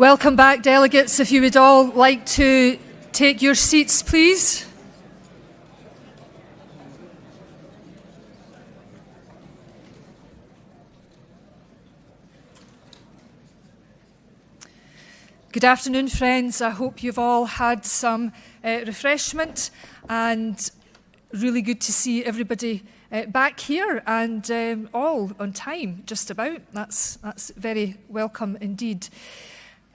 Welcome back, delegates. If you would all like to take your seats, please. Good afternoon, friends. I hope you've all had some refreshment, and really good to see everybody back here and all on time, just about. That's very welcome indeed.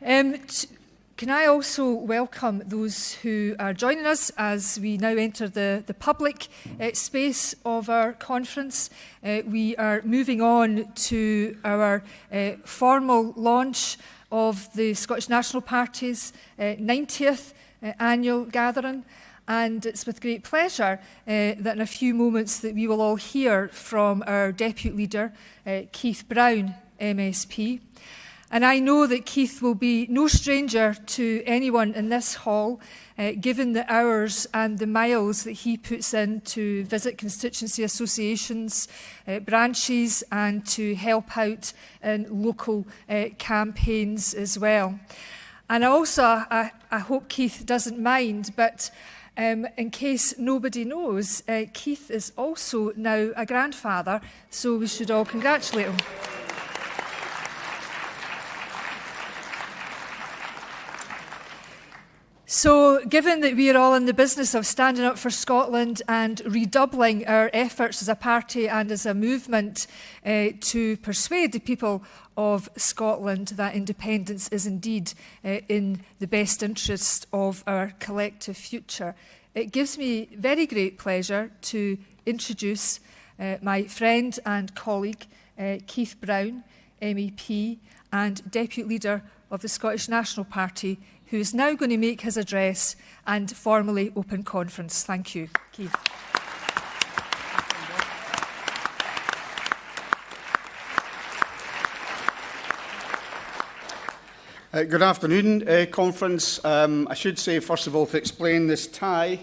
Can I also welcome those who are joining us as we now enter the public space of our conference. We are moving on to our formal launch of the Scottish National Party's 90th annual gathering, and it's with great pleasure that in a few moments that we will all hear from our Deputy Leader, Keith Brown, MSP. And I know that Keith will be no stranger to anyone in this hall, given the hours and the miles that he puts in to visit constituency associations, branches, and to help out in local campaigns as well. And I hope Keith doesn't mind, but in case nobody knows, Keith is also now a grandfather, so we should all congratulate him. So, given that we are all in the business of standing up for Scotland and redoubling our efforts as a party and as a movement to persuade the people of Scotland that independence is indeed in the best interest of our collective future, it gives me very great pleasure to introduce my friend and colleague, Keith Brown, MEP and Deputy Leader of the Scottish National Party, who is now going to make his address and formally open conference. Thank you, Keith. Good afternoon, conference. I should say, first of all, to explain this tie,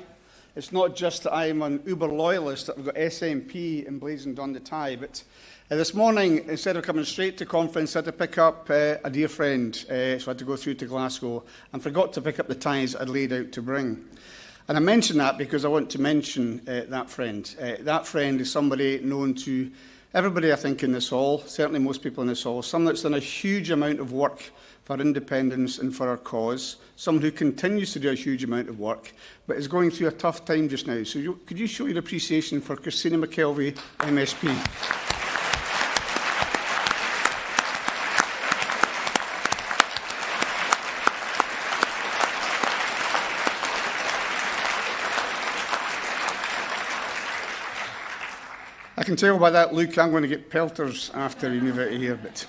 it's not just that I'm an Uber loyalist that I've got SNP emblazoned on the tie, but this morning, instead of coming straight to conference, I had to pick up a dear friend, so I had to go through to Glasgow and forgot to pick up the ties I'd laid out to bring. And I mention that because I want to mention that friend. That friend is somebody known to everybody, I think, in this hall, certainly most people in this hall, someone that's done a huge amount of work for independence and for our cause, someone who continues to do a huge amount of work, but is going through a tough time just now. So could you show your appreciation for Christina McKelvey, MSP? I can tell by that look I'm going to get pelters after we move out of here. But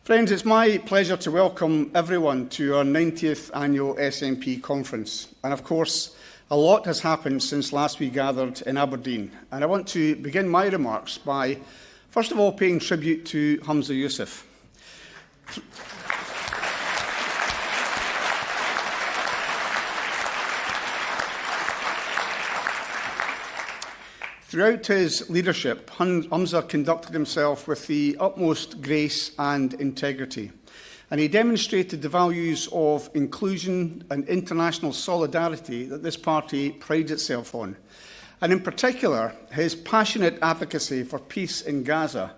friends, it's my pleasure to welcome everyone to our 90th Annual SNP Conference. And of course, a lot has happened since last we gathered in Aberdeen. And I want to begin my remarks by, first of all, paying tribute to Humza Yousaf. Throughout his leadership, Humza conducted himself with the utmost grace and integrity, and he demonstrated the values of inclusion and international solidarity that this party prides itself on, and in particular, his passionate advocacy for peace in Gaza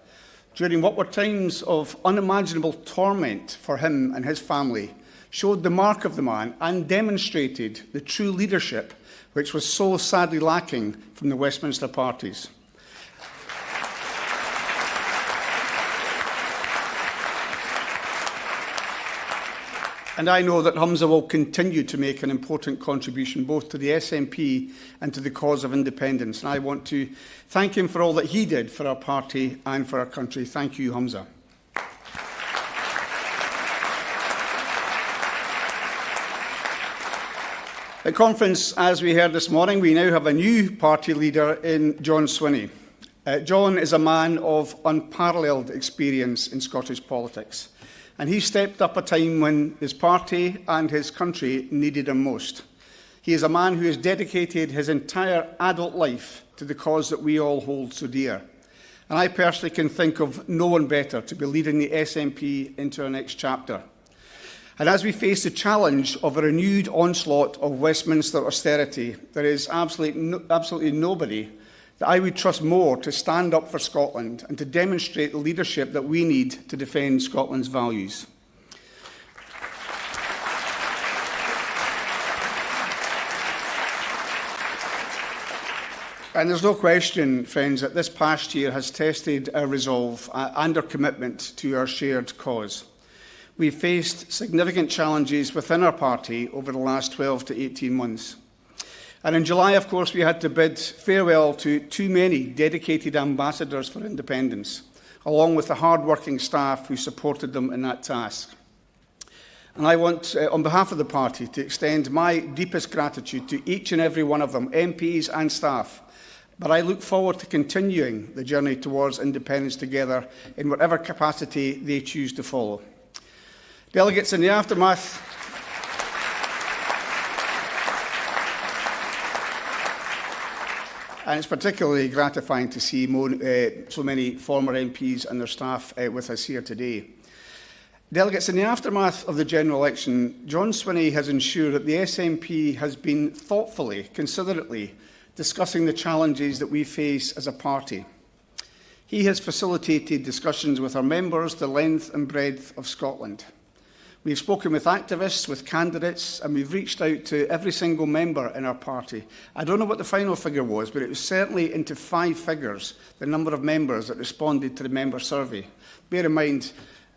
during what were times of unimaginable torment for him and his family, showed the mark of the man and demonstrated the true leadership which was so sadly lacking from the Westminster parties. And I know that Humza will continue to make an important contribution both to the SNP and to the cause of independence. And I want to thank him for all that he did for our party and for our country. Thank you, Humza. At conference, as we heard this morning, we now have a new party leader in John Swinney. John is a man of unparalleled experience in Scottish politics, and he stepped up a time when his party and his country needed him most. He is a man who has dedicated his entire adult life to the cause that we all hold so dear. And I personally can think of no one better to be leading the SNP into our next chapter. And as we face the challenge of a renewed onslaught of Westminster austerity, there is absolutely nobody that I would trust more to stand up for Scotland and to demonstrate the leadership that we need to defend Scotland's values. And there's no question, friends, that this past year has tested our resolve and our commitment to our shared cause. We've faced significant challenges within our party over the last 12 to 18 months. And in July, of course, we had to bid farewell to too many dedicated ambassadors for independence, along with the hard-working staff who supported them in that task. And I want, on behalf of the party, to extend my deepest gratitude to each and every one of them, MPs and staff. But I look forward to continuing the journey towards independence together in whatever capacity they choose to follow. Delegates, in the aftermath and it's particularly gratifying to see so many former MPs and their staff with us here today. Delegates, in the aftermath of the general election, John Swinney has ensured that the SNP has been thoughtfully, considerately discussing the challenges that we face as a party. He has facilitated discussions with our members the length and breadth of Scotland. We've spoken with activists, with candidates, and we've reached out to every single member in our party. I don't know what the final figure was, but it was certainly into 5 figures, the number of members that responded to the member survey. Bear in mind,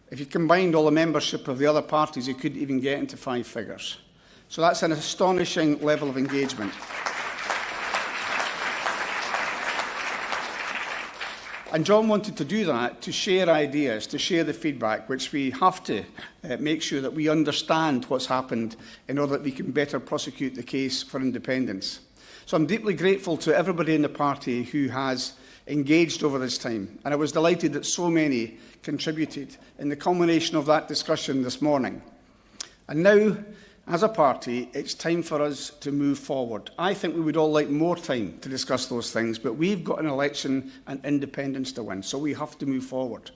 if you combined all the membership of the other parties, you couldn't even get into 5 figures. So that's an astonishing level of engagement. And John wanted to do that, to share ideas, to share the feedback, which we have to make sure that we understand what's happened in order that we can better prosecute the case for independence. So I'm deeply grateful to everybody in the party who has engaged over this time. And I was delighted that so many contributed in the culmination of that discussion this morning. And now, as a party, it's time for us to move forward. I think we would all like more time to discuss those things, but we've got an election and independence to win, so we have to move forward.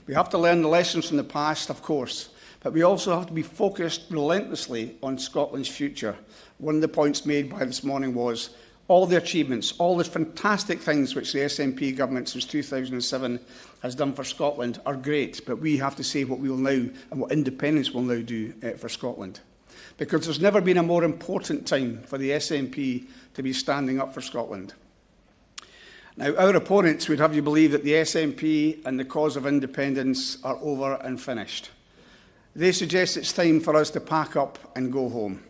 We have to learn the lessons from the past, of course, but we also have to be focused relentlessly on Scotland's future. One of the points made by this morning was all the achievements, all the fantastic things which the SNP government since 2007 has done for Scotland are great, but we have to say what we will now and what independence will now do for Scotland. Because there's never been a more important time for the SNP to be standing up for Scotland. Now, our opponents would have you believe that the SNP and the cause of independence are over and finished. They suggest it's time for us to pack up and go home.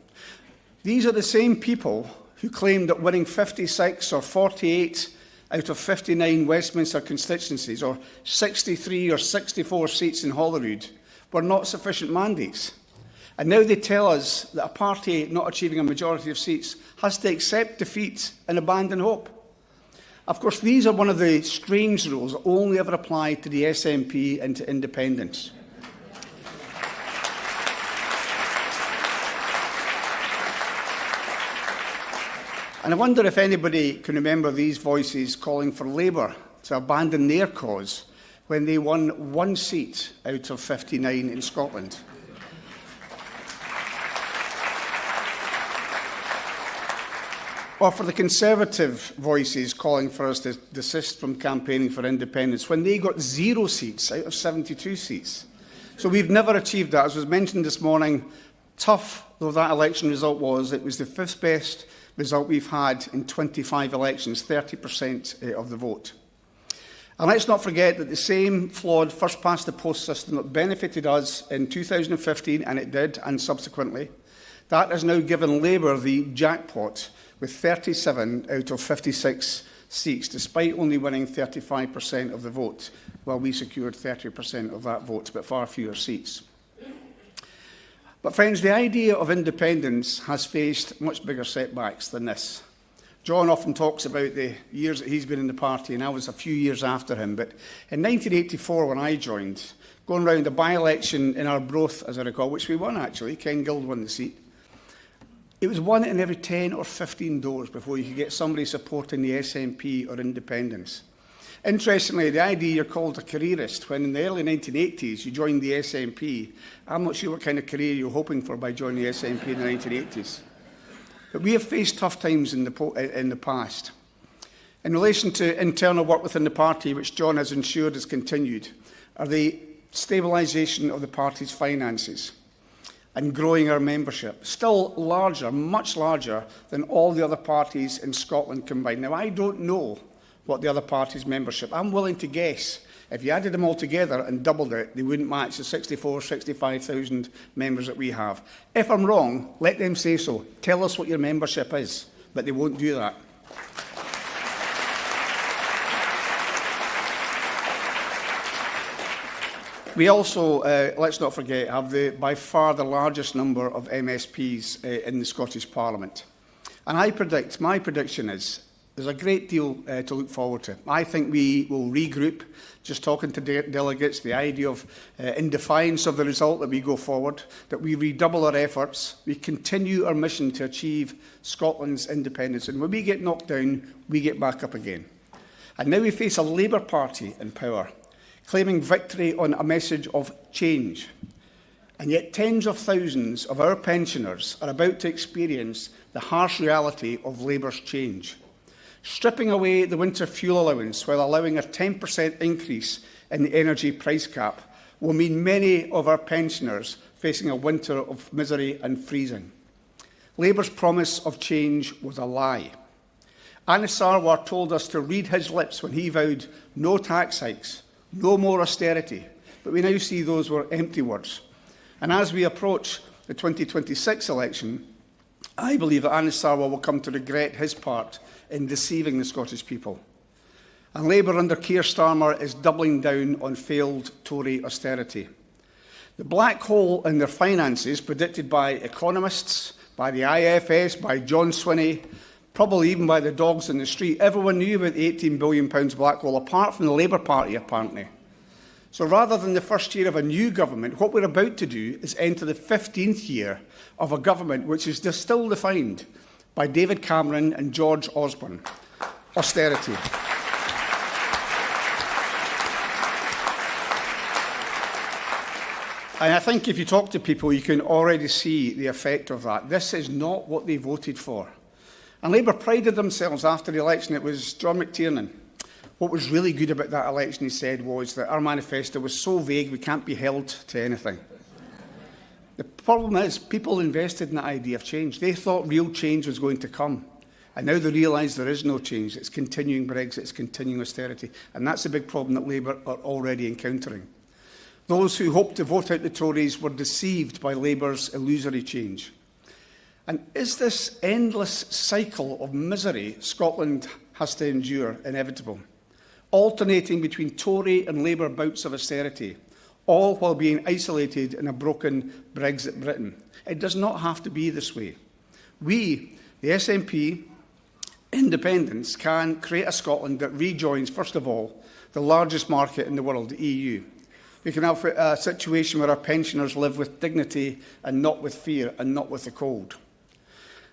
These are the same people who claim that winning 56 or 48 out of 59 Westminster constituencies, or 63 or 64 seats in Holyrood, were not sufficient mandates. And now they tell us that a party not achieving a majority of seats has to accept defeat and abandon hope. Of course, these are one of the strange rules that only ever apply to the SNP and to independence. And I wonder if anybody can remember these voices calling for Labour to abandon their cause when they won 1 seat out of 59 in Scotland. Or for the Conservative voices calling for us to desist from campaigning for independence when they got 0 seats out of 72 seats. So we've never achieved that. As was mentioned this morning, tough though that election result was, it was the 5th best result we've had in 25 elections, 30% of the vote. And let's not forget that the same flawed first-past-the-post system that benefited us in 2015, and it did, and subsequently, that has now given Labour the jackpot with 37 out of 56 seats, despite only winning 35% of the vote, while we secured 30% of that vote, but far fewer seats. But friends, the idea of independence has faced much bigger setbacks than this. John often talks about the years that he's been in the party, and I was a few years after him. But in 1984, when I joined, going round a by-election in Arbroath, as I recall, which we won actually, Ken Gild won the seat, it was 1 in every 10 or 15 doors before you could get somebody supporting the SNP or independence. Interestingly, the idea you're called a careerist when in the early 1980s you joined the SNP, I'm not sure what kind of career you were hoping for by joining the SNP in the 1980s. But we have faced tough times in the past. In relation to internal work within the party, which John has ensured has continued, are the stabilisation of the party's finances and growing our membership, still larger, much larger than all the other parties in Scotland combined. Now, I don't know what the other parties' membership. I'm willing to guess if you added them all together and doubled it, they wouldn't match the 65,000 members that we have. If I'm wrong, let them say so. Tell us what your membership is, but they won't do that. We also, let's not forget, have by far the largest number of MSPs in the Scottish Parliament. And my prediction is, there's a great deal to look forward to. I think we will regroup, just talking to delegates, the idea of, in defiance of the result, that we go forward, that we redouble our efforts, we continue our mission to achieve Scotland's independence. And when we get knocked down, we get back up again. And now we face a Labour Party in power, claiming victory on a message of change. And yet tens of thousands of our pensioners are about to experience the harsh reality of Labour's change. Stripping away the winter fuel allowance while allowing a 10% increase in the energy price cap will mean many of our pensioners facing a winter of misery and freezing. Labour's promise of change was a lie. Anas Sarwar told us to read his lips when he vowed no tax hikes, no more austerity, but we now see those were empty words. And as we approach the 2026 election, I believe that Anas Sarwar will come to regret his part in deceiving the Scottish people. And Labour under Keir Starmer is doubling down on failed Tory austerity. The black hole in their finances, predicted by economists, by the IFS, by John Swinney, probably even by the dogs in the street, everyone knew about the £18 billion black hole, apart from the Labour Party, apparently. So rather than the first year of a new government, what we're about to do is enter the 15th year of a government which is still defined by David Cameron and George Osborne. Austerity. And I think if you talk to people, you can already see the effect of that. This is not what they voted for. And Labour prided themselves after the election. It was John McTiernan. What was really good about that election, he said, was that our manifesto was so vague we can't be held to anything. The problem is, people invested in the idea of change. They thought real change was going to come. And now they realise there is no change. It's continuing Brexit, it's continuing austerity. And that's a big problem that Labour are already encountering. Those who hoped to vote out the Tories were deceived by Labour's illusory change. And is this endless cycle of misery Scotland has to endure inevitable? Alternating between Tory and Labour bouts of austerity, all while being isolated in a broken Brexit Britain. It does not have to be this way. We, the SNP, independents, can create a Scotland that rejoins, first of all, the largest market in the world, the EU. We can have a situation where our pensioners live with dignity and not with fear and not with the cold.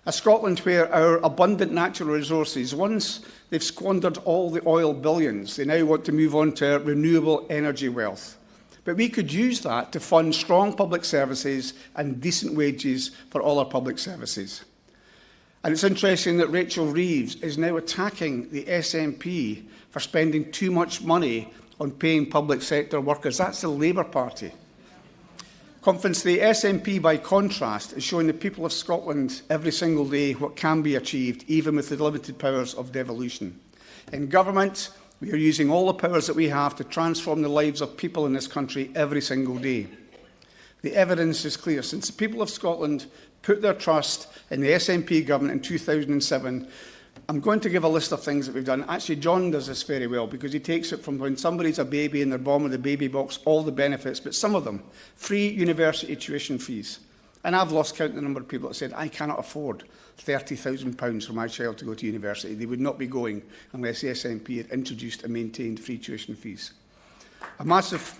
A Scotland where our abundant natural resources, once they've squandered all the oil billions, they now want to move on to renewable energy wealth. But we could use that to fund strong public services and decent wages for all our public services. And it's interesting that Rachel Reeves is now attacking the SNP for spending too much money on paying public sector workers. That's the Labour Party. Conference, the SNP, by contrast, is showing the people of Scotland every single day what can be achieved, even with the limited powers of devolution. In government, we are using all the powers that we have to transform the lives of people in this country every single day. The evidence is clear. Since the people of Scotland put their trust in the SNP government in 2007, I'm going to give a list of things that we've done. Actually, John does this very well because he takes it from when somebody's a baby and they're born with a baby box, all the benefits, but some of them, free university tuition fees. And I've lost count the number of people that said, I cannot afford £30,000 for my child to go to university. They would not be going unless the SNP had introduced and maintained free tuition fees. A massive...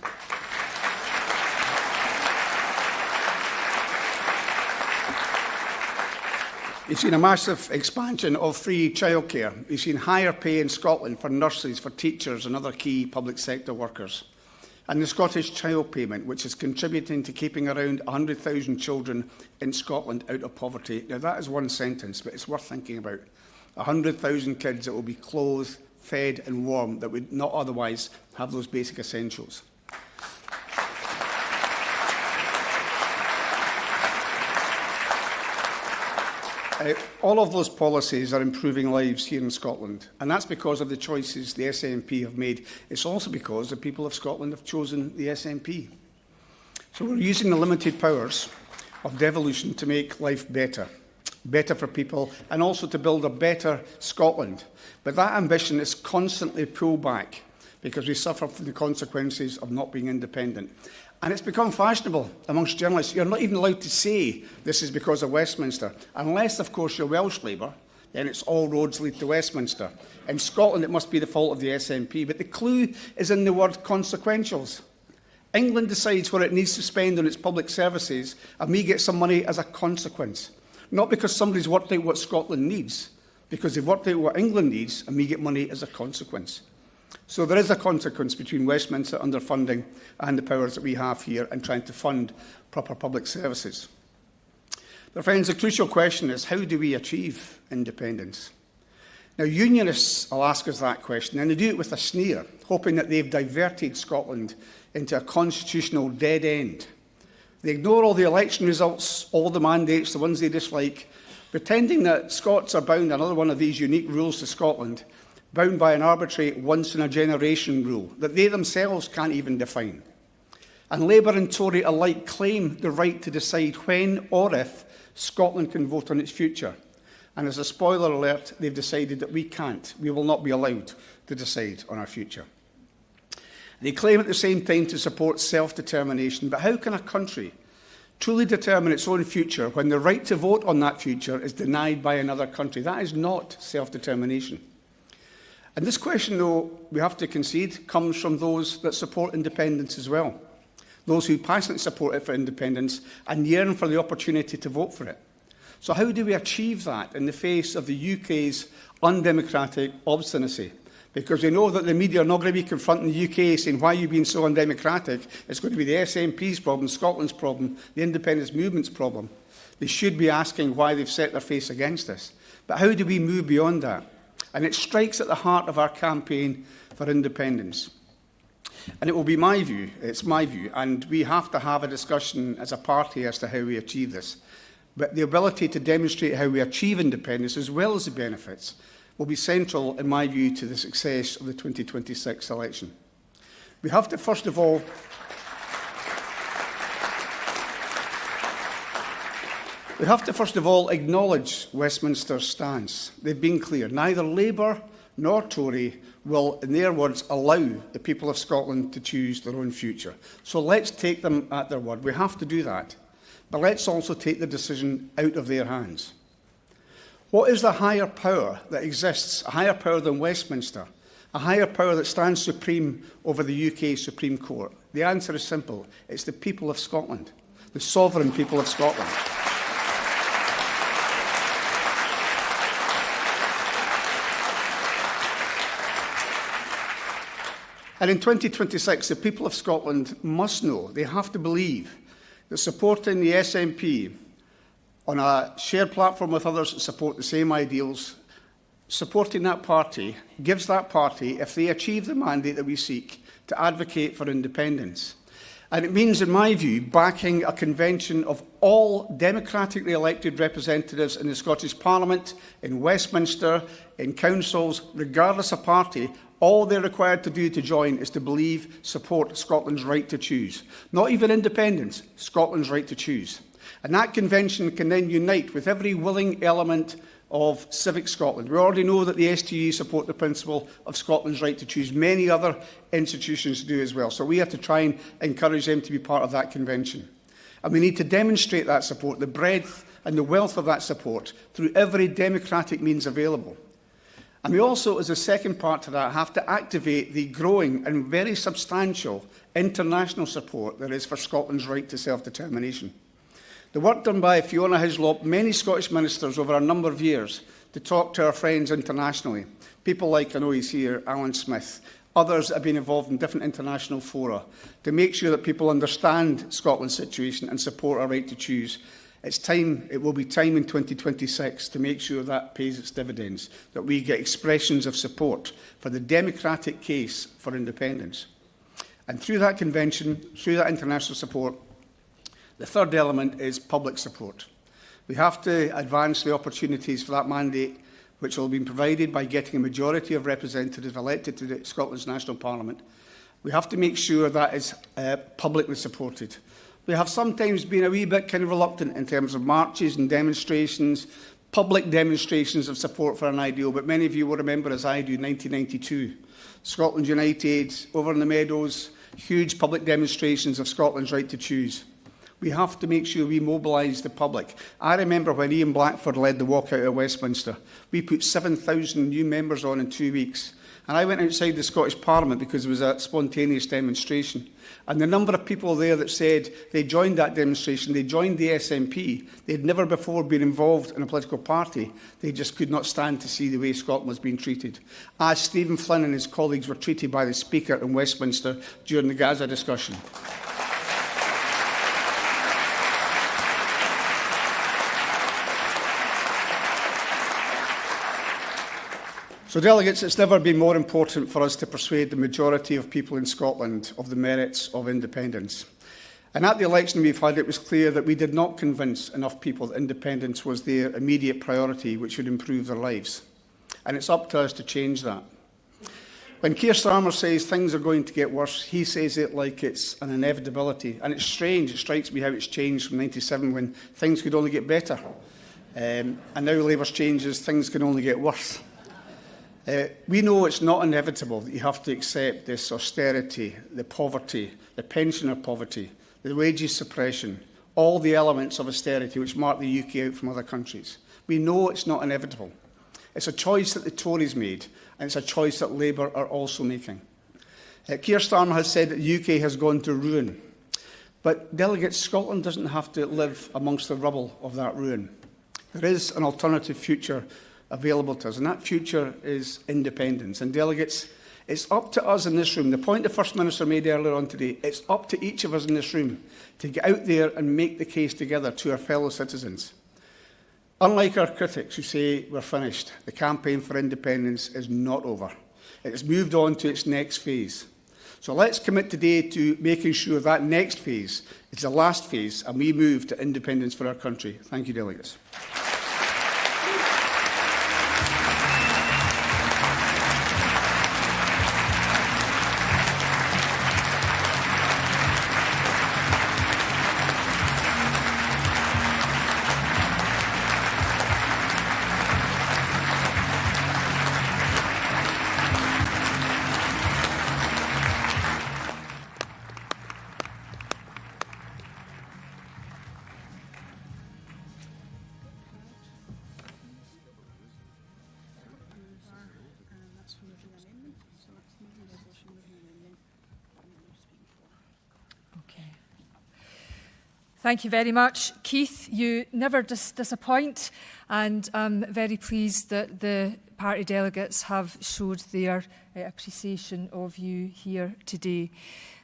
We've seen a massive expansion of free childcare. We've seen higher pay in Scotland for nurses, for teachers and other key public sector workers. And the Scottish Child Payment, which is contributing to keeping around 100,000 children in Scotland out of poverty. Now, that is one sentence, but it's worth thinking about. 100,000 kids that will be clothed, fed and warmed, that would not otherwise have those basic essentials. All of those policies are improving lives here in Scotland, and that's because of the choices the SNP have made. It's also because the people of Scotland have chosen the SNP. So we're using the limited powers of devolution to make life better, better for people, and also to build a better Scotland. But that ambition is constantly pulled back because we suffer from the consequences of not being independent. And it's become fashionable amongst journalists. You're not even allowed to say this is because of Westminster. Unless, of course, you're Welsh Labour, then it's all roads lead to Westminster. In Scotland, it must be the fault of the SNP. But the clue is in the word consequentials. England decides what it needs to spend on its public services, and we get some money as a consequence. Not because somebody's worked out what Scotland needs, because they've worked out what England needs, and we get money as a consequence. So there is a consequence between Westminster underfunding and the powers that we have here and trying to fund proper public services. But friends, the crucial question is, how do we achieve independence? Now, unionists will ask us that question, and they do it with a sneer, hoping that they've diverted Scotland into a constitutional dead end. They ignore all the election results, all the mandates, the ones they dislike, pretending that Scots are bound, another one of these unique rules to Scotland, bound by an arbitrary once-in-a-generation rule that they themselves can't even define. And Labour and Tory alike claim the right to decide when or if Scotland can vote on its future. And as a spoiler alert, they've decided that we can't. We will not be allowed to decide on our future. They claim at the same time to support self-determination, but how can a country truly determine its own future when the right to vote on that future is denied by another country? That is not self-determination. And this question, though, we have to concede, comes from those that support independence as well. Those who passionately support it for independence and yearn for the opportunity to vote for it. So how do we achieve that in the face of the UK's undemocratic obstinacy? Because we know that the media are not going to be confronting the UK saying, why are you being so undemocratic? It's going to be the SNP's problem, Scotland's problem, the independence movement's problem. They should be asking why they've set their face against us. But how do we move beyond that? And it strikes at the heart of our campaign for independence. And it will be my view, it's my view, and we have to have a discussion as a party as to how we achieve this. But the ability to demonstrate how we achieve independence, as well as the benefits, will be central, in my view, to the success of the 2026 election. We have to, first of all, acknowledge Westminster's stance. They've been clear. Neither Labour nor Tory will, in their words, allow the people of Scotland to choose their own future. So let's take them at their word. We have to do that. But let's also take the decision out of their hands. What is the higher power that exists, a higher power than Westminster, a higher power that stands supreme over the UK Supreme Court? The answer is simple. It's the people of Scotland, the sovereign people of Scotland. And in 2026, the people of Scotland must know, they have to believe, that supporting the SNP on a shared platform with others that support the same ideals, supporting that party gives that party, if they achieve the mandate that we seek, to advocate for independence. And it means, in my view, backing a convention of all democratically elected representatives in the Scottish Parliament, in Westminster, in councils, regardless of party. All they're required to do to join is to believe, support Scotland's right to choose. Not even independence, Scotland's right to choose. And that convention can then unite with every willing element of civic Scotland. We already know that the STU support the principle of Scotland's right to choose. Many other institutions do as well. So we have to try and encourage them to be part of that convention. And we need to demonstrate that support, the breadth and the wealth of that support, through every democratic means available. And we also, as a second part to that, have to activate the growing and very substantial international support there is for Scotland's right to self-determination. The work done by Fiona Hislop, many Scottish ministers over a number of years to talk to our friends internationally, people like, I know he's here, Alan Smith, others that have been involved in different international fora, to make sure that people understand Scotland's situation and support our right to choose. It's time, it will be time in 2026 to make sure that pays its dividends, that we get expressions of support for the democratic case for independence. And through that convention, through that international support, the third element is public support. We have to advance the opportunities for that mandate, which will be provided by getting a majority of representatives elected to Scotland's National Parliament. We have to make sure that is publicly supported. We have sometimes been a wee bit kind of reluctant in terms of marches and demonstrations, public demonstrations of support for an ideal, but many of you will remember, as I do, 1992. Scotland United, over in the Meadows, huge public demonstrations of Scotland's right to choose. We have to make sure we mobilise the public. I remember when Ian Blackford led the walkout at Westminster. We put 7,000 new members on in 2 weeks. And I went outside the Scottish Parliament because it was a spontaneous demonstration. And the number of people there that said they joined that demonstration, they joined the SNP, they had never before been involved in a political party, they just could not stand to see the way Scotland was being treated. As Stephen Flynn and his colleagues were treated by the Speaker in Westminster during the Gaza discussion. So, delegates, it's never been more important for us to persuade the majority of people in Scotland of the merits of independence. And at the election we've had, it was clear that we did not convince enough people that independence was their immediate priority, which would improve their lives. And it's up to us to change that. When Keir Starmer says things are going to get worse, he says it like it's an inevitability. And it's strange, it strikes me how it's changed from 97 when things could only get better. And now Labour's changes, things can only get worse. We know it's not inevitable that you have to accept this austerity, the poverty, the pensioner poverty, the wages suppression, all the elements of austerity which mark the UK out from other countries. We know it's not inevitable. It's a choice that the Tories made, and it's a choice that Labour are also making. Keir Starmer has said that the UK has gone to ruin. But, delegates, Scotland doesn't have to live amongst the rubble of that ruin. There is an alternative future available to us, and that future is independence. And, delegates, it's up to us in this room, the point the First Minister made earlier on today, it's up to each of us in this room to get out there and make the case together to our fellow citizens. Unlike our critics who say we're finished, the campaign for independence is not over. It has moved on to its next phase. So let's commit today to making sure that next phase is the last phase and we move to independence for our country. Thank you, delegates. Thank you very much. Keith, you never disappoint, and I'm very pleased that the party delegates have showed their appreciation of you here today.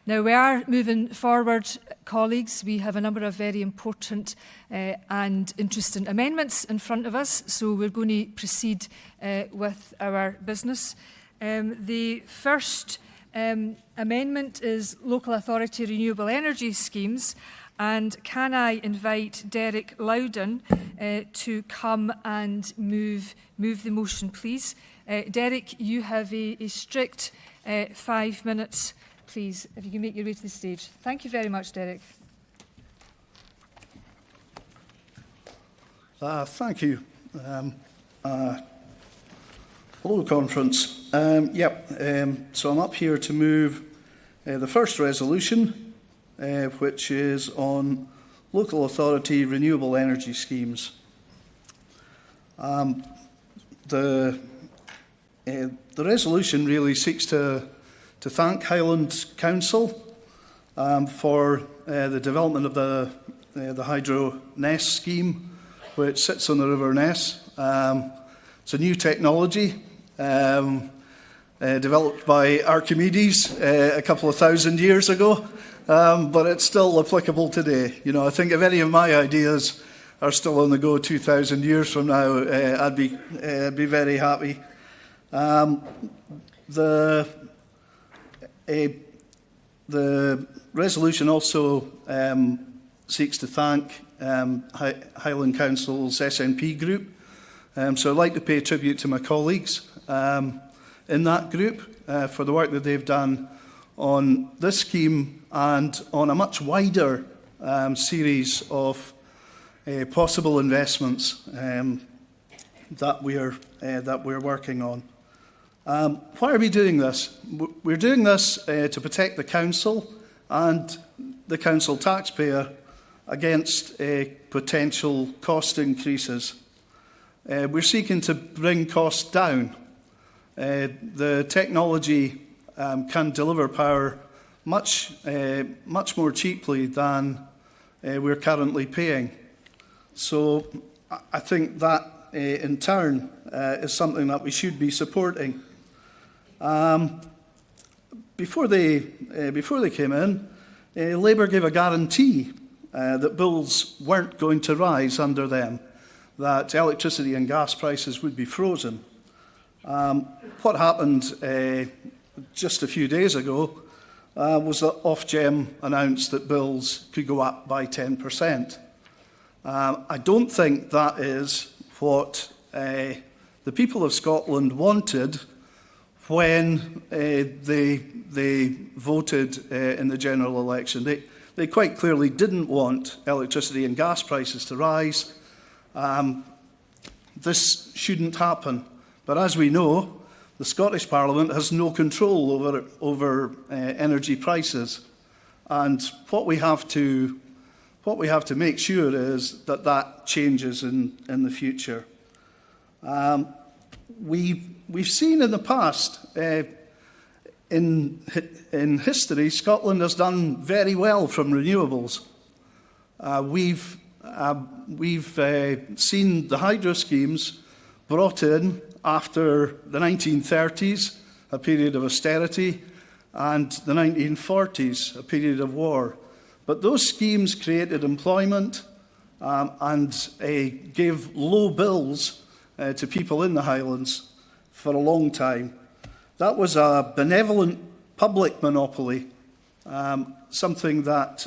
Now, we are moving forward, colleagues. We have a number of very important and interesting amendments in front of us, so we're going to proceed with our business. The first amendment is local authority renewable energy schemes. And can I invite Derek Loudon to come and move the motion, please? Derek, you have a strict 5 minutes, please, if you can make your way to the stage. Thank you very much, Derek. Thank you. Hello, conference. So I'm up here to move the first resolution, which is on local authority renewable energy schemes. The resolution really seeks to thank Highlands Council for the development of the the Hydro Ness scheme, which sits on the River Ness. It's a new technology developed by Archimedes a couple of thousand years ago, but it's still applicable today. You know, I think if any of my ideas are still on the go 2,000 years from now, I'd be very happy. The resolution also seeks to thank Highland Council's SNP group. So I'd like to pay tribute to my colleagues in that group for the work that they've done on this scheme and on a much wider series of possible investments that we're working on. Why are we doing this? We're doing this to protect the council and the council taxpayer against potential cost increases. We're seeking to bring costs down. The technology can deliver power much more cheaply than we're currently paying. So I think that in turn is something that we should be supporting. Before they came in, Labour gave a guarantee that bills weren't going to rise under them, that electricity and gas prices would be frozen. What happened just a few days ago was that Ofgem announced that bills could go up by 10%. I don't think that is what the people of Scotland wanted when they voted in the general election. They quite clearly didn't want electricity and gas prices to rise. This shouldn't happen. But as we know, the Scottish Parliament has no control over energy prices. And what we have to make sure is that that changes in the future. We've seen in the past, in history, Scotland has done very well from renewables. We've seen the hydro schemes brought in after the 1930s, a period of austerity, and the 1940s, a period of war. But those schemes created employment and gave low bills to people in the Highlands for a long time. That was a benevolent public monopoly, something that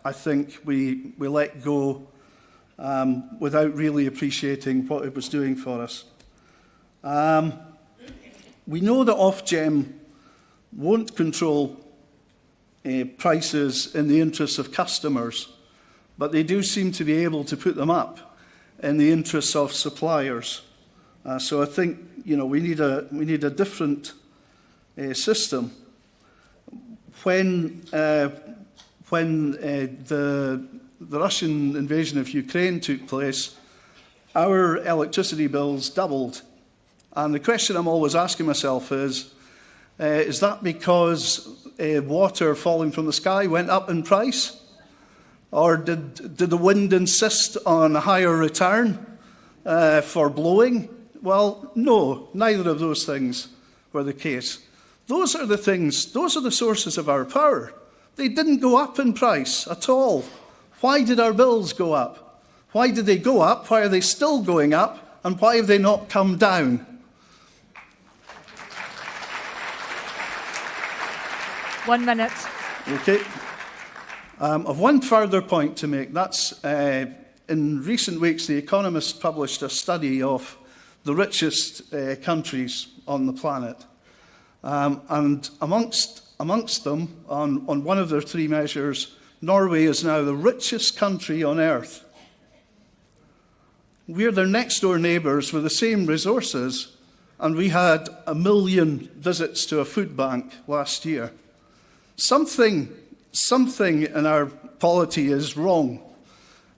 I think we let go without really appreciating what it was doing for us. We know that Ofgem won't control prices in the interests of customers, but they do seem to be able to put them up in the interests of suppliers. So I think we need a different system. When the Russian invasion of Ukraine took place, our electricity bills doubled. And the question I'm always asking myself is that because water falling from the sky went up in price? Or did the wind insist on a higher return for blowing? Well, no, neither of those things were the case. Those are the sources of our power. They didn't go up in price at all. Why did our bills go up? Why did they go up? Why are they still going up? And why have they not come down? 1 minute. Okay. I've one further point to make. That's in recent weeks, The Economist published a study of the richest countries on the planet. And amongst them, on one of their three measures, Norway is now the richest country on earth. We're their next door neighbours with the same resources, and we had 1 million visits to a food bank last year. Something in our polity is wrong,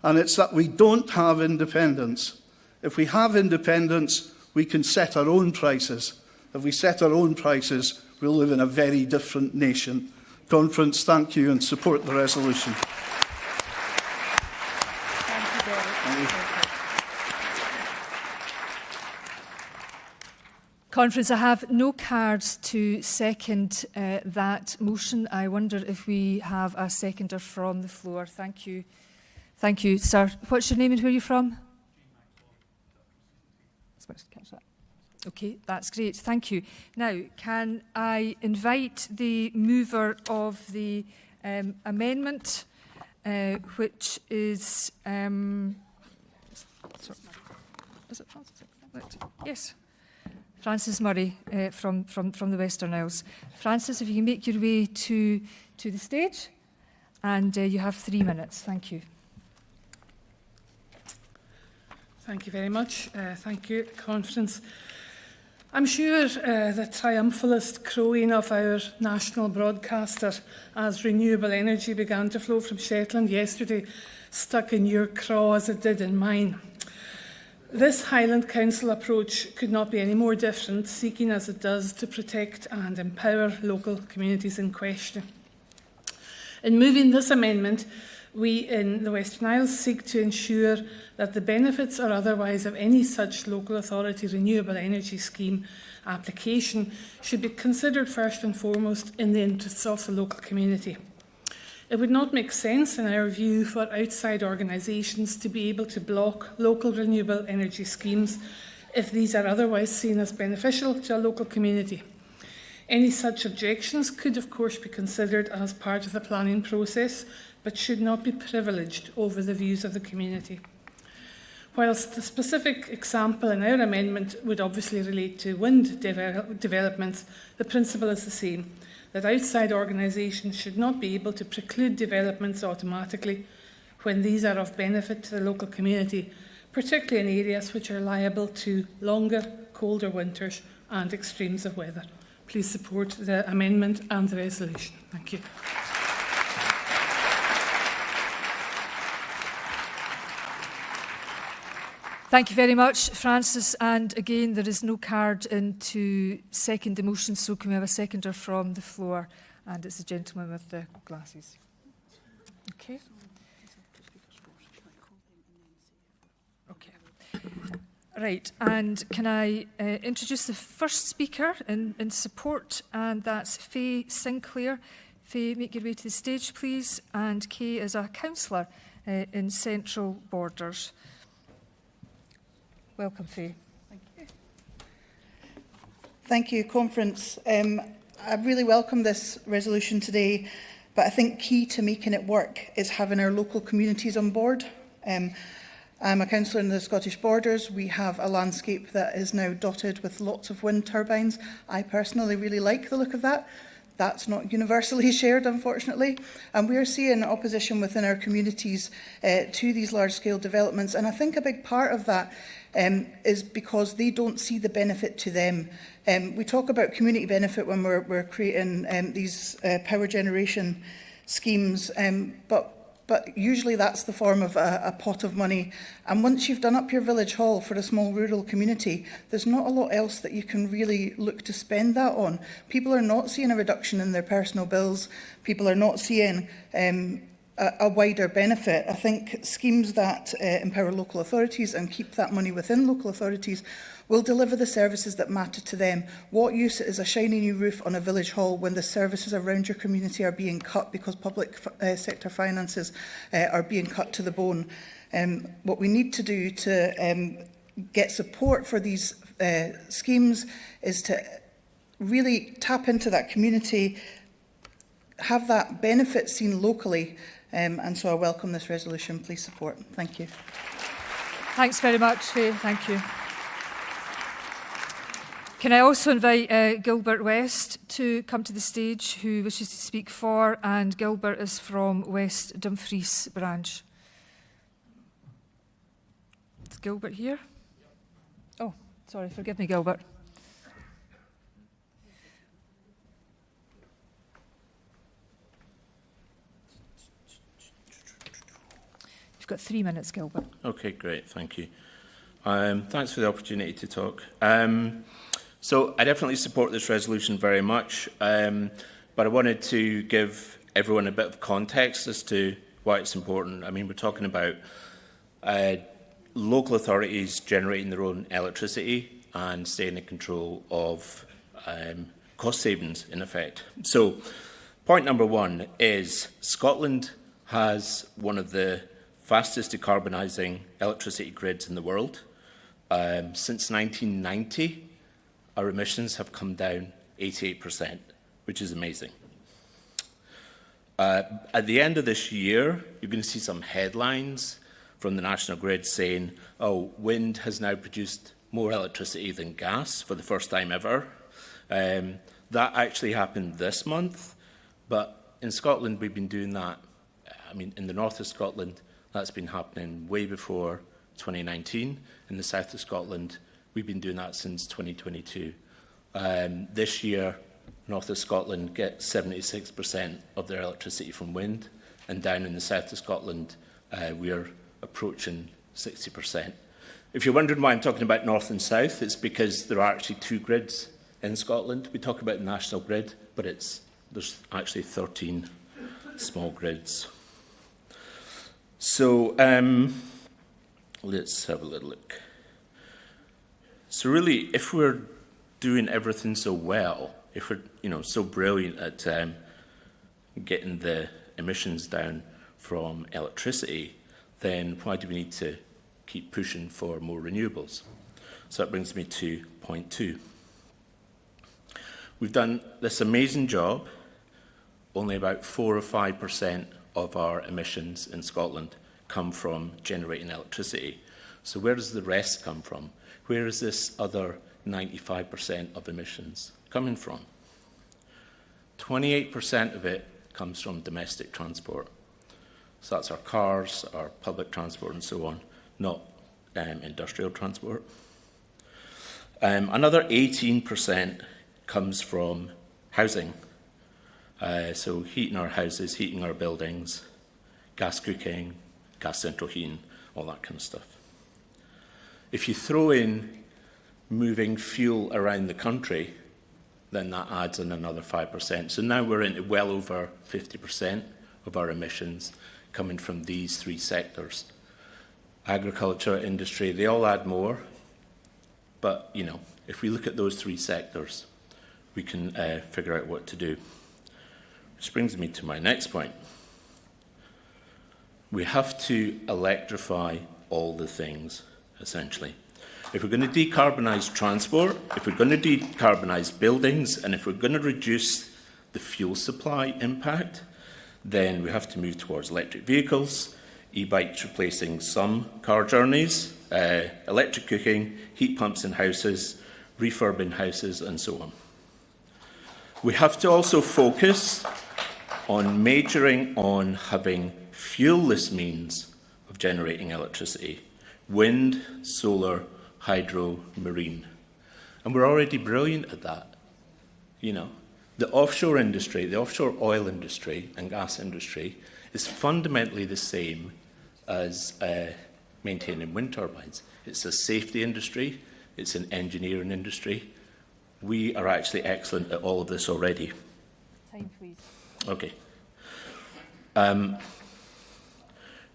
and it's that we don't have independence. If we have independence, we can set our own prices. If we set our own prices, we'll live in a very different nation. Conference, thank you, and support the resolution. Conference, I have no cards to second that motion. I wonder if we have a seconder from the floor. Thank you. Thank you, sir. What's your name and where are you from? Okay, that's great. Thank you. Now, can I invite the mover of the amendment, which is... sorry, is it Francis? Right. Yes. Francis Murray from the Western Isles. Francis, if you can make your way to the stage, and you have 3 minutes. Thank you. Thank you very much. Thank you, Conference. I'm sure the triumphalist crowing of our national broadcaster as renewable energy began to flow from Shetland yesterday stuck in your craw as it did in mine. This Highland Council approach could not be any more different, seeking as it does to protect and empower local communities in question. In moving this amendment, we in the Western Isles seek to ensure that the benefits or otherwise of any such local authority renewable energy scheme application should be considered first and foremost in the interests of the local community. It would not make sense, in our view, for outside organisations to be able to block local renewable energy schemes if these are otherwise seen as beneficial to a local community. Any such objections could, of course, be considered as part of the planning process, but should not be privileged over the views of the community. Whilst the specific example in our amendment would obviously relate to wind developments, the principle is the same, that outside organisations should not be able to preclude developments automatically when these are of benefit to the local community, particularly in areas which are liable to longer, colder winters and extremes of weather. Please support the amendment and the resolution. Thank you. Thank you very much, Francis. And again, there is no card in to second the motion, so can we have a seconder from the floor? And it's the gentleman with the glasses. Okay. Okay. Right, and can I introduce the first speaker in support, and that's Faye Sinclair. Faye, make your way to the stage, please. And Kay is a councillor in Central Borders. Welcome, Faye. Thank you. Thank you, Conference. I really welcome this resolution today, but I think key to making it work is having our local communities on board. I'm a councillor in the Scottish Borders. We have a landscape that is now dotted with lots of wind turbines. I personally really like the look of that. That's not universally shared, unfortunately. And we are seeing opposition within our communities to these large-scale developments. And I think a big part of that is because they don't see the benefit to them. We talk about community benefit when we're creating these power generation schemes, but usually that's the form of a pot of money. And once you've done up your village hall for a small rural community, there's not a lot else that you can really look to spend that on. People are not seeing a reduction in their personal bills. People are not seeing a wider benefit. I think schemes that empower local authorities and keep that money within local authorities will deliver the services that matter to them. What use is a shiny new roof on a village hall when the services around your community are being cut because public sector finances are being cut to the bone? What we need to do to get support for these schemes is to really tap into that community, have that benefit seen locally, and so I welcome this resolution. Please support. Thank you. Thanks very much, Faye. Thank you. Can I also invite Gilbert West to come to the stage, who wishes to speak for, and Gilbert is from West Dumfries branch. Is Gilbert here? Oh, sorry, forgive me, Gilbert. You've got 3 minutes, Gilbert. Okay, great, thank you. Thanks for the opportunity to talk. So I definitely support this resolution very much, but I wanted to give everyone a bit of context as to why it's important. I mean, we're talking about local authorities generating their own electricity and staying in control of cost savings, in effect. So, point number one is Scotland has one of the fastest decarbonising electricity grids in the world. Since 1990, our emissions have come down 88%, which is amazing. At the end of this year, you're going to see some headlines from the National Grid saying, oh, wind has now produced more electricity than gas for the first time ever. That actually happened this month, but in Scotland we've been doing that. I mean, in the north of Scotland, that's been happening way before 2019. In the south of Scotland, we've been doing that since 2022. This year, north of Scotland get 76% of their electricity from wind, and down in the south of Scotland, we are approaching 60%. If you're wondering why I'm talking about north and south, it's because there are actually two grids in Scotland. We talk about the national grid, but there's actually 13 small grids. So let's have a little look. So really, if we're doing everything so well, if we're so brilliant at getting the emissions down from electricity, then why do we need to keep pushing for more renewables? So that brings me to point two. We've done this amazing job. Only about 4 or 5% of our emissions in Scotland come from generating electricity. So where does the rest come from? Where is this other 95% of emissions coming from? 28% of it comes from domestic transport. So that's our cars, our public transport and so on, not industrial transport. Another 18% comes from housing. So heating our houses, heating our buildings, gas cooking, gas central heating, all that kind of stuff. If you throw in moving fuel around the country, then that adds in another 5%. So now we're into well over 50% of our emissions coming from these three sectors. Agriculture, industry, they all add more. But, if we look at those three sectors, we can figure out what to do. Which brings me to my next point. We have to electrify all the things, essentially. If we're going to decarbonise transport, if we're going to decarbonise buildings, and if we're going to reduce the fuel supply impact, then we have to move towards electric vehicles, e-bikes replacing some car journeys, electric cooking, heat pumps in houses, refurbing houses, and so on. We have to also focus on majoring on having fuelless means of generating electricity: wind, solar, hydro, marine. And we're already brilliant at that. The offshore industry, the offshore oil industry and gas industry is fundamentally the same as maintaining wind turbines. It's a safety industry, it's an engineering industry. We are actually excellent at all of this already. Time, please. Okay.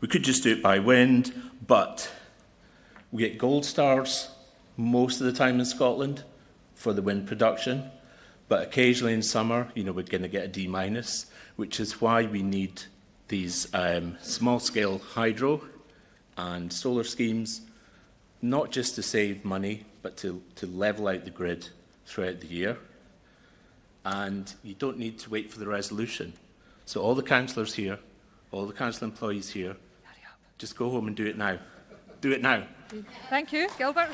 We could just do it by wind, but we get gold stars most of the time in Scotland for the wind production, but occasionally in summer, we're going to get a D-, which is why we need these small-scale hydro and solar schemes, not just to save money, but to level out the grid throughout the year. And you don't need to wait for the resolution. So all the councillors here, all the council employees here, just go home and do it now. Do it now. Thank you, Gilbert.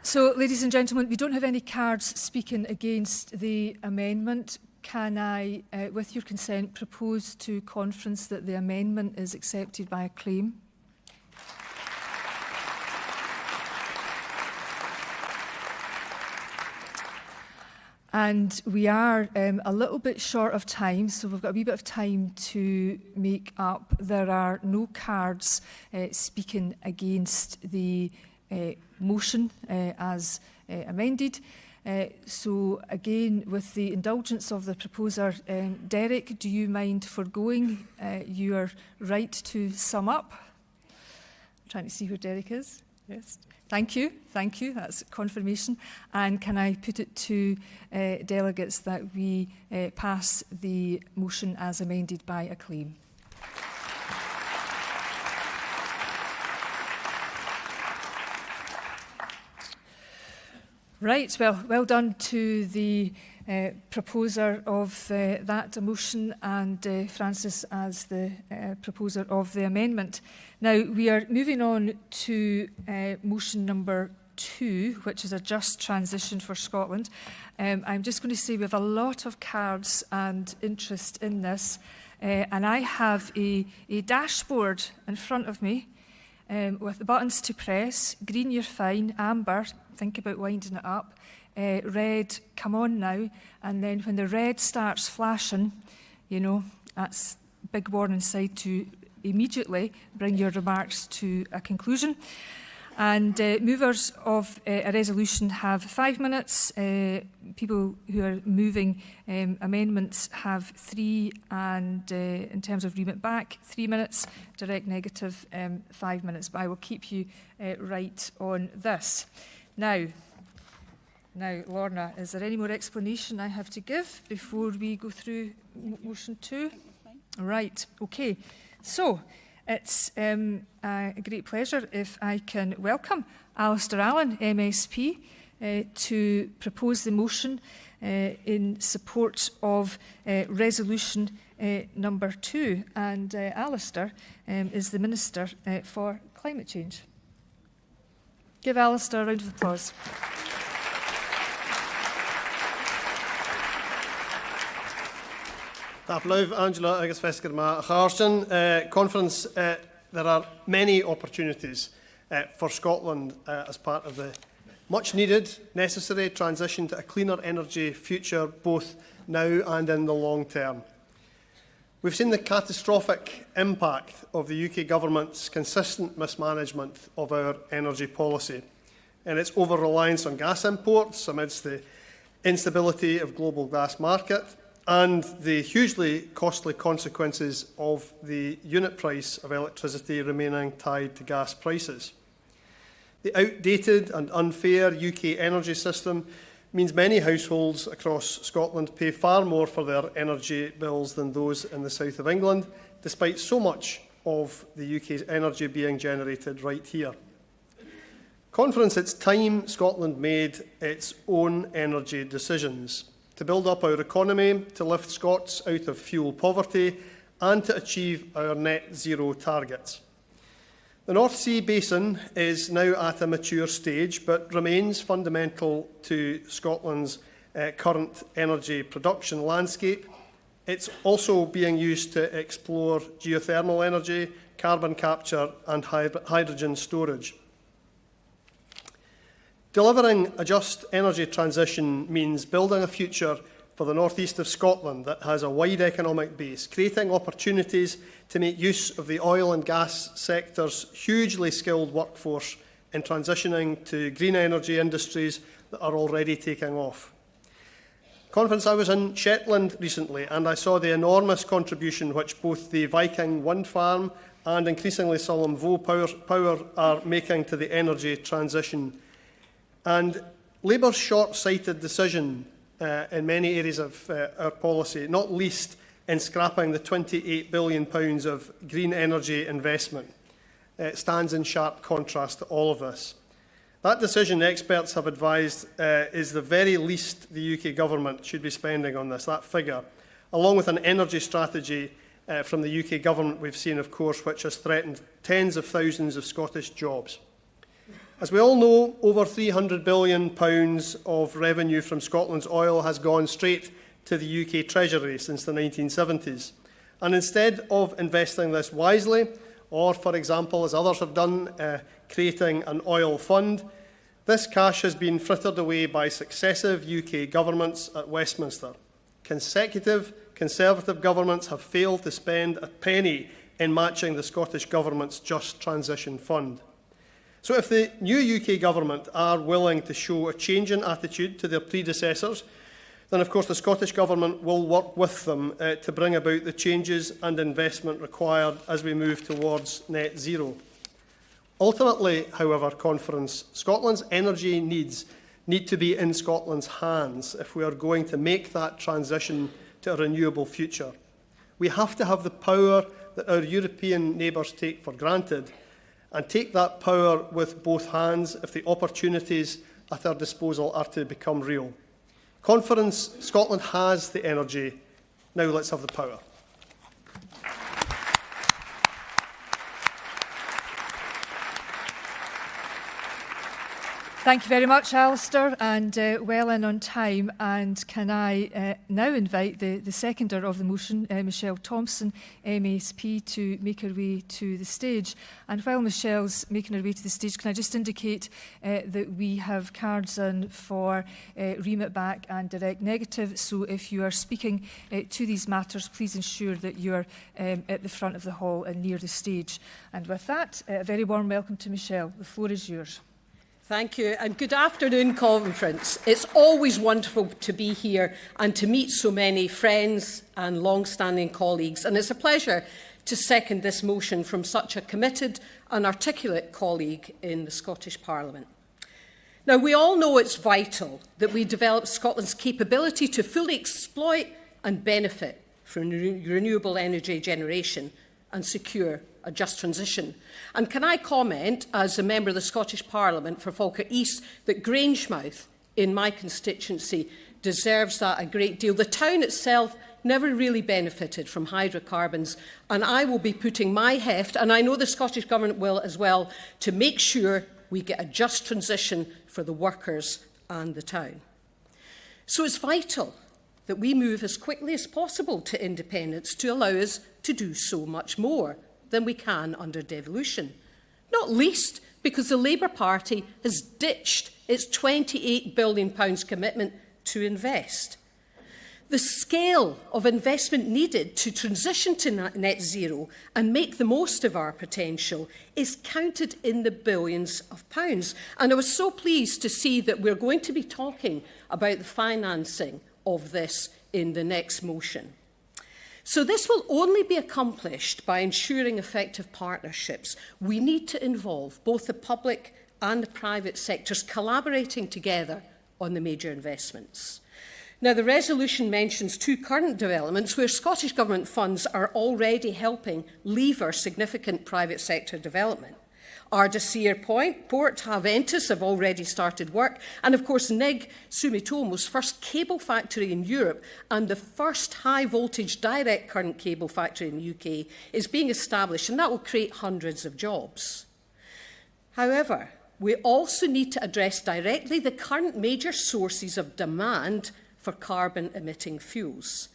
So, ladies and gentlemen, we don't have any cards speaking against the amendment. Can I, with your consent, propose to conference that the amendment is accepted by acclaim? And we are a little bit short of time, so we've got a wee bit of time to make up. There are no cards speaking against the motion as amended. So again, with the indulgence of the proposer, Derek, do you mind foregoing your right to sum up? I'm trying to see where Derek is. Yes. Thank you. Thank you. That's confirmation. And can I put it to delegates that we pass the motion as amended by acclaim? Right, well done to the proposer of that motion and Francis as the proposer of the amendment. Now, we are moving on to motion number 2, which is a just transition for Scotland. I'm just going to say we have a lot of cards and interest in this, and I have a dashboard in front of me with the buttons to press. Green, you're fine. Amber, think about winding it up. Red, come on now. And then when the red starts flashing, you know, that's big warning sign to immediately bring your remarks to a conclusion. And movers of a resolution have 5 minutes. People who are moving amendments have 3, and in terms of remit back, 3 minutes. Direct negative, 5 minutes. But I will keep you right on this. Now, Lorna, is there any more explanation I have to give before we go through motion 2? Right, okay. So, it's a great pleasure if I can welcome Alistair Allen, MSP, to propose the motion in support of resolution number 2. And Alistair is the Minister for Climate Change. Give Alistair a round of applause. Tapluv, Angela, agus Fesker Ma Charston. Conference, there are many opportunities for Scotland as part of the much needed, necessary transition to a cleaner energy future, both now and in the long term. We've seen the catastrophic impact of the UK Government's consistent mismanagement of our energy policy and its over-reliance on gas imports amidst the instability of global gas market and the hugely costly consequences of the unit price of electricity remaining tied to gas prices. The outdated and unfair UK energy system means many households across Scotland pay far more for their energy bills than those in the south of England, despite so much of the UK's energy being generated right here. Conference, it's time Scotland made its own energy decisions to build up our economy, to lift Scots out of fuel poverty, and to achieve our net zero targets. The North Sea Basin is now at a mature stage, but remains fundamental to Scotland's current energy production landscape. It's also being used to explore geothermal energy, carbon capture, and hydrogen storage. Delivering a just energy transition means building a future for the northeast of Scotland that has a wide economic base, creating opportunities to make use of the oil and gas sector's hugely skilled workforce in transitioning to green energy industries that are already taking off. Conference, I was in Shetland recently and I saw the enormous contribution which both the Viking wind farm and increasingly Sullom Voe power are making to the energy transition. And Labour's short-sighted decision in many areas of our policy, not least in scrapping the £28 billion of green energy investment, stands in sharp contrast to all of this. That decision, experts have advised, is the very least the UK Government should be spending on this, that figure, along with an energy strategy from the UK Government we've seen, of course, which has threatened tens of thousands of Scottish jobs. As we all know, over £300 billion of revenue from Scotland's oil has gone straight to the UK Treasury since the 1970s. And instead of investing this wisely, or, for example, as others have done, creating an oil fund, this cash has been frittered away by successive UK governments at Westminster. Consecutive Conservative governments have failed to spend a penny in matching the Scottish Government's Just Transition Fund. So if the new UK government are willing to show a change in attitude to their predecessors, then of course the Scottish Government will work with them to bring about the changes and investment required as we move towards net zero. Ultimately, however, Conference, Scotland's energy needs need to be in Scotland's hands if we are going to make that transition to a renewable future. We have to have the power that our European neighbours take for granted, and take that power with both hands if the opportunities at our disposal are to become real. Conference, Scotland has the energy. Now let's have the power. Thank you very much, Alistair, and well in on time. And can I now invite the seconder of the motion, Michelle Thompson, MSP, to make her way to the stage. And while Michelle's making her way to the stage, can I just indicate that we have cards in for remit back and direct negative. So if you are speaking to these matters, please ensure that you are at the front of the hall and near the stage. And with that, a very warm welcome to Michelle. The floor is yours. Thank you, and good afternoon, Conference. It's always wonderful to be here and to meet so many friends and long-standing colleagues, and it's a pleasure to second this motion from such a committed and articulate colleague in the Scottish Parliament. Now, we all know it's vital that we develop Scotland's capability to fully exploit and benefit from renewable energy generation and secure a just transition. And can I comment, as a member of the Scottish Parliament for Falkirk East, that Grangemouth, in my constituency, deserves that a great deal. The town itself never really benefited from hydrocarbons, and I will be putting my heft, and I know the Scottish Government will as well, to make sure we get a just transition for the workers and the town. So it's vital that we move as quickly as possible to independence to allow us to do so much more than we can under devolution, not least because the Labour Party has ditched its £28 billion commitment to invest. The scale of investment needed to transition to net zero and make the most of our potential is counted in the billions of pounds. And I was so pleased to see that we're going to be talking about the financing of this in the next motion. So this will only be accomplished by ensuring effective partnerships. We need to involve both the public and the private sectors collaborating together on the major investments. Now, the resolution mentions two current developments where Scottish Government funds are already helping lever significant private sector development. Ardasir Port, Haventus have already started work, and of course NIG, Sumitomo's first cable factory in Europe and the first high-voltage direct current cable factory in the UK is being established, and that will create hundreds of jobs. However, we also need to address directly the current major sources of demand for carbon-emitting fuels.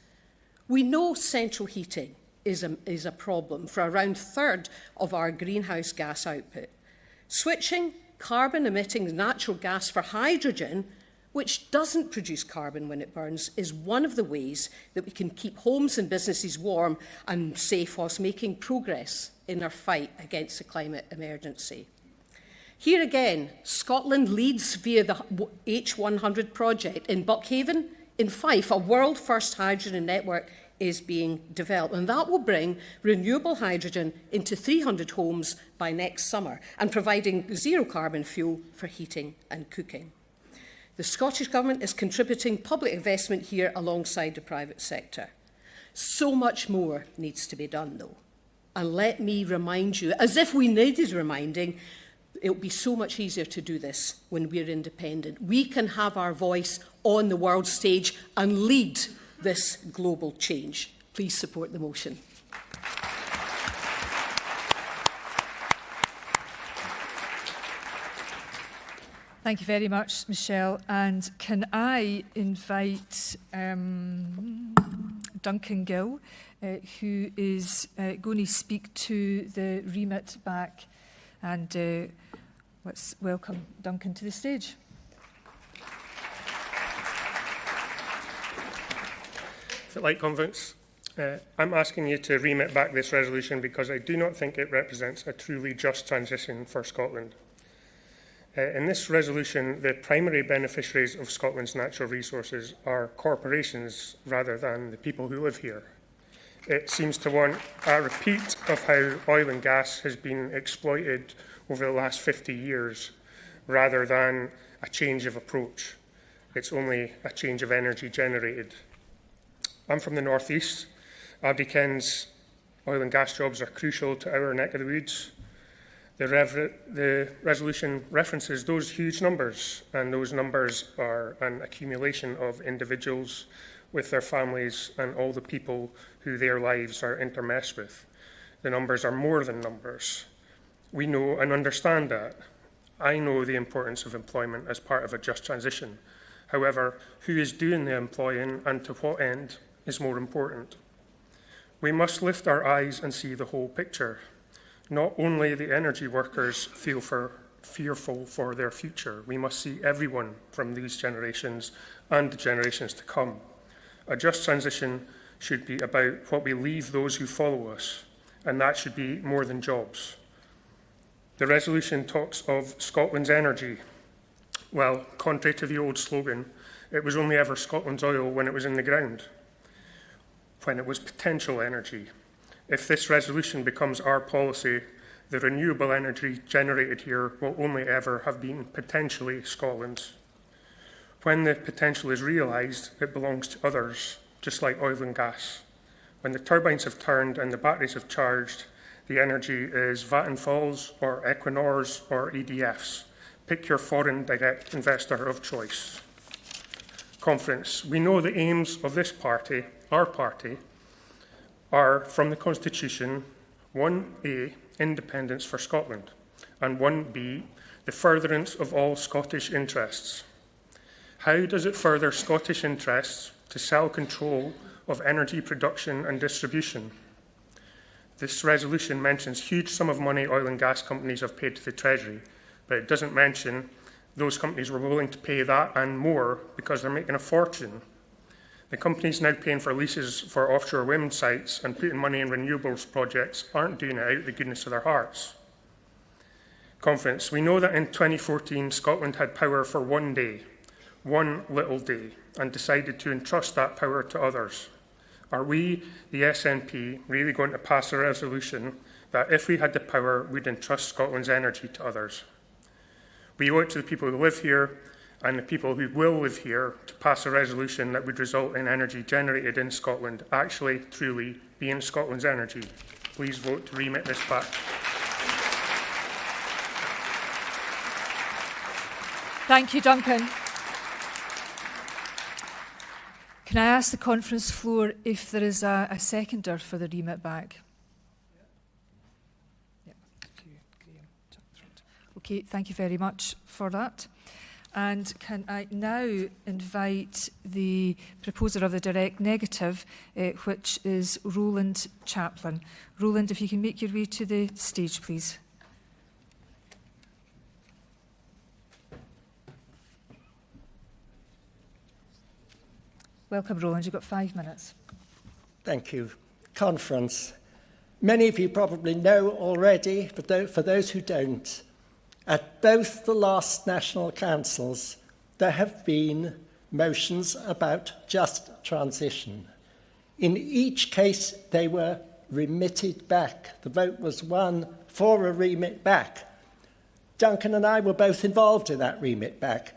We know central heating is a problem for around a third of our greenhouse gas output. Switching carbon-emitting natural gas for hydrogen, which doesn't produce carbon when it burns, is one of the ways that we can keep homes and businesses warm and safe whilst making progress in our fight against the climate emergency. Here again, Scotland leads via the H100 project. In Buckhaven, in Fife, a world-first hydrogen network is being developed, and that will bring renewable hydrogen into 300 homes by next summer and providing zero carbon fuel for heating and cooking. The Scottish Government is contributing public investment here alongside the private sector. So much more needs to be done though. And let me remind you, as if we needed reminding, it will be so much easier to do this when we're independent. We can have our voice on the world stage and lead this global change. Please support the motion. Thank you very much, Michelle. And can I invite Duncan Gill, who is going to speak to the remit back. And let's welcome Duncan to the stage. Like Conference, I'm asking you to remit back this resolution because I do not think it represents a truly just transition for Scotland. In this resolution, the primary beneficiaries of Scotland's natural resources are corporations rather than the people who live here. It seems to want a repeat of how oil and gas has been exploited over the last 50 years, rather than a change of approach. It's only a change of energy generated. I'm from the North East. Aberdeen's oil and gas jobs are crucial to our neck of the woods. The resolution references those huge numbers, and those numbers are an accumulation of individuals with their families and all the people who their lives are intermeshed with. The numbers are more than numbers. We know and understand that. I know the importance of employment as part of a just transition. However, who is doing the employing and to what end is more important. We must lift our eyes and see the whole picture. Not only the energy workers feel fearful for their future, we must see everyone from these generations and the generations to come. A just transition should be about what we leave those who follow us, and that should be more than jobs. The resolution talks of Scotland's energy. Well, contrary to the old slogan, it was only ever Scotland's oil when it was in the ground, when it was potential energy. If this resolution becomes our policy, the renewable energy generated here will only ever have been potentially Scotland's. When the potential is realised, it belongs to others, just like oil and gas. When the turbines have turned and the batteries have charged, the energy is Vattenfall's or Equinor's or EDF's. Pick your foreign direct investor of choice. Conference. We know the aims of this party, our party, are from the Constitution 1A, independence for Scotland, and 1B, the furtherance of all Scottish interests. How does it further Scottish interests to sell control of energy production and distribution? This resolution mentions huge sum of money oil and gas companies have paid to the Treasury, but it doesn't mention those companies were willing to pay that and more because they're making a fortune. The companies now paying for leases for offshore wind sites and putting money in renewables projects aren't doing it out of the goodness of their hearts. Conference. We know that in 2014, Scotland had power for one day, one little day, and decided to entrust that power to others. Are we, the SNP, really going to pass a resolution that if we had the power, we'd entrust Scotland's energy to others? We owe it to the people who live here and the people who will live here to pass a resolution that would result in energy generated in Scotland actually, truly being Scotland's energy. Please vote to remit this back. Thank you, Duncan. Can I ask the conference floor if there is a seconder for the remit back? Okay, thank you very much for that. And can I now invite the proposer of the direct negative, which is Roland Chaplin. Roland, if you can make your way to the stage, please. Welcome, Roland. You've got 5 minutes. Thank you. Conference. Many of you probably know already, but for those who don't, at both the last national councils, there have been motions about just transition. In each case, they were remitted back. The vote was won for a remit back. Duncan and I were both involved in that remit back.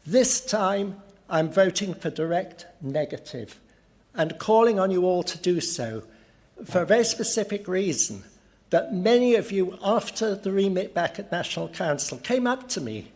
This time, I'm voting for direct negative and calling on you all to do so for a very specific reason, that many of you, after the remit back at National Council, came up to me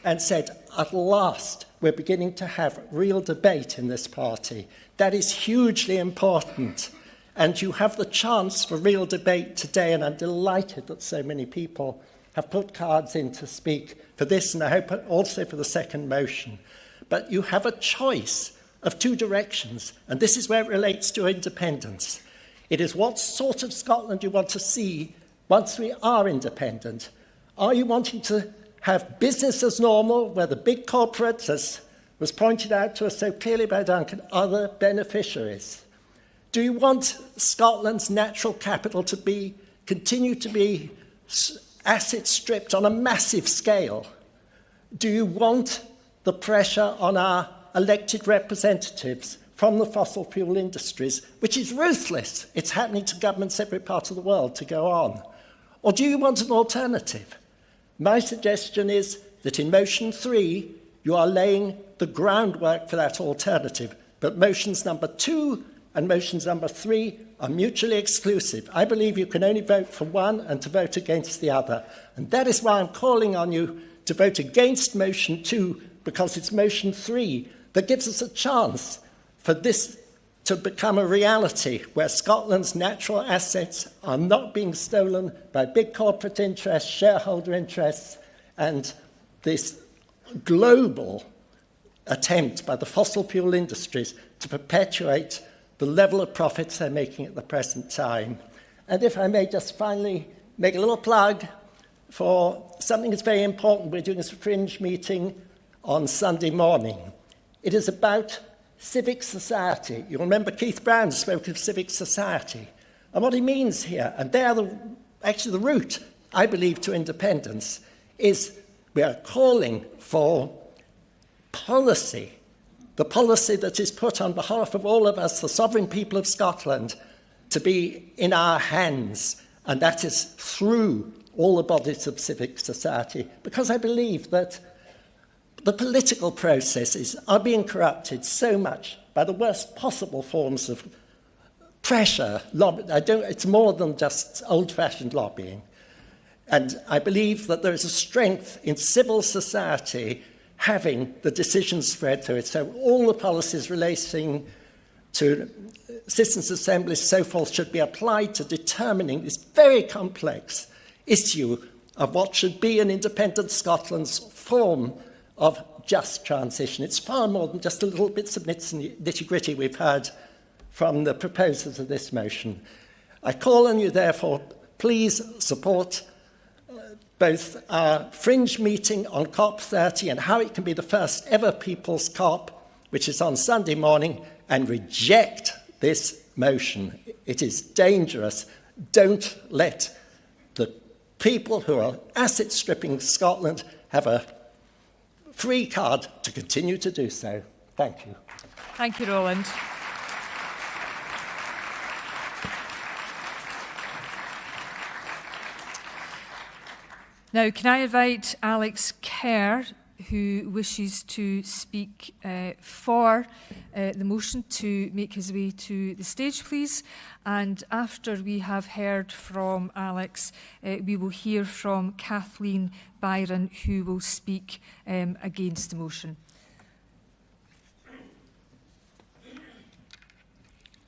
and said, at last, we're beginning to have real debate in this party. That is hugely important. And you have the chance for real debate today, and I'm delighted that so many people have put cards in to speak for this, and I hope also for the second motion. But you have a choice of two directions, and this is where it relates to independence. It is what sort of Scotland you want to see once we are independent. Are you wanting to have business as normal, where the big corporates, as was pointed out to us so clearly by Duncan, are the beneficiaries? Do you want Scotland's natural capital to continue to be asset stripped on a massive scale? Do you want the pressure on our elected representatives from the fossil fuel industries, which is ruthless, it's happening to governments every part of the world, to go on? Or do you want an alternative? My suggestion is that in motion 3, you are laying the groundwork for that alternative. But motions number 2 and motions number 3 are mutually exclusive. I believe you can only vote for one and to vote against the other. And that is why I'm calling on you to vote against motion 2, because it's motion 3 that gives us a chance for this to become a reality, where Scotland's natural assets are not being stolen by big corporate interests, shareholder interests, and this global attempt by the fossil fuel industries to perpetuate the level of profits they're making at the present time. And if I may just finally make a little plug for something that's very important. We're doing a fringe meeting on Sunday morning. It is about civic society. You remember Keith Brown spoke of civic society. And what he means here, and they are actually the route, I believe, to independence, is we are calling for policy, the policy that is put on behalf of all of us, the sovereign people of Scotland, to be in our hands, and that is through all the bodies of civic society, because I believe that the political processes are being corrupted so much by the worst possible forms of pressure. It's more than just old-fashioned lobbying. And I believe that there is a strength in civil society having the decisions spread through it. So all the policies relating to citizens' assemblies, so forth, should be applied to determining this very complex issue of what should be an independent Scotland's form of just transition. It's far more than just a little bits of nitty-gritty we've heard from the proposers of this motion. I call on you, therefore, please support both our fringe meeting on COP30 and how it can be the first ever People's COP, which is on Sunday morning, and reject this motion. It is dangerous. Don't let the people who are asset stripping Scotland have a free card to continue to do so. Thank you. Thank you, Roland. Now, can I invite Alex Kerr, who wishes to speak for the motion, to make his way to the stage, please? And after we have heard from Alex, we will hear from Kathleen Byron, who will speak against the motion.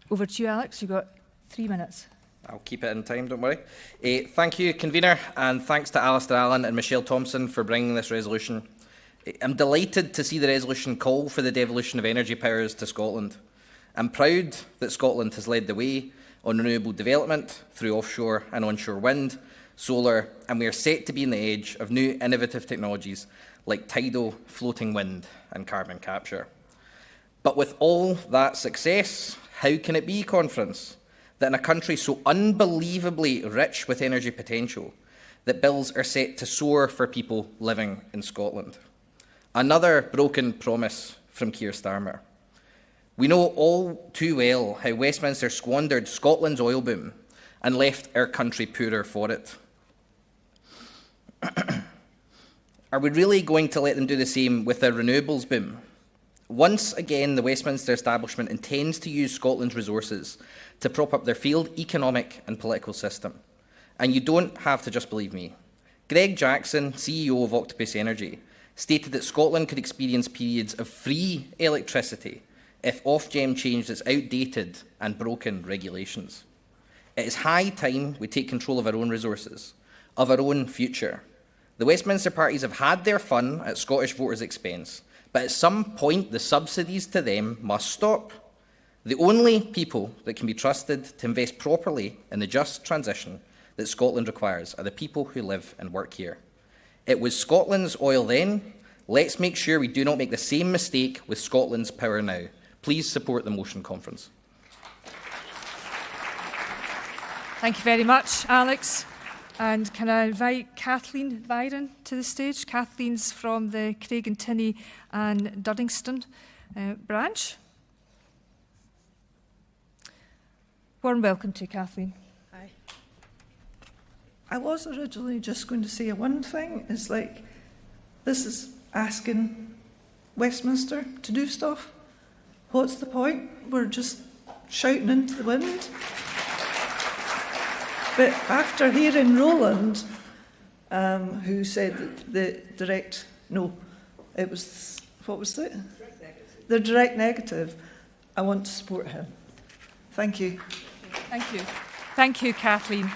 Over to you, Alex. You've got 3 minutes. I'll keep it in time, don't worry. Thank you, Convener, and thanks to Alistair Allen and Michelle Thompson for bringing this resolution. I'm delighted to see the resolution call for the devolution of energy powers to Scotland. I'm proud that Scotland has led the way on renewable development through offshore and onshore wind, solar, and we are set to be on the edge of new innovative technologies like tidal, floating wind and carbon capture. But with all that success, how can it be, Conference, that in a country so unbelievably rich with energy potential, that bills are set to soar for people living in Scotland? Another broken promise from Keir Starmer. We know all too well how Westminster squandered Scotland's oil boom and left our country poorer for it. Are we really going to let them do the same with their renewables boom? Once again, the Westminster establishment intends to use Scotland's resources to prop up their failed economic and political system. And you don't have to just believe me. Greg Jackson, CEO of Octopus Energy, stated that Scotland could experience periods of free electricity if Ofgem changed its outdated and broken regulations. It is high time we take control of our own resources, of our own future. The Westminster parties have had their fun at Scottish voters' expense, but at some point the subsidies to them must stop. The only people that can be trusted to invest properly in the just transition that Scotland requires are the people who live and work here. It was Scotland's oil then. Let's make sure we do not make the same mistake with Scotland's power now. Please support the motion, Conference. Thank you very much, Alex. And can I invite Kathleen Byron to the stage? Kathleen's from the Craig and Tinney and Duddingston branch. Warm welcome to you, Kathleen. Hi. I was originally just going to say one thing. It's like, this is asking Westminster to do stuff. What's the point? We're just shouting into the wind. But after hearing Roland, who said that what was it? The direct negative, I want to support him. Thank you. Thank you. Thank you, Kathleen.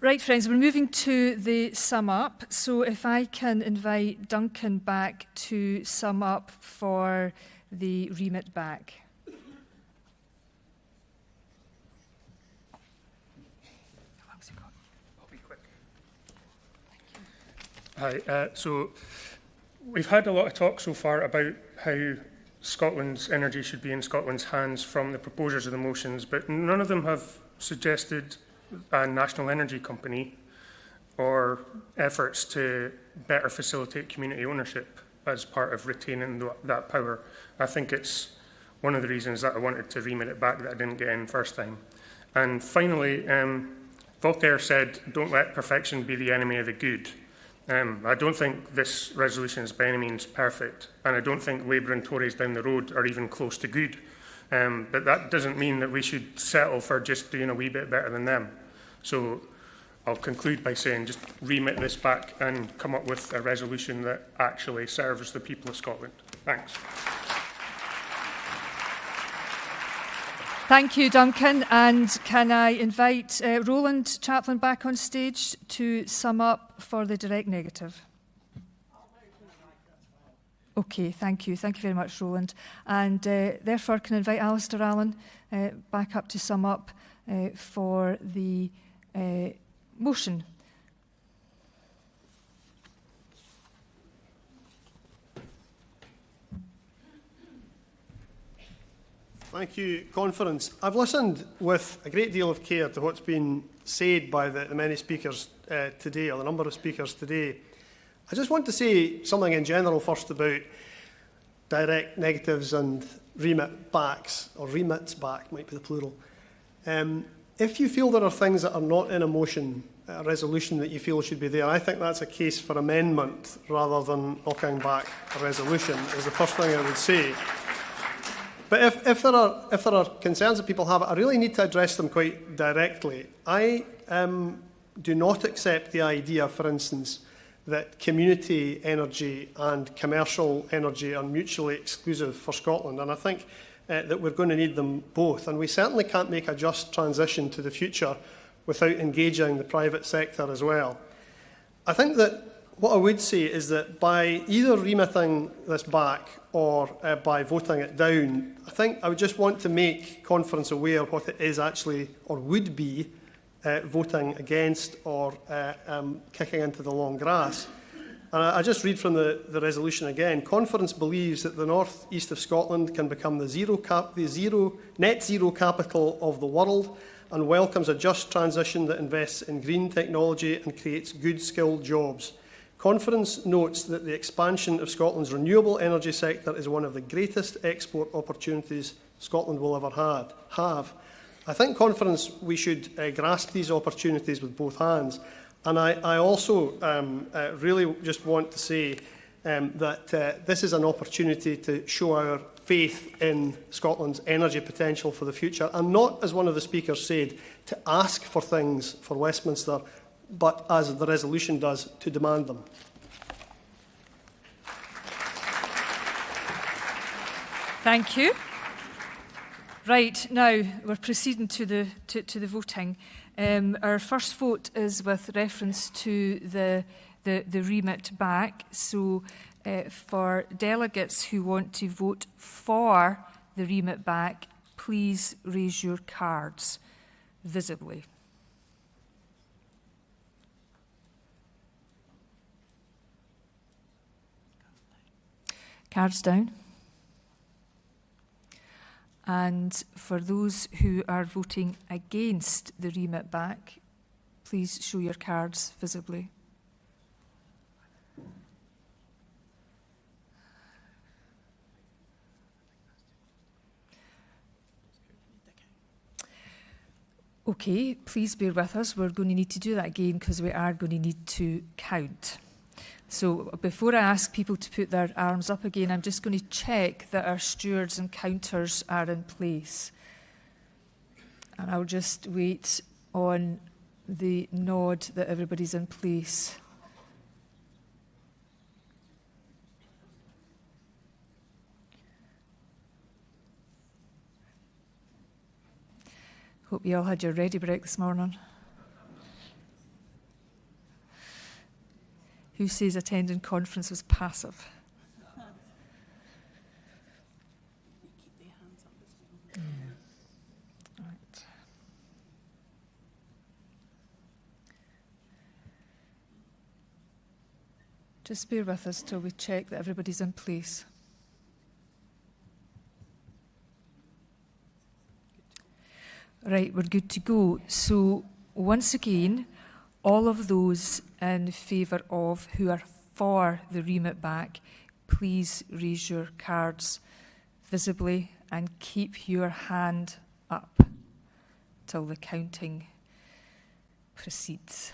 Right, friends, we're moving to the sum up. So if I can invite Duncan back to sum up for the remit back. How long's it got? I'll be quick. Hi, so we've had a lot of talk so far about how Scotland's energy should be in Scotland's hands from the proposers of the motions, but none of them have suggested a national energy company or efforts to better facilitate community ownership as part of retaining that power. I think it's one of the reasons that I wanted to remit it back that I didn't get in first time. And finally, Voltaire said, "Don't let perfection be the enemy of the good." I don't think this resolution is by any means perfect, and I don't think Labour and Tories down the road are even close to good. But that doesn't mean that we should settle for just doing a wee bit better than them. So I'll conclude by saying just remit this back and come up with a resolution that actually serves the people of Scotland. Thanks. Thank you, Duncan. And can I invite Roland Chaplin back on stage to sum up for the direct negative? Okay, thank you. Thank you very much, Roland. And therefore, can I invite Alistair Allen back up to sum up for the motion? Thank you, Conference. I've listened with a great deal of care to what's been said by the many speakers today, or the number of speakers today. I just want to say something in general first about direct negatives and remit backs, or remits back might be the plural. If you feel there are things that are not in a motion, a resolution that you feel should be there, I think that's a case for amendment rather than knocking back a resolution, is the first thing I would say. But if there are concerns that people have, I really need to address them quite directly. I do not accept the idea, for instance, that community energy and commercial energy are mutually exclusive for Scotland. And I think that we're going to need them both. And we certainly can't make a just transition to the future without engaging the private sector as well. I think that what I would say is that by either remitting this back or by voting it down, I think I would just want to make Conference aware of what it is actually, or would be, voting against or kicking into the long grass. And I just read from the resolution again. Conference believes that the north east of Scotland can become the net zero capital of the world and welcomes a just transition that invests in green technology and creates good skilled jobs. Conference notes that the expansion of Scotland's renewable energy sector is one of the greatest export opportunities Scotland will ever have. I think, Conference, we should grasp these opportunities with both hands. And I also really just want to say that this is an opportunity to show our faith in Scotland's energy potential for the future, and not, as one of the speakers said, to ask for things for Westminster, but, as the resolution does, to demand them. Thank you. Right, now we're proceeding to the voting. Our first vote is with reference to the remit back. So for delegates who want to vote for the remit back, please raise your cards visibly. Cards down. And for those who are voting against the remit back, please show your cards visibly. Okay, please bear with us. We're going to need to do that again because we are going to need to count. So before I ask people to put their arms up again, I'm just going to check that our stewards and counters are in place. And I'll just wait on the nod that everybody's in place. Hope you all had your ready break this morning. Who says attending conference was passive? Right. Just bear with us till we check that everybody's in place. Right, we're good to go. So once again, all of those in favour of who are for the remit back, please raise your cards visibly and keep your hand up till the counting proceeds.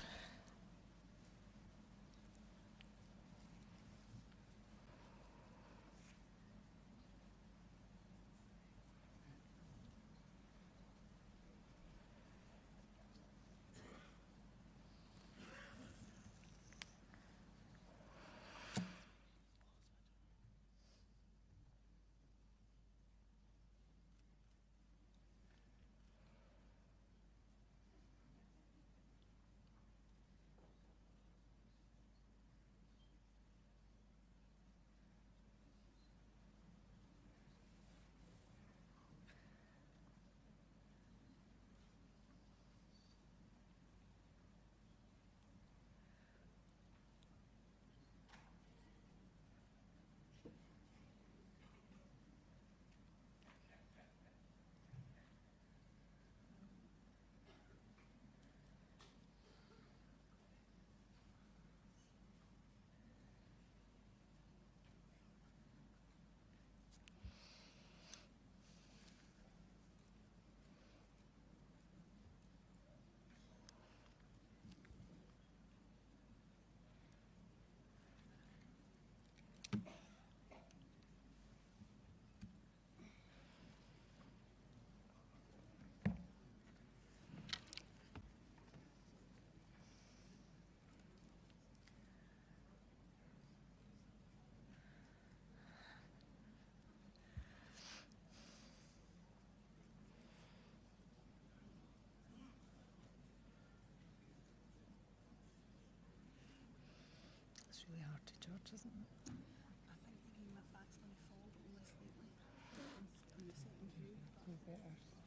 It's really hard to judge, isn't it?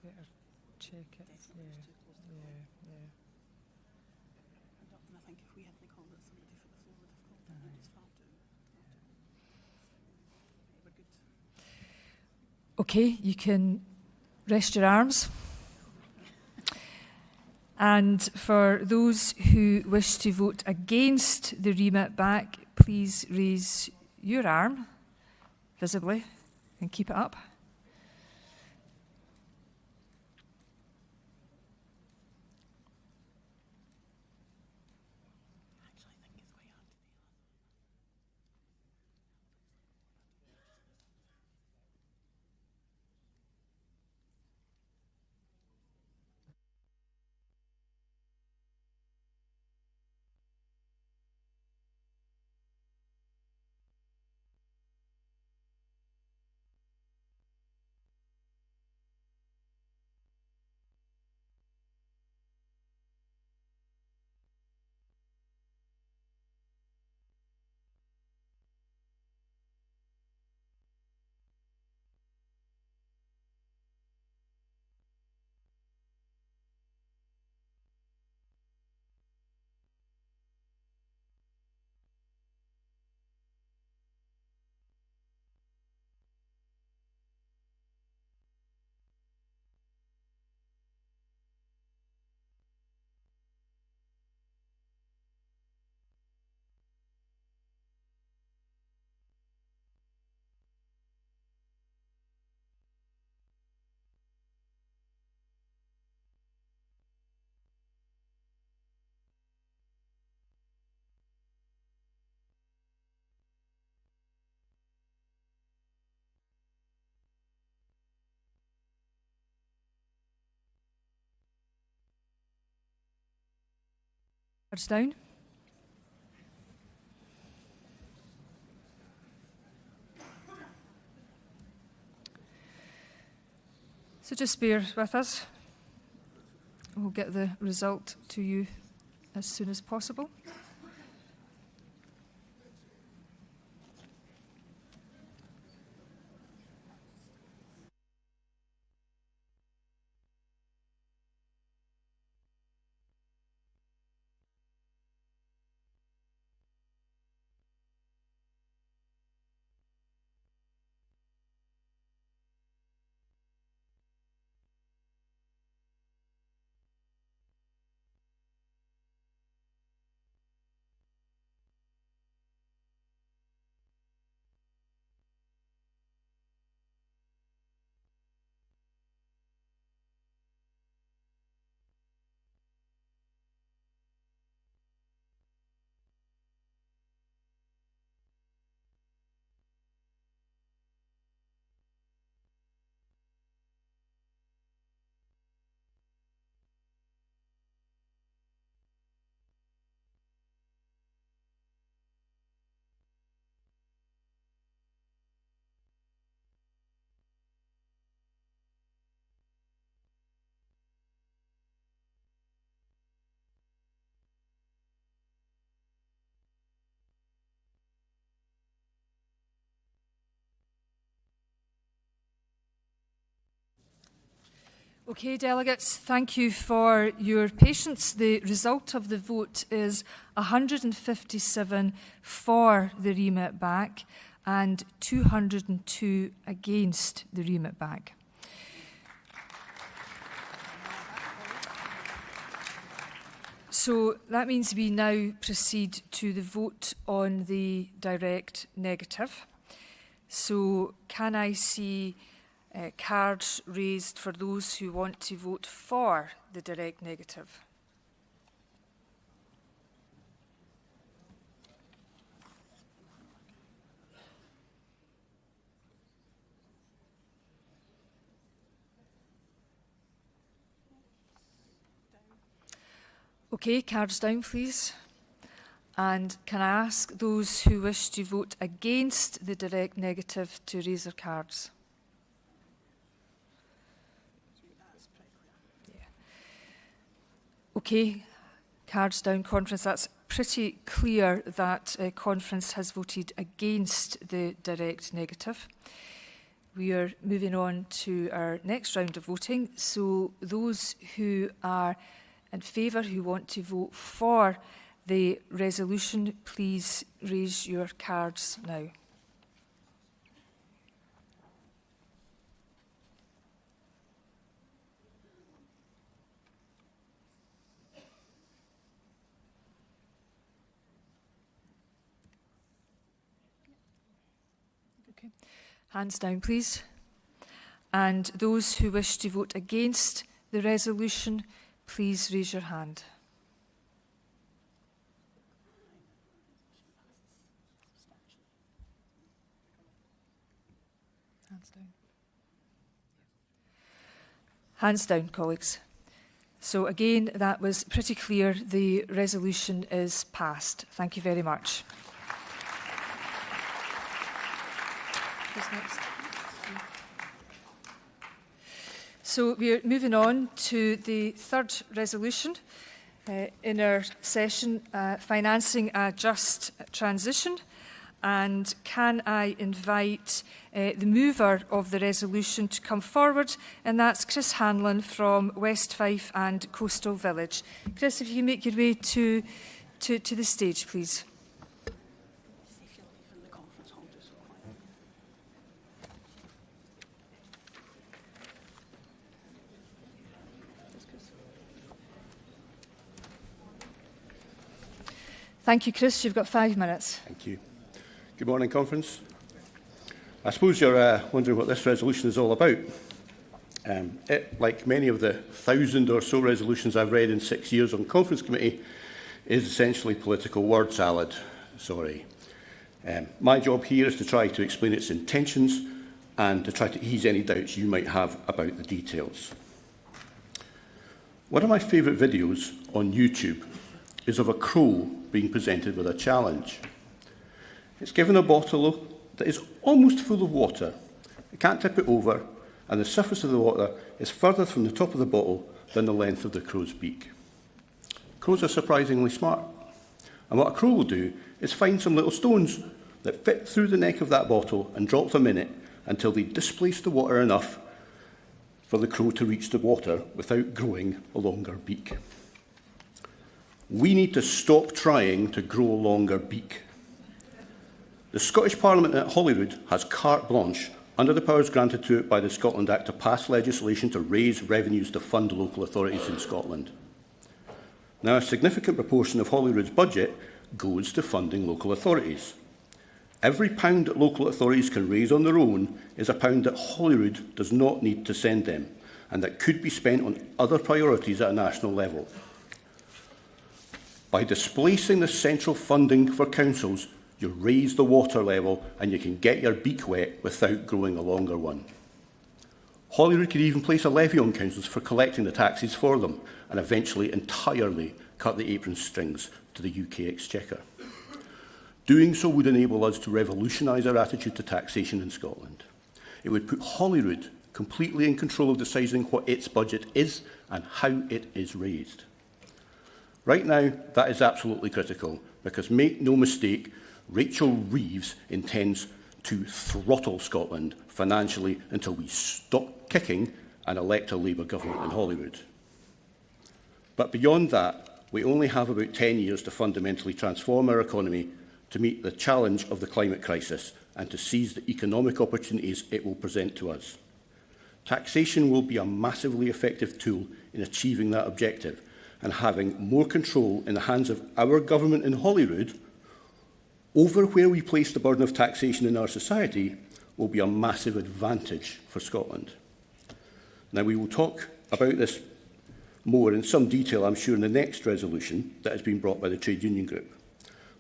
Better check it. Yeah. I think if we hadn't called it somebody for the floor would have called it. It's far too. We're good. Okay, you can rest your arms. And for those who wish to vote against the remit back, please raise your arm visibly and keep it up. Cards down. So just bear with us. We'll get the result to you as soon as possible. Okay, delegates, thank you for your patience. The result of the vote is 157 for the remit back and 202 against the remit back. So that means we now proceed to the vote on the direct negative. So can I see cards raised for those who want to vote for the direct negative? Okay, cards down, please. And can I ask those who wish to vote against the direct negative to raise their cards? Okay, cards down, conference. That's pretty clear that conference has voted against the direct negative. We are moving on to our next round of voting. So those who are in favour, who want to vote for the resolution, please raise your cards now. Okay. Hands down, please. And those who wish to vote against the resolution, please raise your hand. Hands down. Hands down, colleagues. So again, that was pretty clear. The resolution is passed. Thank you very much. Who's next? So we're moving on to the third resolution in our session, Financing a Just Transition. And can I invite the mover of the resolution to come forward, and that's Chris Hanlon from West Fife and Coastal Village. Chris, if you make your way to the stage, please. Thank you, Chris. You've got 5 minutes. Thank you. Good morning, Conference. I suppose you're wondering what this resolution is all about. It, like many of the 1,000 or so resolutions I've read in 6 years on Conference Committee, is essentially political word salad. Sorry. My job here is to try to explain its intentions and to try to ease any doubts you might have about the details. One of my favourite videos on YouTube is of a crow being presented with a challenge. It's given a bottle that is almost full of water. It can't tip it over, and the surface of the water is further from the top of the bottle than the length of the crow's beak. Crows are surprisingly smart, and what a crow will do is find some little stones that fit through the neck of that bottle and drop them in it until they displace the water enough for the crow to reach the water without growing a longer beak. We need to stop trying to grow a longer beak. The Scottish Parliament at Holyrood has carte blanche under the powers granted to it by the Scotland Act to pass legislation to raise revenues to fund local authorities in Scotland. Now, a significant proportion of Holyrood's budget goes to funding local authorities. Every pound that local authorities can raise on their own is a pound that Holyrood does not need to send them, and that could be spent on other priorities at a national level. By displacing the central funding for councils, you raise the water level and you can get your beak wet without growing a longer one. Holyrood could even place a levy on councils for collecting the taxes for them and eventually entirely cut the apron strings to the UK Exchequer. Doing so would enable us to revolutionise our attitude to taxation in Scotland. It would put Holyrood completely in control of deciding what its budget is and how it is raised. Right now, that is absolutely critical because, make no mistake, Rachel Reeves intends to throttle Scotland financially until we stop kicking and elect a Labour government in Holyrood. But beyond that, we only have about 10 years to fundamentally transform our economy to meet the challenge of the climate crisis and to seize the economic opportunities it will present to us. Taxation will be a massively effective tool in achieving that objective, and having more control in the hands of our government in Holyrood over where we place the burden of taxation in our society will be a massive advantage for Scotland. Now, we will talk about this more in some detail, I'm sure, in the next resolution that has been brought by the Trade Union Group.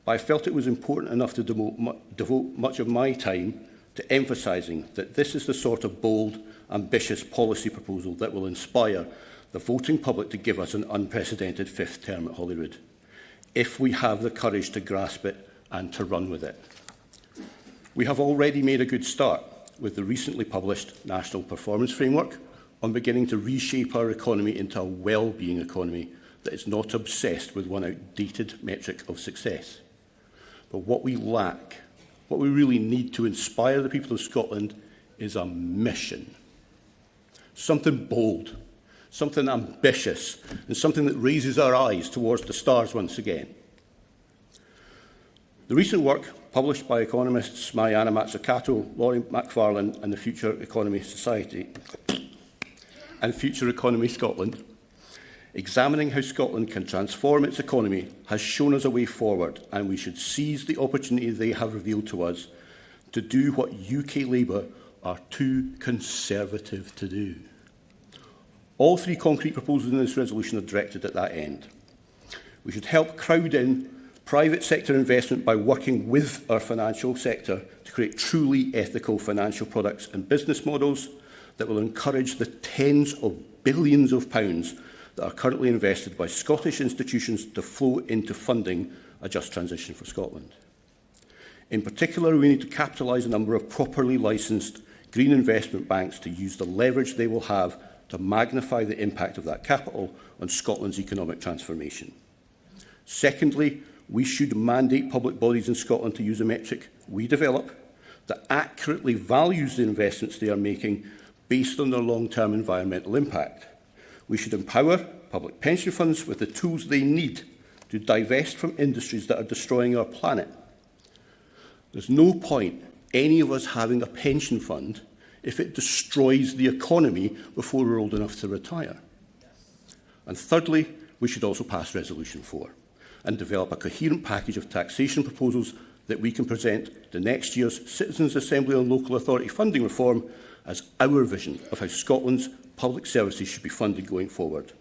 But I felt it was important enough to devote much of my time to emphasising that this is the sort of bold, ambitious policy proposal that will inspire the voting public to give us an unprecedented fifth term at Holyrood, if we have the courage to grasp it and to run with it. We have already made a good start with the recently published National Performance Framework on beginning to reshape our economy into a well-being economy that is not obsessed with one outdated metric of success. But what we lack, what we really need to inspire the people of Scotland is a mission. Something bold, something ambitious, and something that raises our eyes towards the stars once again. The recent work published by economists Mariana Mazzucato, Laurie McFarlane and the Future Economy Society and Future Economy Scotland, examining how Scotland can transform its economy, has shown us a way forward, and we should seize the opportunity they have revealed to us to do what UK Labour are too conservative to do. All three concrete proposals in this resolution are directed at that end. We should help crowd in private sector investment by working with our financial sector to create truly ethical financial products and business models that will encourage the tens of billions of pounds that are currently invested by Scottish institutions to flow into funding a just transition for Scotland. In particular, we need to capitalise a number of properly licensed green investment banks to use the leverage they will have to magnify the impact of that capital on Scotland's economic transformation. Secondly, we should mandate public bodies in Scotland to use a metric we develop that accurately values the investments they are making based on their long-term environmental impact. We should empower public pension funds with the tools they need to divest from industries that are destroying our planet. There's no point any of us having a pension fund if it destroys the economy before we're old enough to retire. And thirdly, we should also pass Resolution 4 and develop a coherent package of taxation proposals that we can present to next year's Citizens' Assembly on Local Authority funding reform as our vision of how Scotland's public services should be funded going forward.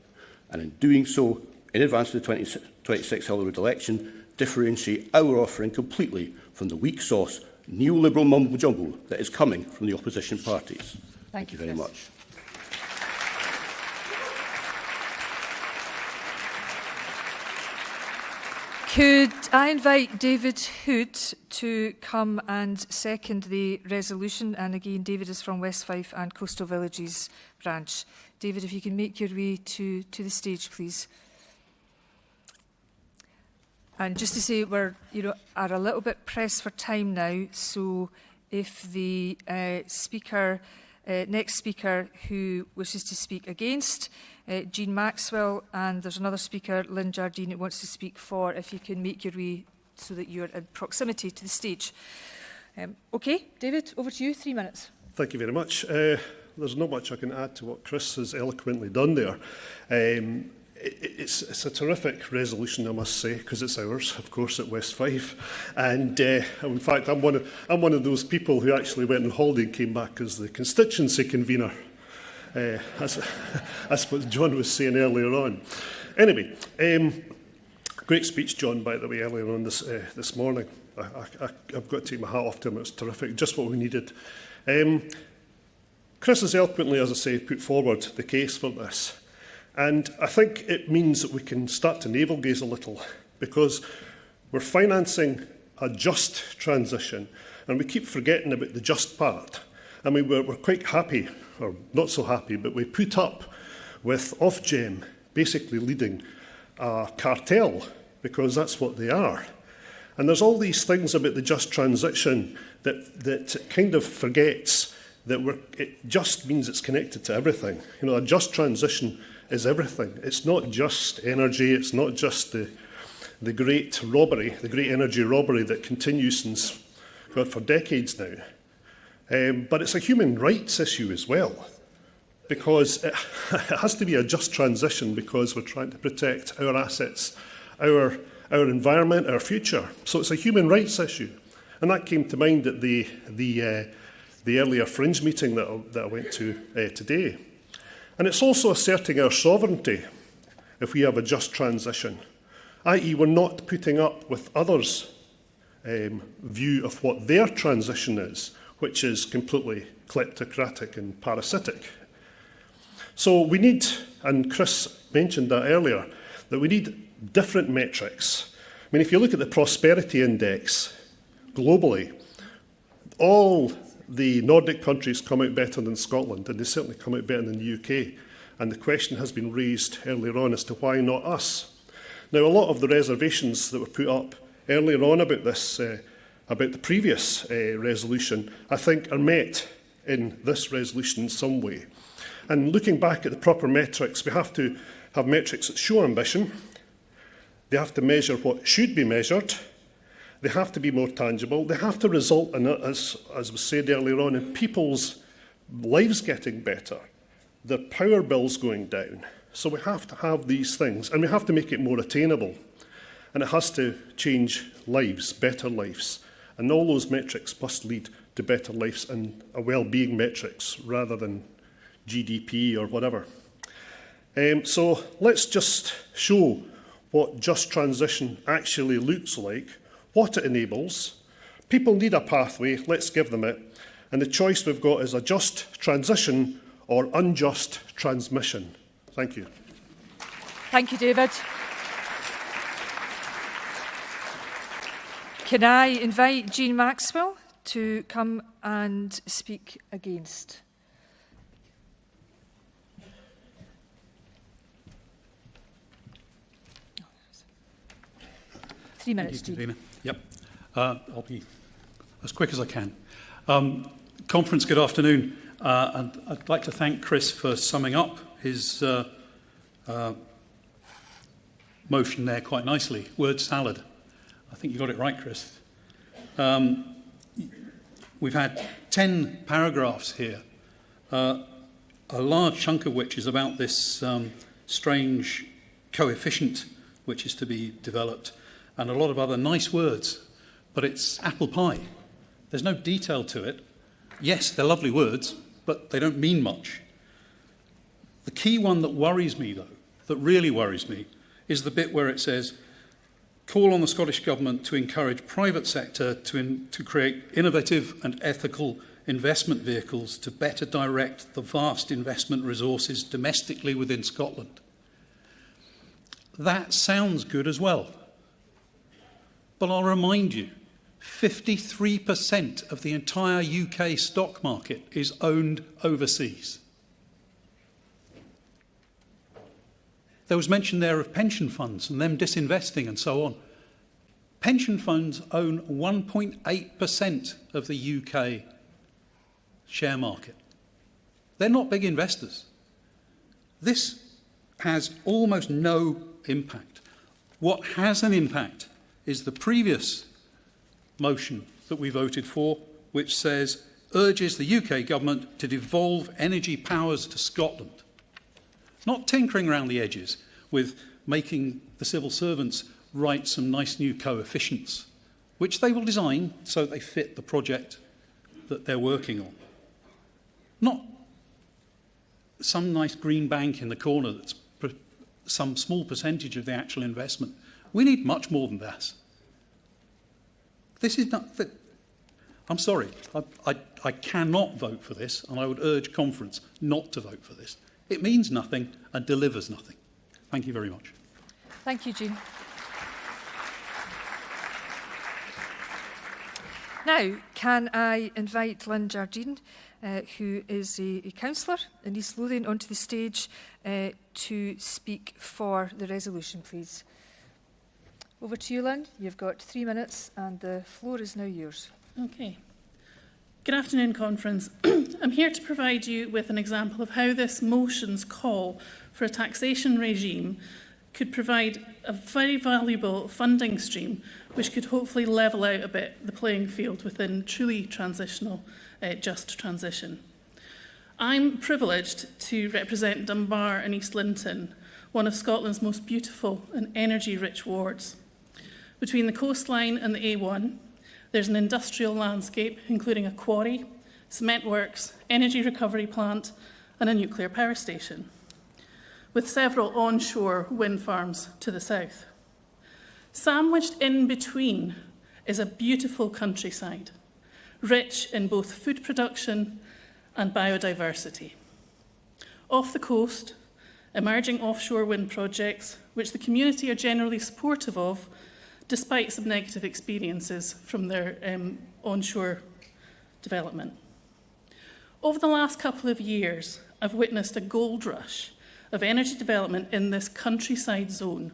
And in doing so, in advance of the 2026 Holyrood election, differentiate our offering completely from the weak sauce neoliberal mumbo-jumbo that is coming from the opposition parties. Thank you very much. Could I invite David Hood to come and second the resolution? And again, David is from West Fife and Coastal Villages branch. David, if you can make your way to the stage, please. And just to say, we're are a little bit pressed for time now, so if the next speaker who wishes to speak against, Jean Maxwell, and there's another speaker, Lynn Jardine, who wants to speak for, if you can make your way so that you're in proximity to the stage. OK, David, over to you, 3 minutes. Thank you very much. There's not much I can add to what Chris has eloquently done there. It's a terrific resolution, I must say, because it's ours, of course, at West Fife. And in fact, I'm one of those people who actually went on holiday and came back as the constituency convener, as what John was saying earlier on. Anyway, great speech, John, by the way, earlier on this morning. I've got to take my hat off to him. It was terrific, just what we needed. Chris has eloquently, as I say, put forward the case for this. And I think it means that we can start to navel-gaze a little, because we're financing a just transition, and we keep forgetting about the just part. I mean, we're quite happy, or not so happy, but we put up with Ofgem basically leading a cartel, because that's what they are. And there's all these things about the just transition that kind of forgets that it just means it's connected to everything. You know, a just transition is everything. It's not just energy, it's not just the great robbery, the great energy robbery that continues since, God, for decades now. But it's a human rights issue as well, because it has to be a just transition, because we're trying to protect our assets, our environment, our future. So it's a human rights issue. And that came to mind at the earlier Fringe meeting that I went to today. And it's also asserting our sovereignty if we have a just transition, i.e. we're not putting up with others' view of what their transition is, which is completely kleptocratic and parasitic. So we need, and Chris mentioned that earlier, that we need different metrics. I mean, if you look at the Prosperity Index globally, all the Nordic countries come out better than Scotland, and they certainly come out better than the UK. And the question has been raised earlier on as to why not us. Now, a lot of the reservations that were put up earlier on about this, about the previous resolution, I think are met in this resolution in some way. And looking back at the proper metrics, we have to have metrics that show ambition. They have to measure what should be measured. They have to be more tangible. They have to result in, as was said earlier on, in people's lives getting better, their power bills going down. So we have to have these things, and we have to make it more attainable. And it has to change lives, better lives. And all those metrics must lead to better lives and a well-being metrics rather than GDP or whatever. So let's just show what just transition actually looks like, what it enables. People need a pathway, let's give them it. And the choice we've got is a just transition or unjust transmission. Thank you. Thank you, David. Can I invite Jean Maxwell to come and speak against? Three minutes, Jean. Yep. I'll be as quick as I can. Conference, good afternoon. And I'd like to thank Chris for summing up his motion there quite nicely. Word salad. I think you got it right, Chris. We've had 10 paragraphs here, a large chunk of which is about this strange coefficient which is to be developed, and a lot of other nice words, but it's apple pie. There's no detail to it. Yes, they're lovely words, but they don't mean much. The key one that worries me, though, that really worries me, is the bit where it says, call on the Scottish Government to encourage private sector to create innovative and ethical investment vehicles to better direct the vast investment resources domestically within Scotland. That sounds good as well. But I'll remind you, 53% of the entire UK stock market is owned overseas. There was mention there of pension funds and them disinvesting and so on. Pension funds own 1.8% of the UK share market. They're not big investors. This has almost no impact. What has an impact is the previous motion that we voted for, which says, urges the UK government to devolve energy powers to Scotland. Not tinkering around the edges with making the civil servants write some nice new coefficients, which they will design so they fit the project that they're working on. Not some nice green bank in the corner that's some small percentage of the actual investment. We need much more than that. This is not... I'm sorry, I cannot vote for this, and I would urge conference not to vote for this. It means nothing and delivers nothing. Thank you very much. Thank you, Jean. Now, can I invite Lynn Jardine, who is a councillor in East Lothian, onto the stage to speak for the resolution, please. Over to you, Lynn. You've got 3 minutes and the floor is now yours. Okay. Good afternoon, conference. I'm here to provide you with an example of how this motion's call for a taxation regime could provide a very valuable funding stream which could hopefully level out a bit the playing field within truly transitional, just transition. I'm privileged to represent Dunbar and East Linton, one of Scotland's most beautiful and energy-rich wards. Between the coastline and the A1, there's an industrial landscape, including a quarry, cement works, energy recovery plant, and a nuclear power station, with several onshore wind farms to the south. Sandwiched in between is a beautiful countryside, rich in both food production and biodiversity. Off the coast, emerging offshore wind projects, which the community are generally supportive of, despite some negative experiences from their onshore development. Over the last couple of years, I've witnessed a gold rush of energy development in this countryside zone.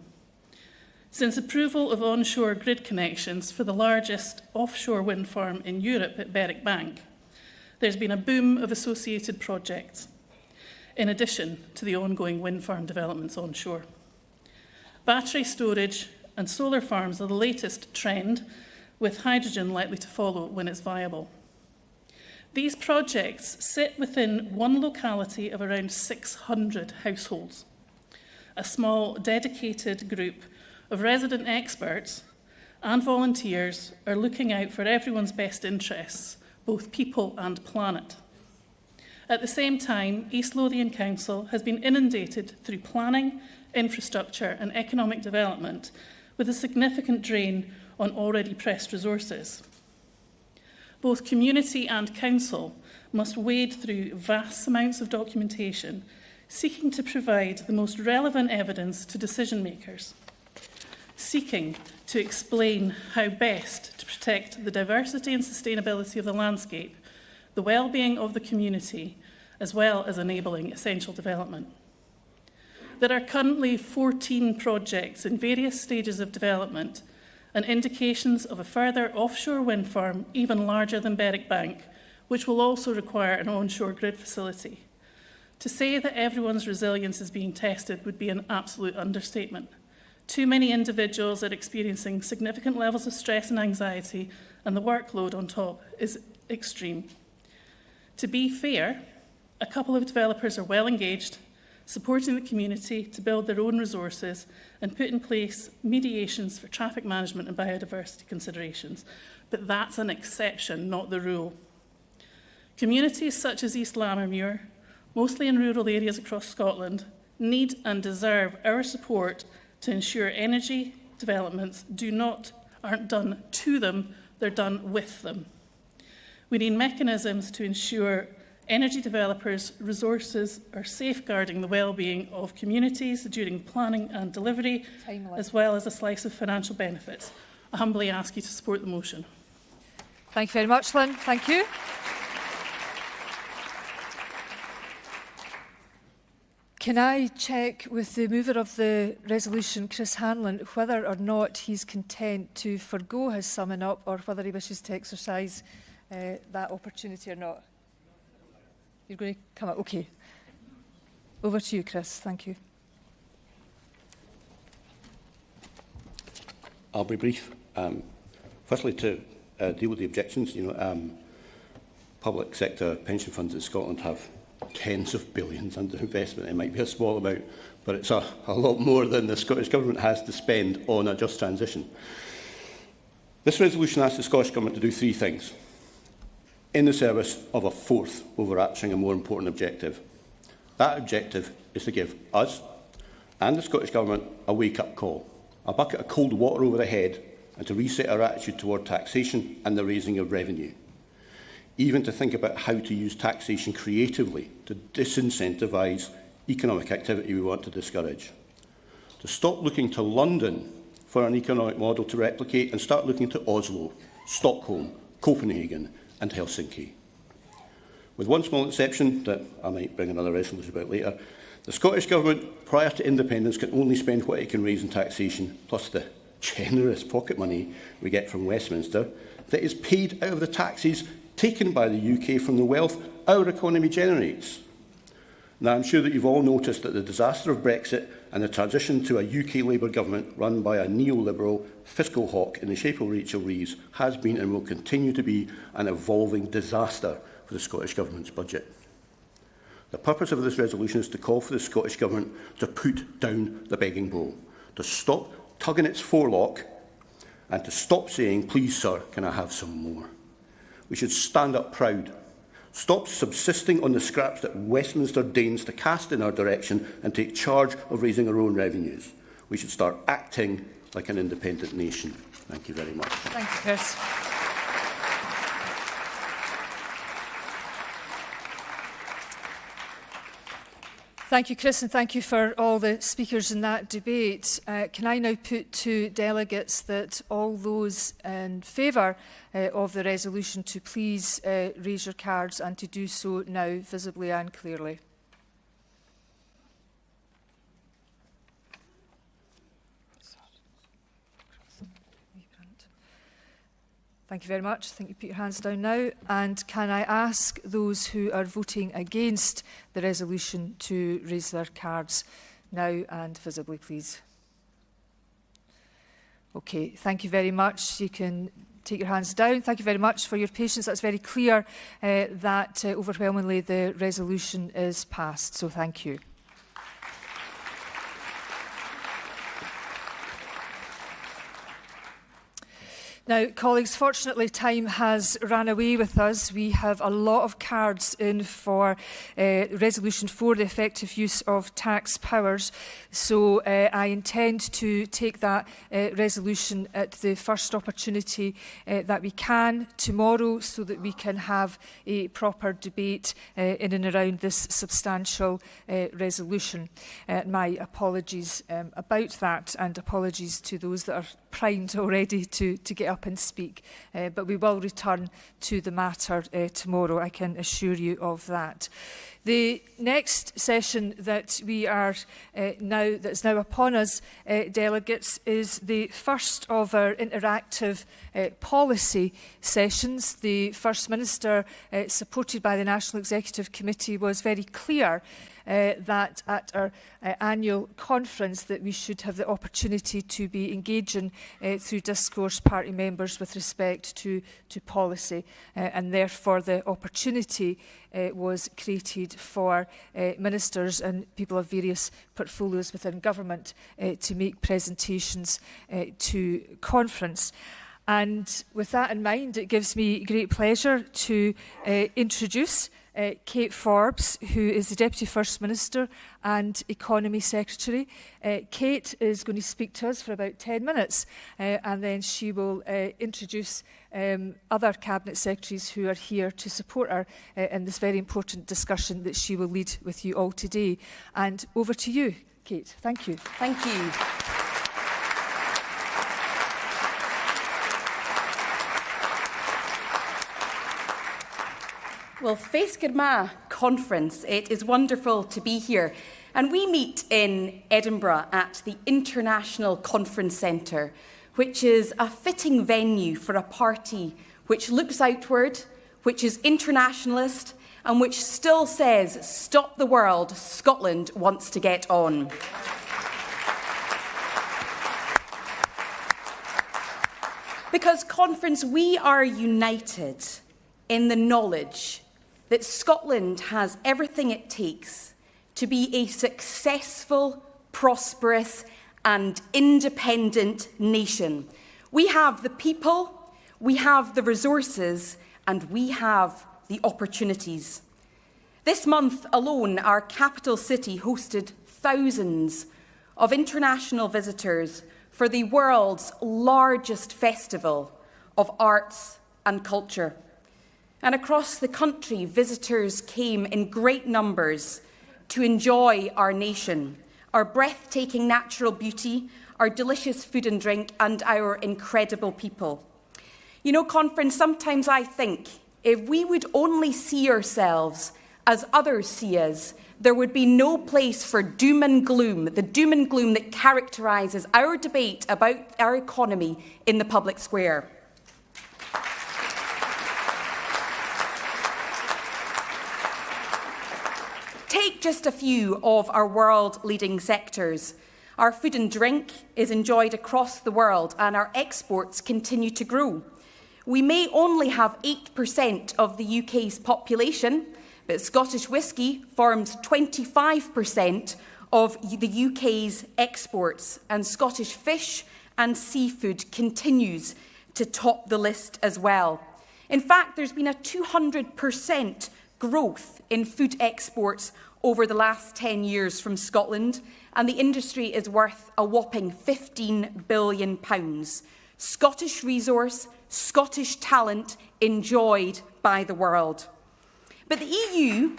Since approval of onshore grid connections for the largest offshore wind farm in Europe at Berwick Bank, there's been a boom of associated projects, in addition to the ongoing wind farm developments onshore. Battery storage and solar farms are the latest trend, with hydrogen likely to follow when it's viable. These projects sit within one locality of around 600 households. A small, dedicated group of resident experts and volunteers are looking out for everyone's best interests, both people and planet. At the same time, East Lothian Council has been inundated through planning, infrastructure and economic development with a significant drain on already pressed resources. Both community and council must wade through vast amounts of documentation, seeking to provide the most relevant evidence to decision makers, seeking to explain how best to protect the diversity and sustainability of the landscape, the well-being of the community, as well as enabling essential development. There are currently 14 projects in various stages of development and indications of a further offshore wind farm even larger than Berwick Bank, which will also require an onshore grid facility. To say that everyone's resilience is being tested would be an absolute understatement. Too many individuals are experiencing significant levels of stress and anxiety, and the workload on top is extreme. To be fair, a couple of developers are well engaged, supporting the community to build their own resources and put in place mediations for traffic management and biodiversity considerations. But that's an exception, not the rule. Communities such as East Lammermuir, mostly in rural areas across Scotland, need and deserve our support to ensure energy developments aren't done to them, they're done with them. We need mechanisms to ensure energy developers' resources are safeguarding the well-being of communities during planning and delivery, as well as a slice of financial benefits. I humbly ask you to support the motion. Thank you very much, Lynn. Thank you. Can I check with the mover of the resolution, Chris Hanlon, whether or not he's content to forgo his summing up or whether he wishes to exercise that opportunity or not? You're going to come up? OK. Over to you, Chris. Thank you. I'll be brief. Firstly, to deal with the objections, public sector pension funds in Scotland have tens of billions under investment. It might be a small amount, but it's a lot more than the Scottish Government has to spend on a just transition. This resolution asks the Scottish Government to do three things in the service of a fourth overarching and more important objective. That objective is to give us and the Scottish Government a wake-up call, a bucket of cold water over the head, and to reset our attitude toward taxation and the raising of revenue. Even to think about how to use taxation creatively to disincentivise economic activity we want to discourage. To stop looking to London for an economic model to replicate and start looking to Oslo, Stockholm, Copenhagen and Helsinki. With one small exception that I might bring another resolution about later, the Scottish Government, prior to independence, can only spend what it can raise in taxation, plus the generous pocket money we get from Westminster, that is paid out of the taxes taken by the UK from the wealth our economy generates. Now, I'm sure that you've all noticed that the disaster of Brexit and the transition to a UK Labour government run by a neoliberal fiscal hawk in the shape of Rachel Reeves has been and will continue to be an evolving disaster for the Scottish Government's budget. The purpose of this resolution is to call for the Scottish Government to put down the begging bowl, to stop tugging its forelock and to stop saying, "Please, sir, can I have some more?" We should stand up proud, stop subsisting on the scraps that Westminster deigns to cast in our direction and take charge of raising our own revenues. We should start acting like an independent nation. Thank you very much. Thank you, Chris. Thank you, Chris, and thank you for all the speakers in that debate. Can I now put to delegates that all those in favour of the resolution to please raise your cards and to do so now visibly and clearly. Thank you very much. I think you put your hands down now. And can I ask those who are voting against the resolution to raise their cards now and visibly, please? Okay, thank you very much. You can take your hands down. Thank you very much for your patience. That's very clear that overwhelmingly the resolution is passed. So thank you. Now, colleagues, fortunately time has run away with us. We have a lot of cards in for resolution for the effective use of tax powers. So I intend to take that resolution at the first opportunity that we can tomorrow so that we can have a proper debate in and around this substantial resolution. My apologies about that, and apologies to those that are primed already to get up and speak, but we will return to the matter tomorrow, I can assure you of that. The next session that we are that's now upon us, delegates, is the first of our interactive policy sessions. The First Minister, supported by the National Executive Committee, was very clear that at our annual conference that we should have the opportunity to be engaging through discourse party members with respect to policy, and therefore the opportunity was created for ministers and people of various portfolios within government to make presentations to conference. And with that in mind, it gives me great pleasure to introduce Kate Forbes, who is the Deputy First Minister and Economy Secretary. Kate is going to speak to us for about 10 minutes and then she will introduce other Cabinet Secretaries who are here to support her in this very important discussion that she will lead with you all today. And over to you, Kate. Thank you. Thank you. Well, Fesgyrma Conference, it is wonderful to be here. And we meet in Edinburgh at the International Conference Centre, which is a fitting venue for a party which looks outward, which is internationalist, and which still says, "Stop the world, Scotland wants to get on." Because, conference, we are united in the knowledge that Scotland has everything it takes to be a successful, prosperous and independent nation. We have the people, we have the resources, and we have the opportunities. This month alone, our capital city hosted thousands of international visitors for the world's largest festival of arts and culture. And across the country, visitors came in great numbers to enjoy our nation, our breathtaking natural beauty, our delicious food and drink, and our incredible people. You know, conference, sometimes I think if we would only see ourselves as others see us, there would be no place for doom and gloom, the doom and gloom that characterises our debate about our economy in the public square. Take just a few of our world-leading sectors. Our food and drink is enjoyed across the world, and our exports continue to grow. We may only have 8% of the UK's population, but Scottish whisky forms 25% of the UK's exports, and Scottish fish and seafood continues to top the list as well. In fact, there's been a 200% growth in food exports over the last 10 years from Scotland, and the industry is worth a whopping £15 billion. Scottish resource, Scottish talent enjoyed by the world. But the EU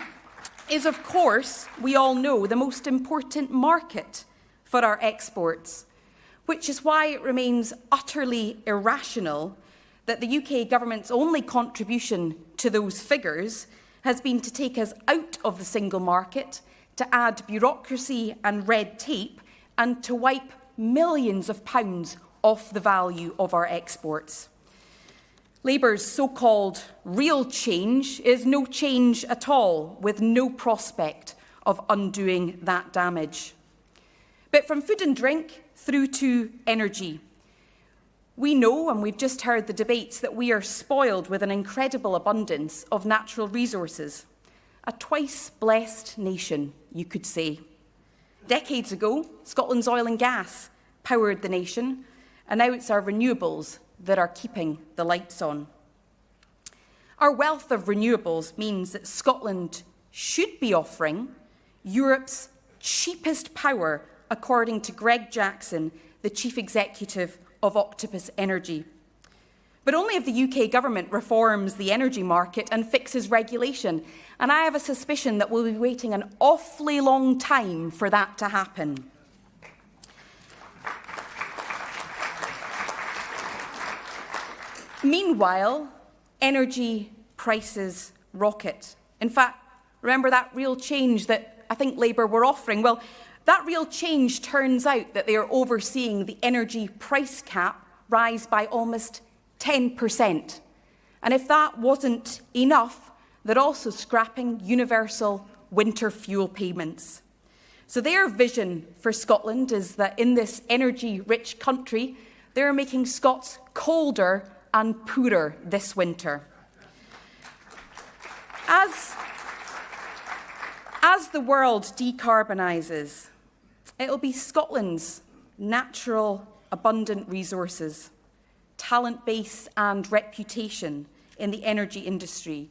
is, of course, we all know, the most important market for our exports, which is why it remains utterly irrational that the UK government's only contribution to those figures has been to take us out of the single market, to add bureaucracy and red tape, and to wipe millions of pounds off the value of our exports. Labour's so-called real change is no change at all, with no prospect of undoing that damage. But from food and drink through to energy, we know, and we've just heard the debates, that we are spoiled with an incredible abundance of natural resources. A twice-blessed nation, you could say. Decades ago, Scotland's oil and gas powered the nation, and now it's our renewables that are keeping the lights on. Our wealth of renewables means that Scotland should be offering Europe's cheapest power, according to Greg Jackson, the Chief Executive of Octopus Energy. But only if the UK government reforms the energy market and fixes regulation. And I have a suspicion that we'll be waiting an awfully long time for that to happen. Meanwhile, energy prices rocket. In fact, remember that real change that I think Labour were offering? Well, that real change turns out that they are overseeing the energy price cap rise by almost 10%. And if that wasn't enough, they're also scrapping universal winter fuel payments. So their vision for Scotland is that in this energy-rich country, they're making Scots colder and poorer this winter. As the world decarbonises, it'll be Scotland's natural, abundant resources, talent base and reputation in the energy industry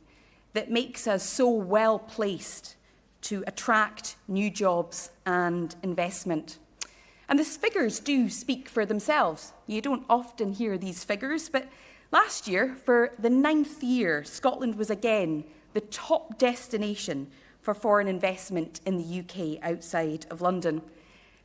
that makes us so well placed to attract new jobs and investment. And the figures do speak for themselves. You don't often hear these figures, but last year, for the 9th year, Scotland was again the top destination for foreign investment in the UK outside of London.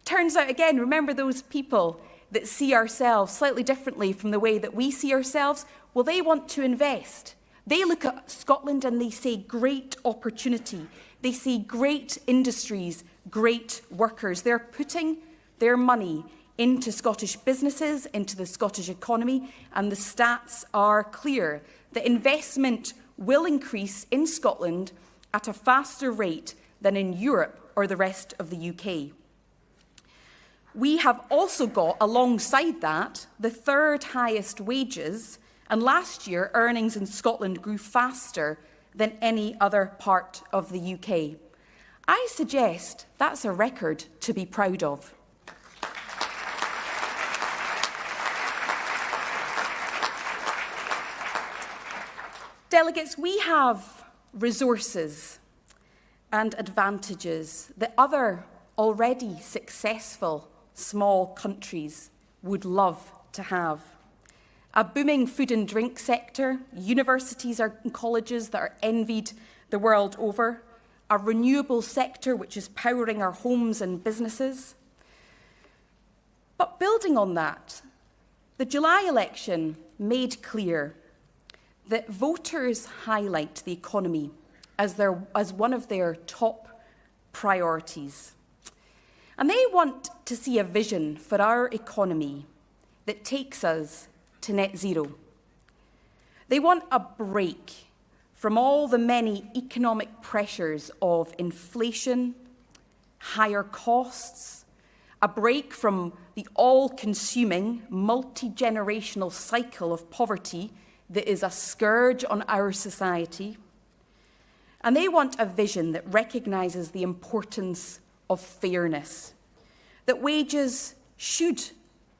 Turns out, again, remember those people that see ourselves slightly differently from the way that we see ourselves? Well, they want to invest. They look at Scotland and they say great opportunity. They see great industries, great workers. They're putting their money into Scottish businesses, into the Scottish economy, and the stats are clear. The investment will increase in Scotland at a faster rate than in Europe or the rest of the UK. We have also got, alongside that, the third highest wages, and last year earnings in Scotland grew faster than any other part of the UK. I suggest that's a record to be proud of. Delegates, we have resources and advantages that other already successful small countries would love to have. A booming food and drink sector, universities and colleges that are envied the world over, a renewable sector which is powering our homes and businesses. But building on that, the July election made clear that voters highlight the economy as one of their top priorities. And they want to see a vision for our economy that takes us to net zero. They want a break from all the many economic pressures of inflation, higher costs, a break from the all-consuming, multi-generational cycle of poverty that is a scourge on our society. And they want a vision that recognises the importance of fairness, that wages should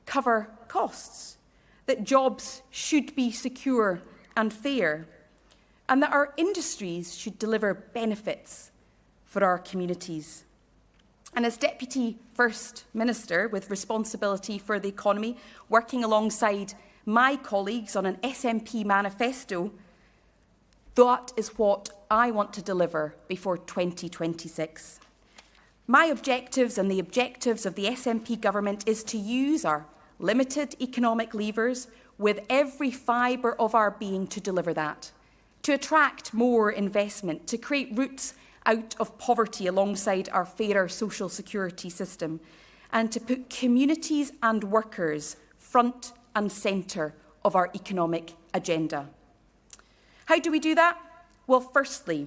cover costs, that jobs should be secure and fair, and that our industries should deliver benefits for our communities. And as Deputy First Minister with responsibility for the economy, working alongside my colleagues on an SNP manifesto, that is what I want to deliver before 2026. My objectives and the objectives of the SNP government is to use our limited economic levers with every fibre of our being to deliver that, to attract more investment, to create routes out of poverty alongside our fairer social security system, and to put communities and workers front and centre of our economic agenda. How do we do that? Well, firstly,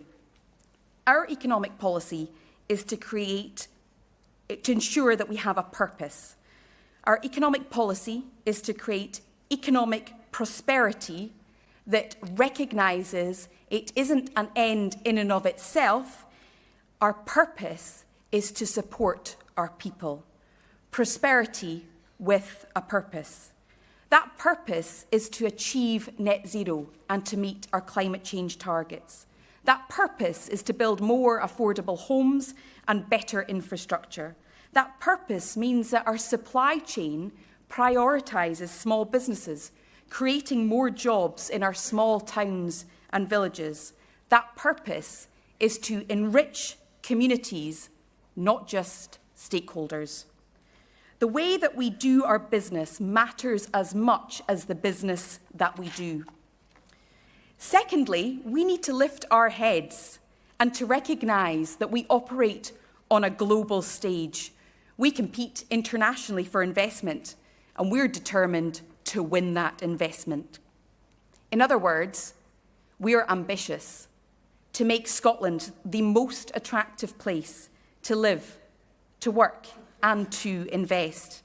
our economic policy is to ensure that we have a purpose. Our economic policy is to create economic prosperity that recognises it isn't an end in and of itself. Our purpose is to support our people. Prosperity with a purpose. That purpose is to achieve net zero and to meet our climate change targets. That purpose is to build more affordable homes and better infrastructure. That purpose means that our supply chain prioritises small businesses, creating more jobs in our small towns and villages. That purpose is to enrich communities, not just stakeholders. The way that we do our business matters as much as the business that we do. Secondly, we need to lift our heads and to recognise that we operate on a global stage. We compete internationally for investment, and we're determined to win that investment. In other words, we are ambitious to make Scotland the most attractive place to live, to work, and to invest.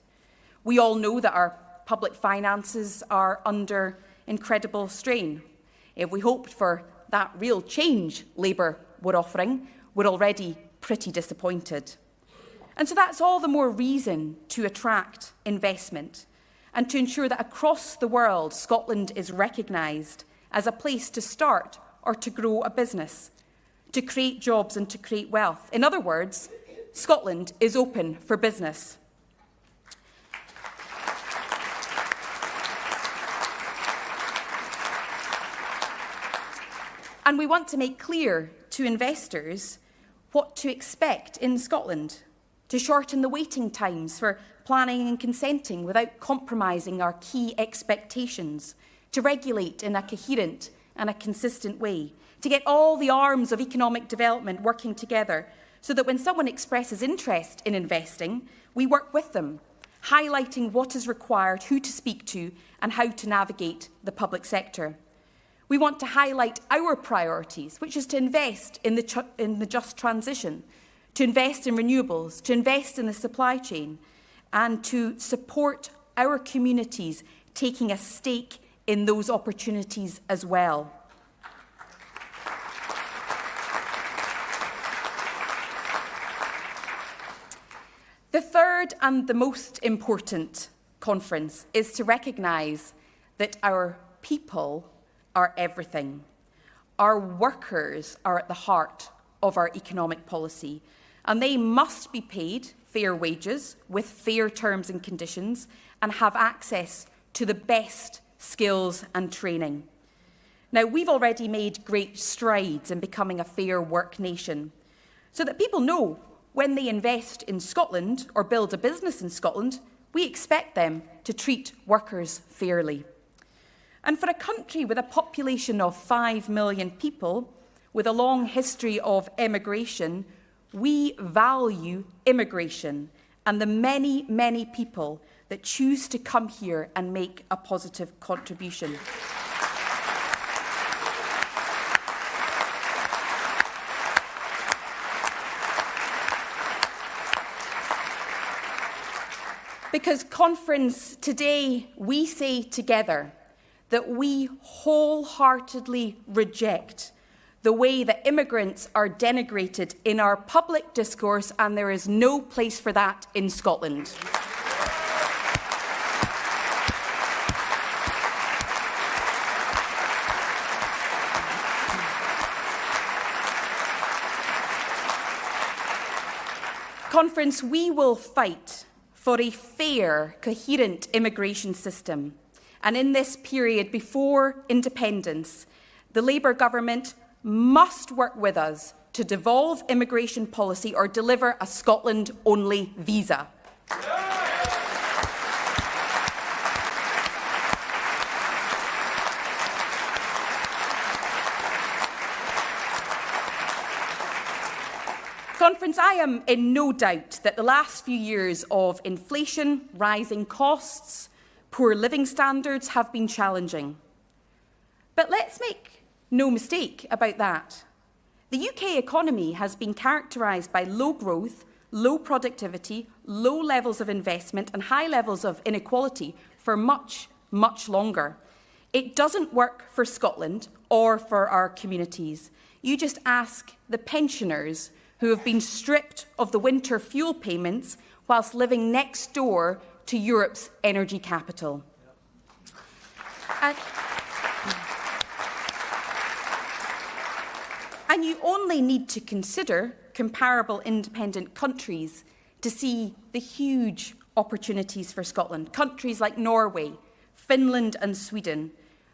We all know that our public finances are under incredible strain. If we hoped for that real change Labour were offering, we're already pretty disappointed. And so that's all the more reason to attract investment and to ensure that across the world, Scotland is recognised as a place to start or to grow a business, to create jobs and to create wealth. In other words, Scotland is open for business. And we want to make clear to investors what to expect in Scotland, to shorten the waiting times for planning and consenting without compromising our key expectations, to regulate in a coherent and a consistent way, to get all the arms of economic development working together, so that when someone expresses interest in investing, we work with them, highlighting what is required, who to speak to, and how to navigate the public sector. We want to highlight our priorities, which is to invest in the just transition, to invest in renewables, to invest in the supply chain, and to support our communities taking a stake in those opportunities as well. The third and the most important conference is to recognise that our people are everything. Our workers are at the heart of our economic policy, and they must be paid fair wages with fair terms and conditions and have access to the best skills and training. Now, we've already made great strides in becoming a fair work nation, so that people know when they invest in Scotland or build a business in Scotland, we expect them to treat workers fairly. And for a country with a population of 5 million people, with a long history of immigration, we value immigration and the many, many people that choose to come here and make a positive contribution. Because, conference, today we say together that we wholeheartedly reject the way that immigrants are denigrated in our public discourse, and there is no place for that in Scotland. Conference, we will fight for a fair, coherent immigration system. And in this period before independence, the Labour government must work with us to devolve immigration policy or deliver a Scotland-only visa. Conference, I am in no doubt that the last few years of inflation, rising costs, poor living standards have been challenging. But let's make no mistake about that. The UK economy has been characterised by low growth, low productivity, low levels of investment and high levels of inequality for much, much longer. It doesn't work for Scotland or for our communities. You just ask the pensioners who have been stripped of the winter fuel payments whilst living next door to Europe's energy capital. And you only need to consider comparable independent countries to see the huge opportunities for Scotland. Countries like Norway, Finland and Sweden,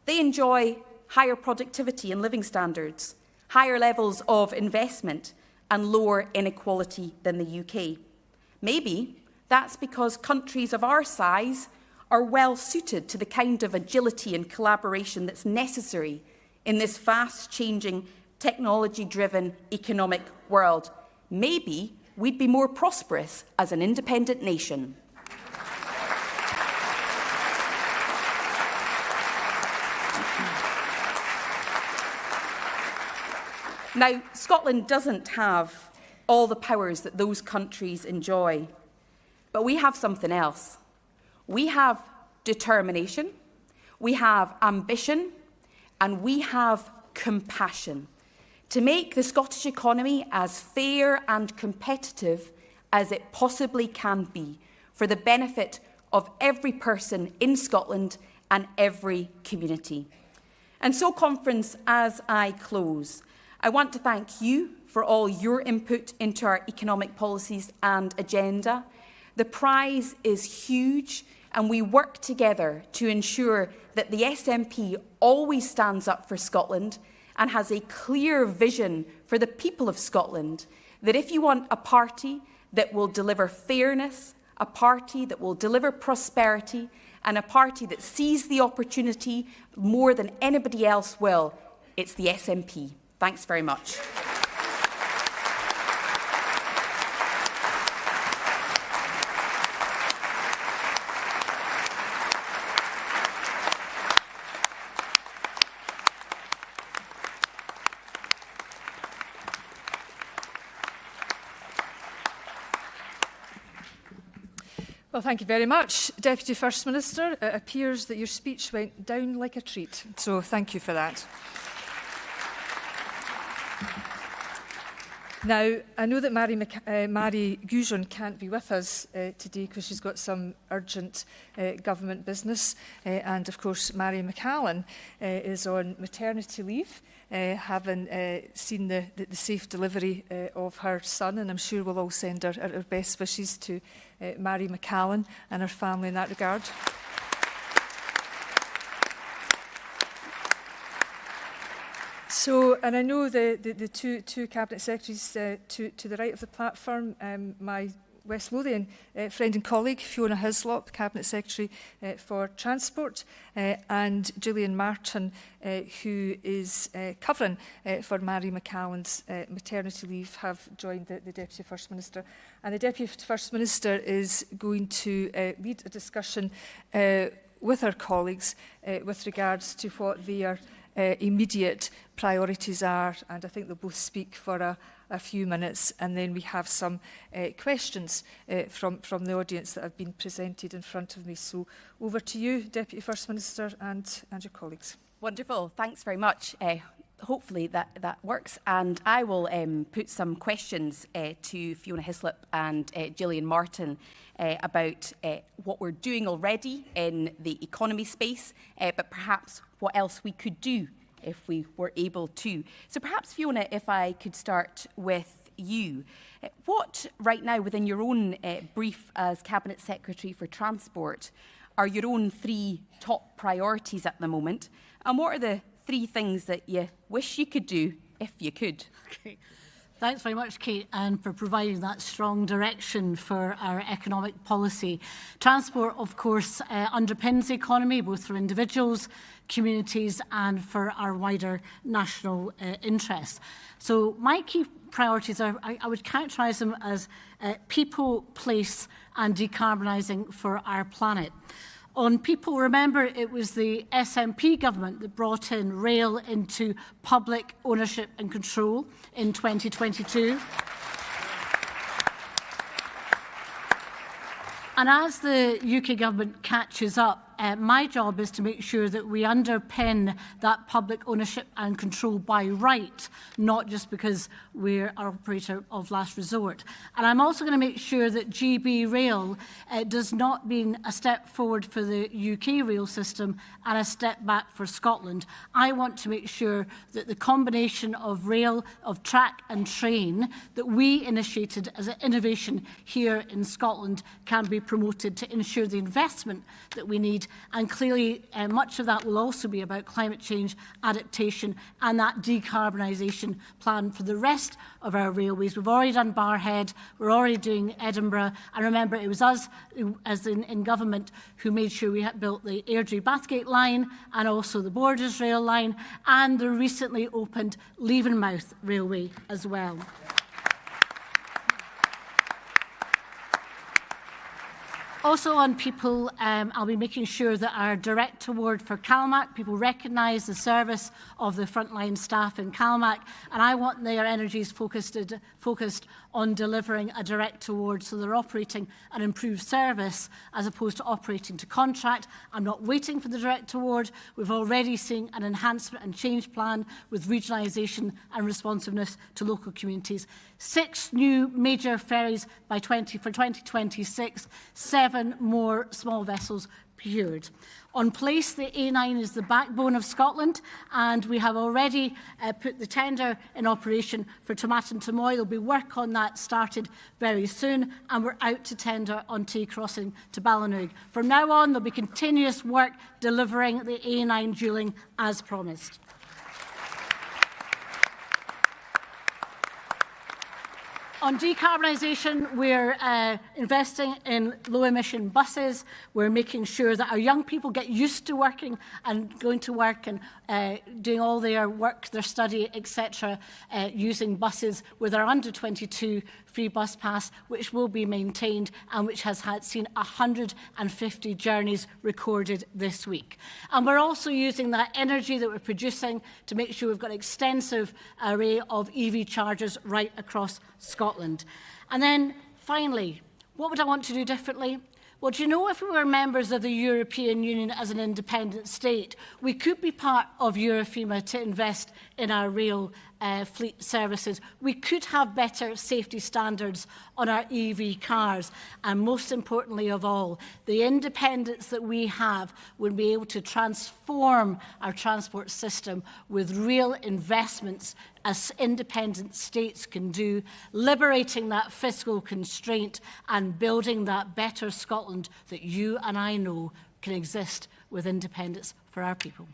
they enjoy higher productivity and living standards, higher levels of investment and lower inequality than the UK. Maybe that's because countries of our size are well suited to the kind of agility and collaboration that's necessary in this fast-changing, technology-driven economic world. Maybe we'd be more prosperous as an independent nation. Now, Scotland doesn't have all the powers that those countries enjoy, but we have something else. We have determination, we have ambition, and we have compassion to make the Scottish economy as fair and competitive as it possibly can be for the benefit of every person in Scotland and every community. And so, conference, as I close, I want to thank you for all your input into our economic policies and agenda. The prize is huge, and we work together to ensure that the SNP always stands up for Scotland and has a clear vision for the people of Scotland, that if you want a party that will deliver fairness, a party that will deliver prosperity, and a party that sees the opportunity more than anybody else will, it's the SNP. Thanks very much. Well, thank you very much, Deputy First Minister. It appears that your speech went down like a treat, so thank you for that. Now, I know that Mary Goujon can't be with us today because she's got some urgent government business. And, of course, Mary McCallan is on maternity leave, having seen the safe delivery of her son. And I'm sure we'll all send our best wishes to Mary McCallan and her family in that regard. So, and I know the two Cabinet Secretaries to the right of the platform, my West Lothian friend and colleague, Fiona Hislop, Cabinet Secretary for Transport, and Gillian Martin, who is covering for Mary McCallan's maternity leave, have joined the Deputy First Minister. And the Deputy First Minister is going to lead a discussion with her colleagues with regards to what their immediate priorities are, and I think they'll both speak for a few minutes, and then we have some questions from the audience that have been presented in front of me. So over to you, Deputy First Minister, and your colleagues. Wonderful. Thanks very much. Hopefully that works, and I will put some questions to Fiona Hislop and Gillian Martin about what we're doing already in the economy space, but perhaps what else we could do if we were able to. So perhaps, Fiona, if I could start with you. What, right now, within your own brief as Cabinet Secretary for Transport, are your own 3 top priorities at the moment? And what are the 3 things that you wish you could do if you could? Okay. Thanks very much, Kate, and for providing that strong direction for our economic policy. Transport, of course, underpins the economy, both for individuals, communities and for our wider national interests. So my key priorities are, I would characterise them as people, place and decarbonising for our planet. On people, remember, it was the SNP government that brought in rail into public ownership and control in 2022. And as the UK government catches up, my job is to make sure that we underpin that public ownership and control by right, not just because we're our operator of last resort. And I'm also going to make sure that GB Rail does not mean a step forward for the UK rail system and a step back for Scotland. I want to make sure that the combination of rail, of track and train that we initiated as an innovation here in Scotland can be promoted to ensure the investment that we need. And clearly, much of that will also be about climate change, adaptation and that decarbonisation plan for the rest of our railways. We've already done Barrhead, we're already doing Edinburgh, and remember it was us, as in government, who made sure we had built the Airdrie-Bathgate line and also the Borders Rail line and the recently opened Leavenmouth Railway as well. Also on people, I'll be making sure that our direct award for CalMac, people recognise the service of the frontline staff in CalMac, and I want their energies focused on delivering a direct award so they're operating an improved service as opposed to operating to contract. I'm not waiting for the direct award. We've already seen an enhancement and change plan with regionalisation and responsiveness to local communities. 6 new major ferries for 2026, 7 more small vessels procured. On place, the A9 is the backbone of Scotland, and we have already put the tender in operation for Tomatin Tomoy. There'll be work on that started very soon, and we're out to tender on Tay Crossing to Ballanoog. From now on, there'll be continuous work delivering the A9 dualling as promised. On decarbonisation, we're investing in low-emission buses. We're making sure that our young people get used to working and going to work and doing all their work, their study, etc., using buses with our under-22 free bus pass, which will be maintained and which has seen 150 journeys recorded this week. And we're also using that energy that we're producing to make sure we've got an extensive array of EV chargers right across Scotland. And then, finally, what would I want to do differently? Well, do you know, if we were members of the European Union as an independent state, we could be part of Eurofema to invest in our rail fleet services. We could have better safety standards on our EV cars. And most importantly of all, the independence that we have would be able to transform our transport system with real investments as independent states can do, liberating that fiscal constraint and building that better Scotland that you and I know can exist with independence for our people.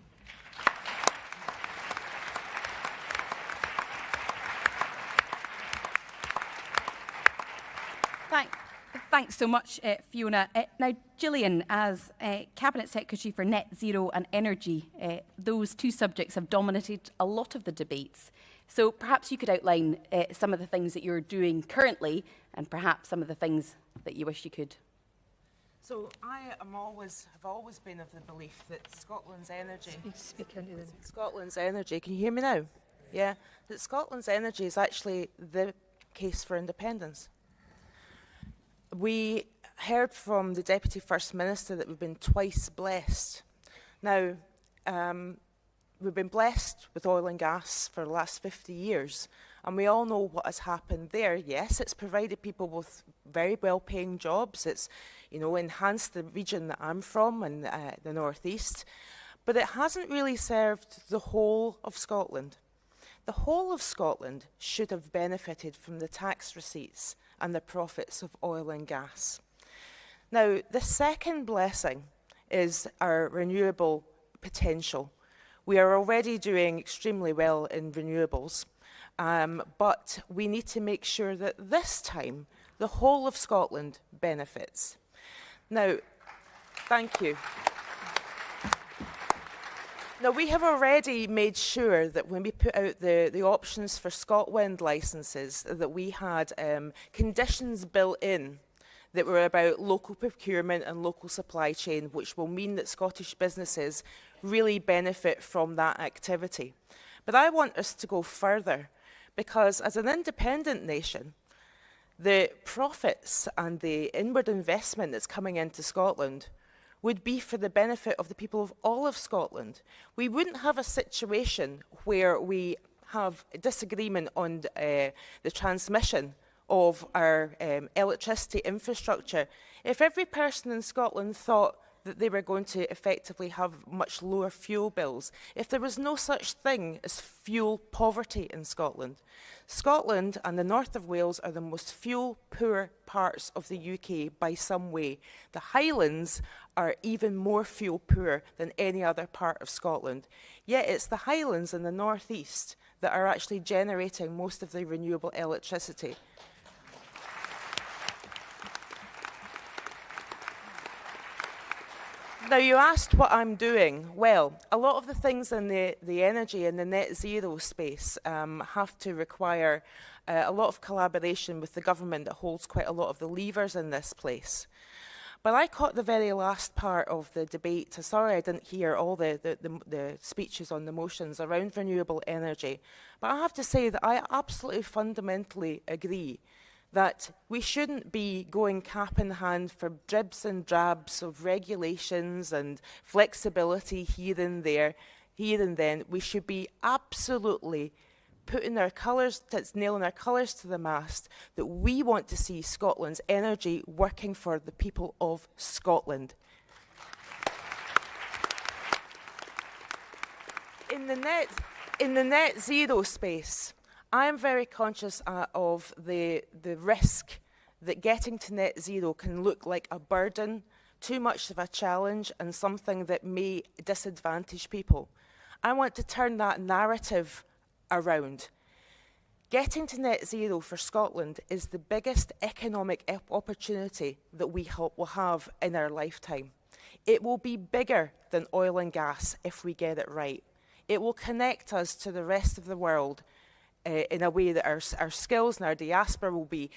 Thanks so much, Fiona. Now, Gillian, as Cabinet Secretary for Net Zero and Energy, those two subjects have dominated a lot of the debates. So perhaps you could outline some of the things that you're doing currently and perhaps some of the things that you wish you could. So I have always been of the belief that Scotland's energy, can you hear me now? Yeah, that Scotland's energy is actually the case for independence. We heard from the Deputy First Minister that we've been twice blessed. Now, we've been blessed with oil and gas for the last 50 years, and we all know what has happened there. Yes, it's provided people with very well-paying jobs. It's, enhanced the region that I'm from and the North East, but it hasn't really served the whole of Scotland. The whole of Scotland should have benefited from the tax receipts and the profits of oil and gas. Now, the second blessing is our renewable potential. We are already doing extremely well in renewables, but we need to make sure that this time the whole of Scotland benefits. Now, thank you. Now, we have already made sure that when we put out the options for ScotWind licences, that we had conditions built in that were about local procurement and local supply chain, which will mean that Scottish businesses really benefit from that activity. But I want us to go further, because as an independent nation, the profits and the inward investment that's coming into Scotland would be for the benefit of the people of all of Scotland. We wouldn't have a situation where we have a disagreement on the transmission of our electricity infrastructure if every person in Scotland thought that they were going to effectively have much lower fuel bills, if there was no such thing as fuel poverty in Scotland. Scotland and the north of Wales are the most fuel-poor parts of the UK by some way. The Highlands are even more fuel-poor than any other part of Scotland. Yet it's the Highlands and the north east that are actually generating most of the renewable electricity. Now, you asked what I'm doing. Well, a lot of the things in the energy and the net zero space have to require a lot of collaboration with the government that holds quite a lot of the levers in this place. But I caught the very last part of the debate. Sorry I didn't hear all the speeches on the motions around renewable energy. But I have to say that I absolutely fundamentally agree that we shouldn't be going cap in hand for dribs and drabs of regulations and flexibility here and there, here and then. We should be absolutely putting our colours, nailing our colours to the mast, that we want to see Scotland's energy working for the people of Scotland. In the net zero space, I am very conscious of the risk that getting to net zero can look like a burden, too much of a challenge, and something that may disadvantage people. I want to turn that narrative around. Getting to net zero for Scotland is the biggest economic opportunity that we will have in our lifetime. It will be bigger than oil and gas if we get it right. It will connect us to the rest of the world in a way that our skills and our diaspora will be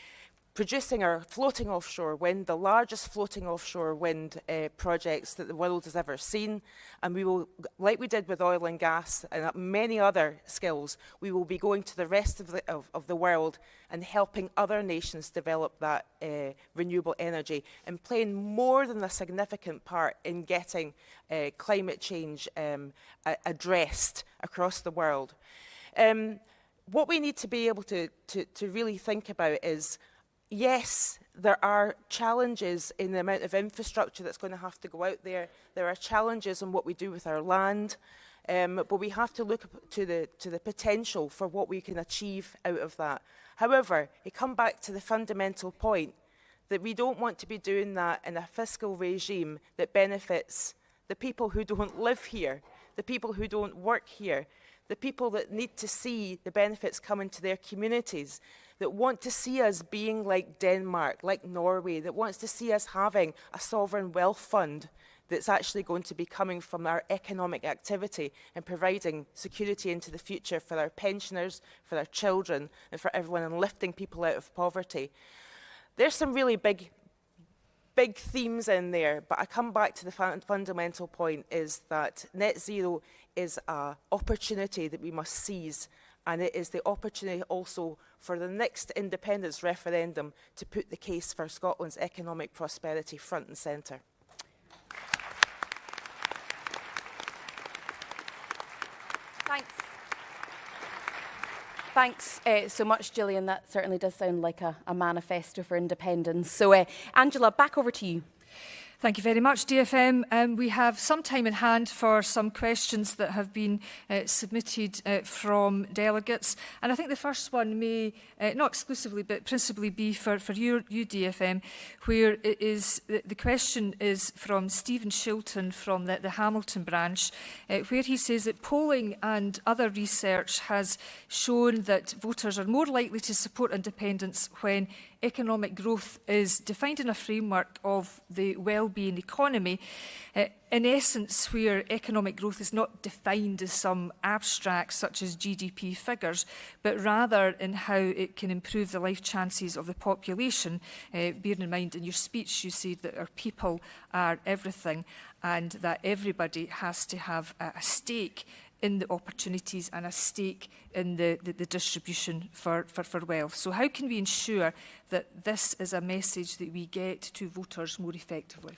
producing our floating offshore wind, the largest floating offshore wind projects that the world has ever seen. And we will, like we did with oil and gas and many other skills, we will be going to the rest of the world and helping other nations develop that renewable energy and playing more than a significant part in getting climate change addressed across the world. What we need to be able to really think about is, yes, there are challenges in the amount of infrastructure that's going to have to go out there. There are challenges in what we do with our land, but we have to look to the potential for what we can achieve out of that. However, it comes back to the fundamental point that we don't want to be doing that in a fiscal regime that benefits the people who don't live here, the people who don't work here, the people that need to see the benefits coming to their communities, that want to see us being like Denmark, like Norway, that wants to see us having a sovereign wealth fund that's actually going to be coming from our economic activity and providing security into the future for our pensioners, for our children, and for everyone, and lifting people out of poverty. There's some really big themes in there, but I come back to the fundamental point is that net zero is an opportunity that we must seize, and it is the opportunity also for the next independence referendum to put the case for Scotland's economic prosperity front and centre. Thanks so much, Gillian. That certainly does sound like a manifesto for independence. So, Angela, back over to you. Thank you very much, DFM. We have some time in hand for some questions that have been submitted from delegates. And I think the first one may, not exclusively, but principally be for you, DFM, where it is, the question is from Stephen Shilton from the Hamilton branch, where he says that polling and other research has shown that voters are more likely to support independence when economic growth is defined in a framework of the well-being economy, in essence where economic growth is not defined as some abstract such as GDP figures, but rather in how it can improve the life chances of the population. Bearing in mind in your speech you said that our people are everything and that everybody has to have a stake in the opportunities and a stake in the distribution for wealth. So how can we ensure that this is a message that we get to voters more effectively?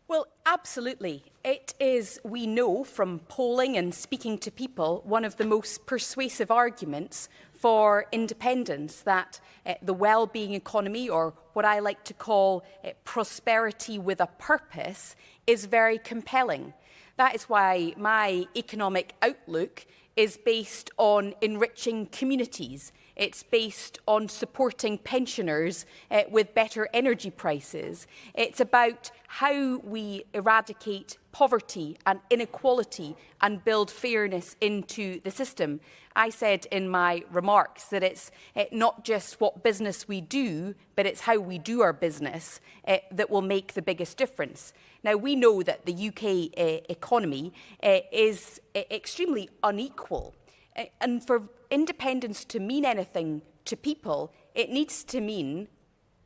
Well, absolutely. It is, we know from polling and speaking to people, one of the most persuasive arguments for independence that the well-being economy, or what I like to call prosperity with a purpose, is very compelling. That is why my economic outlook is based on enriching communities. It's based on supporting pensioners with better energy prices. It's about how we eradicate poverty and inequality and build fairness into the system. I said in my remarks that it's not just what business we do, but it's how we do our business that will make the biggest difference. Now, we know that the UK economy is extremely unequal. And for independence to mean anything to people, it needs to mean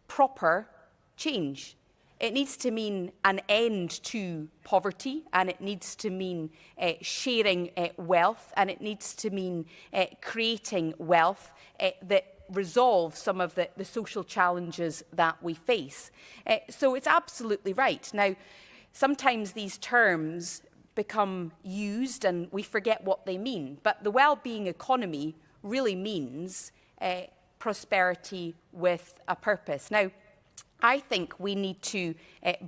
proper change. It needs to mean an end to poverty, and it needs to mean sharing wealth, and it needs to mean creating wealth that resolve some of the social challenges that we face. So it's absolutely right. Now, sometimes these terms become used and we forget what they mean, but the well-being economy really means prosperity with a purpose. Now, I think we need to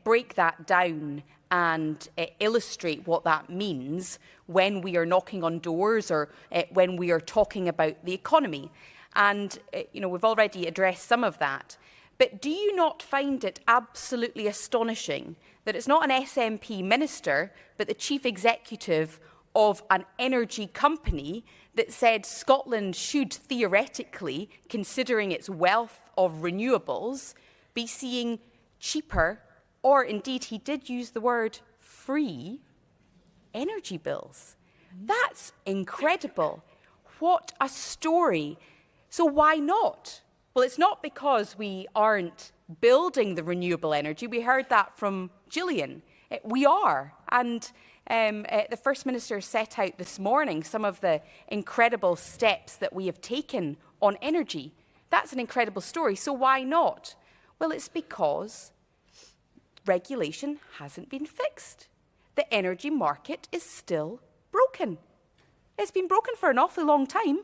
break that down and illustrate what that means when we are knocking on doors or when we are talking about the economy. And, we've already addressed some of that. But do you not find it absolutely astonishing that it's not an SNP minister, but the chief executive of an energy company that said Scotland should theoretically, considering its wealth of renewables, be seeing cheaper, or indeed he did use the word free, energy bills. That's incredible. What a story. So why not? Well, it's not because we aren't building the renewable energy. We heard that from Gillian. We are. And the First Minister set out this morning some of the incredible steps that we have taken on energy. That's an incredible story. So why not? Well, it's because regulation hasn't been fixed. The energy market is still broken. It's been broken for an awfully long time.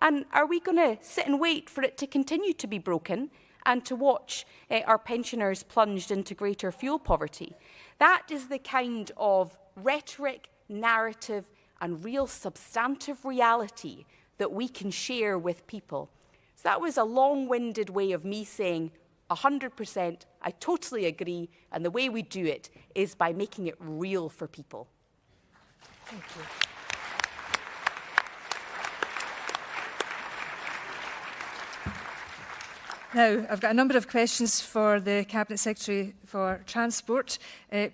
And are we going to sit and wait for it to continue to be broken and to watch our pensioners plunged into greater fuel poverty? That is the kind of rhetoric, narrative and real substantive reality that we can share with people. So that was a long-winded way of me saying 100%, I totally agree, and the way we do it is by making it real for people. Thank you. Now, I've got a number of questions for the Cabinet Secretary for Transport,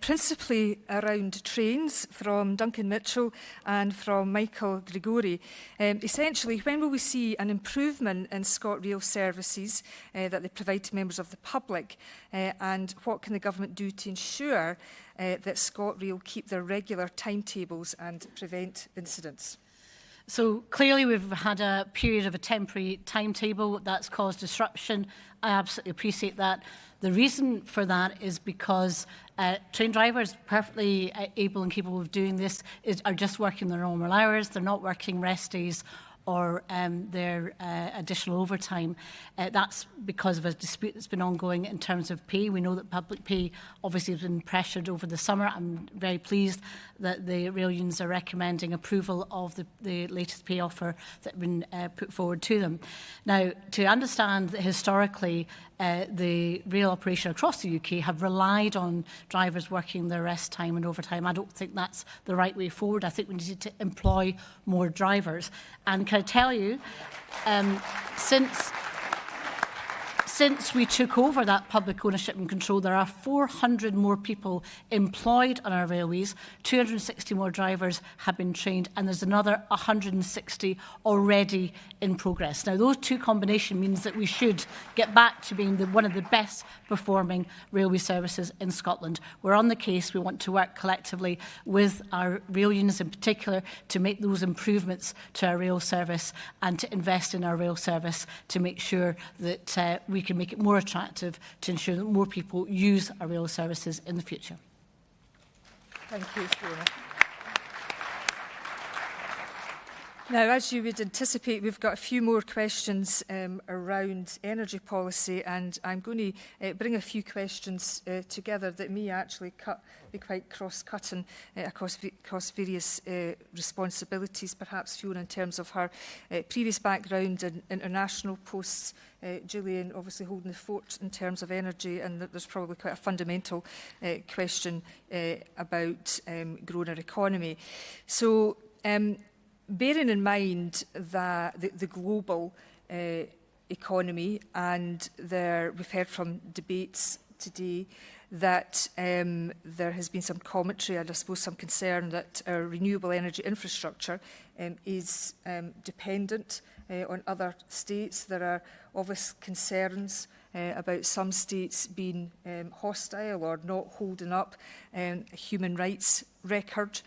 principally around trains, from Duncan Mitchell and from Michael Grigori. Essentially, when will we see an improvement in ScotRail services that they provide to members of the public? And what can the government do to ensure that ScotRail keep their regular timetables and prevent incidents? So clearly we've had a period of a temporary timetable that's caused disruption. I absolutely appreciate that. The reason for that is because train drivers, perfectly able and capable of doing this, are just working their normal hours. They're not working rest days or their additional overtime. That's because of a dispute that's been ongoing in terms of pay. We know that public pay obviously has been pressured over the summer. I'm very pleased that the rail unions are recommending approval of the latest pay offer that has been put forward to them. Now, to understand that historically the rail operation across the UK have relied on drivers working their rest time and overtime, I don't think that's the right way forward. I think we need to employ more drivers. And can I tell you, since we took over that public ownership and control, there are 400 more people employed on our railways, 260 more drivers have been trained, and there's another 160 already in progress. Now, those two combination means that we should get back to being one of the best performing railway services in Scotland. We're on the case. We want to work collectively with our rail unions in particular to make those improvements to our rail service and to invest in our rail service to make sure that we can make it more attractive to ensure that more people use our rail services in the future. Thank you, Fiona. Now, as you would anticipate, we've got a few more questions around energy policy, and I'm going to bring a few questions together that may actually be quite cross-cutting across various responsibilities, perhaps Fiona in terms of her previous background in international posts, Gillian obviously holding the fort in terms of energy, and there's probably quite a fundamental question about growing our economy. So, bearing in mind that the global economy, and we've heard from debates today that there has been some commentary and I suppose some concern that our renewable energy infrastructure is dependent on other states. There are obvious concerns about some states being hostile or not holding up a human rights record.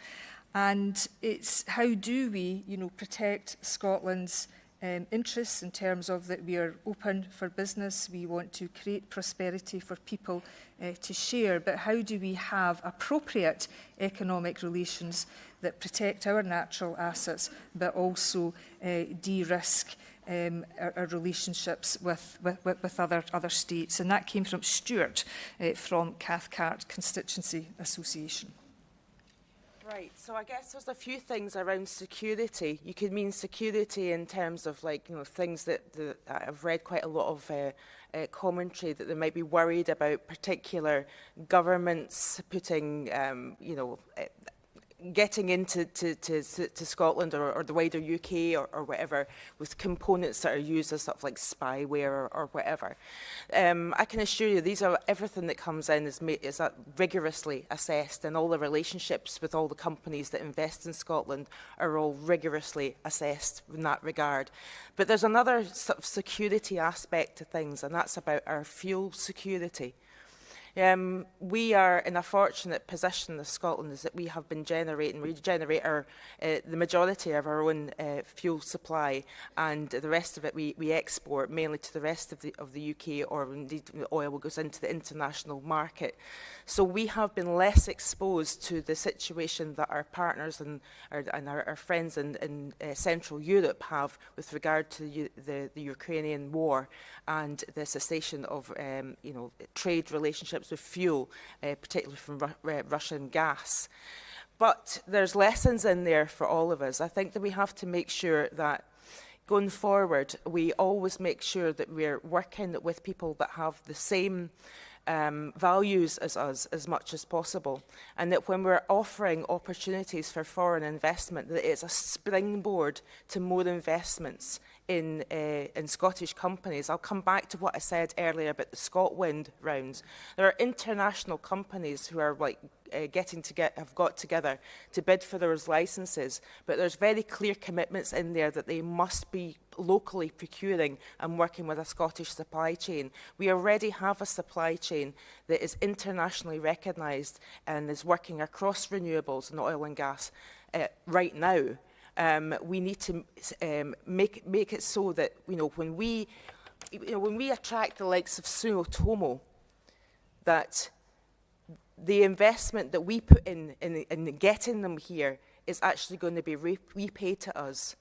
And it's how do we, protect Scotland's interests in terms of that we are open for business, we want to create prosperity for people to share, but how do we have appropriate economic relations that protect our natural assets, but also de-risk our relationships with other states? And that came from Stuart from Cathcart Constituency Association. Right, so I guess there's a few things around security. You could mean security in terms of things that I've read quite a lot of commentary that they might be worried about particular governments putting getting into to Scotland or the wider UK or whatever with components that are used as stuff like spyware or whatever. I can assure you everything that comes in is rigorously assessed, and all the relationships with all the companies that invest in Scotland are all rigorously assessed in that regard. But there's another sort of security aspect to things, and that's about our fuel security. We are in a fortunate position in Scotland is that we have been we generate the majority of our own fuel supply, and the rest of it we export mainly to the rest of the UK, or indeed the oil goes into the international market. So we have been less exposed to the situation that our partners and our friends in Central Europe have with regard to the Ukrainian war and the cessation of trade relationships with fuel, particularly from Russian gas. But there's lessons in there for all of us. I think that we have to make sure that going forward, we always make sure that we're working with people that have the same values as us as much as possible, and that when we're offering opportunities for foreign investment, that it's a springboard to more investments in Scottish companies. I'll come back to what I said earlier about the ScotWind rounds. There are international companies who are have got together to bid for those licences, but there's very clear commitments in there that they must be locally procuring and working with a Scottish supply chain. We already have a supply chain that is internationally recognised and is working across renewables and oil and gas right now. We need to make it so that when we attract the likes of Suno Tomo, that the investment that we put in getting them here is actually going to be repaid to us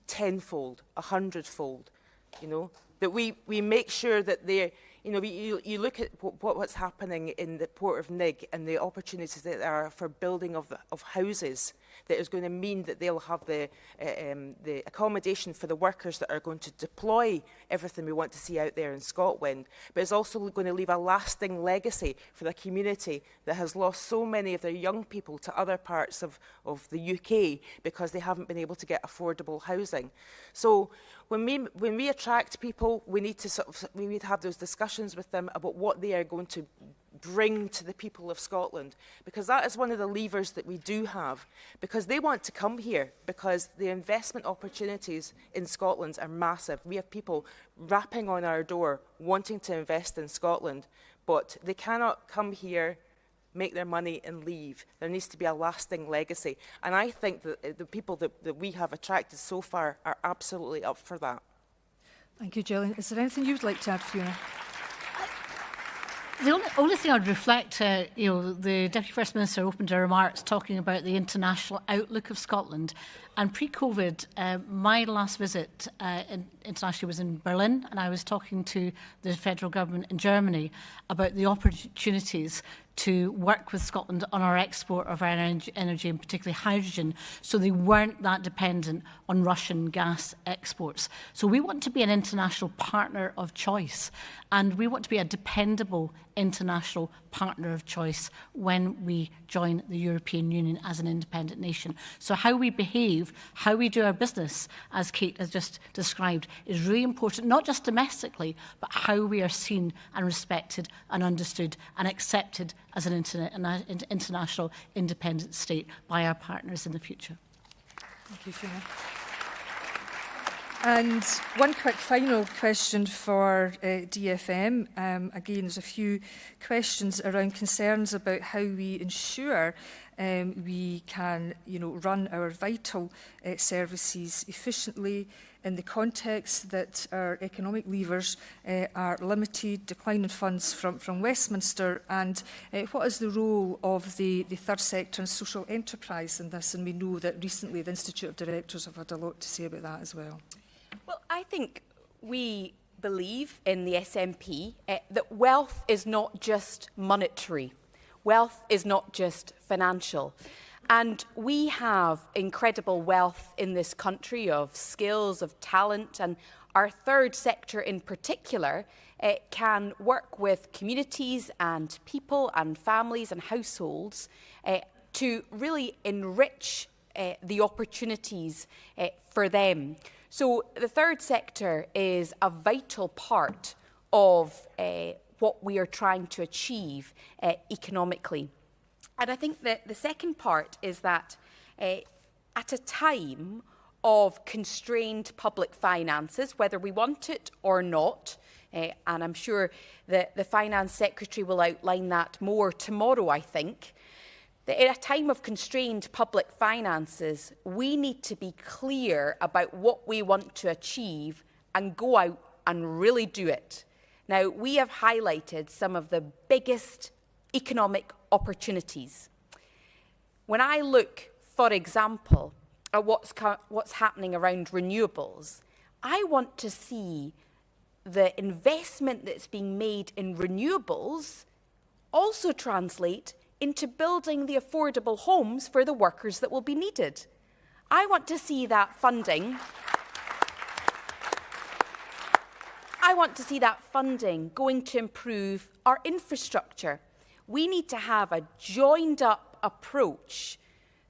tenfold, 100-fold. That we make sure that they're, you look at what's happening in the Port of Nig and the opportunities that there are for building of houses, that is going to mean that they'll have the accommodation for the workers that are going to deploy everything we want to see out there in ScotWind. But it's also going to leave a lasting legacy for the community that has lost so many of their young people to other parts of the UK because they haven't been able to get affordable housing. So when we attract people, we need to have those discussions with them about what they are going to bring to the people of Scotland, because that is one of the levers that we do have, because they want to come here, because the investment opportunities in Scotland are massive. We have people rapping on our door wanting to invest in Scotland, but they cannot come here, make their money and leave. There needs to be a lasting legacy, and I think that the people that we have attracted so far are absolutely up for that. Thank you, Gillian. Is there anything you'd like to add, Fiona? The only thing I'd reflect, the Deputy First Minister opened her remarks talking about the international outlook of Scotland. And pre-COVID, my last visit internationally was in Berlin, and I was talking to the federal government in Germany about the opportunities to work with Scotland on our export of our energy, and particularly hydrogen, so they weren't that dependent on Russian gas exports. So we want to be an international partner of choice, and we want to be a dependable international partner of choice when we join the European Union as an independent nation. So how we behave, how we do our business, as Kate has just described, is really important, not just domestically, but how we are seen and respected and understood and accepted as an international independent state by our partners in the future. Thank you, Fiona. And one quick final question for DFM. Again, there's a few questions around concerns about how we ensure we can, run our vital services efficiently in the context that our economic levers are limited, declining funds from Westminster, and what is the role of the third sector and social enterprise in this? And we know that recently the Institute of Directors have had a lot to say about that as well. Well, I think we believe in the SNP that wealth is not just monetary. Wealth is not just financial. And we have incredible wealth in this country of skills, of talent, and our third sector in particular can work with communities and people and families and households to really enrich the opportunities for them. So the third sector is a vital part of what we are trying to achieve economically. And I think that the second part is that at a time of constrained public finances, whether we want it or not, and I'm sure that the Finance Secretary will outline that more tomorrow, I think, that at a time of constrained public finances, we need to be clear about what we want to achieve and go out and really do it. Now, we have highlighted some of the biggest economic opportunities. When I look, for example, at what's happening around renewables, I want to see the investment that's being made in renewables also translate into building the affordable homes for the workers that will be needed. I want to see that funding. I want to see that funding going to improve our infrastructure. We need to have a joined-up approach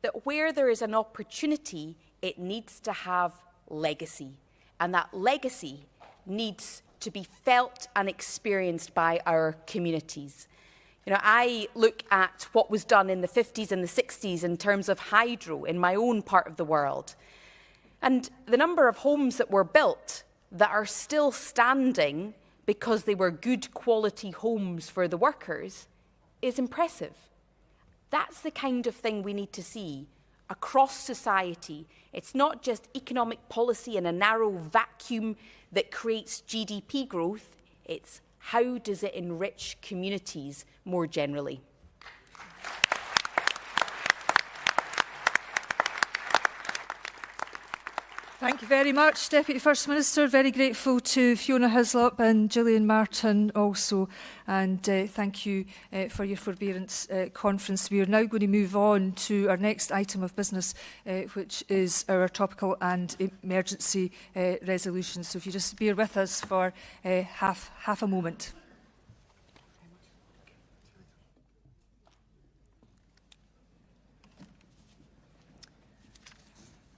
that where there is an opportunity, it needs to have legacy. And that legacy needs to be felt and experienced by our communities. You know, I look at what was done in the 50s and the 60s in terms of hydro in my own part of the world. And the number of homes that were built that are still standing because they were good quality homes for the workers is impressive. That's the kind of thing we need to see across society. It's not just economic policy in a narrow vacuum that creates GDP growth. It's how does it enrich communities more generally? Thank you very much, Deputy First Minister. Very grateful to Fiona Hislop and Gillian Martin also. And thank you for your forbearance conference. We are now going to move on to our next item of business, which is our topical and emergency resolution. So if you just bear with us for half a moment.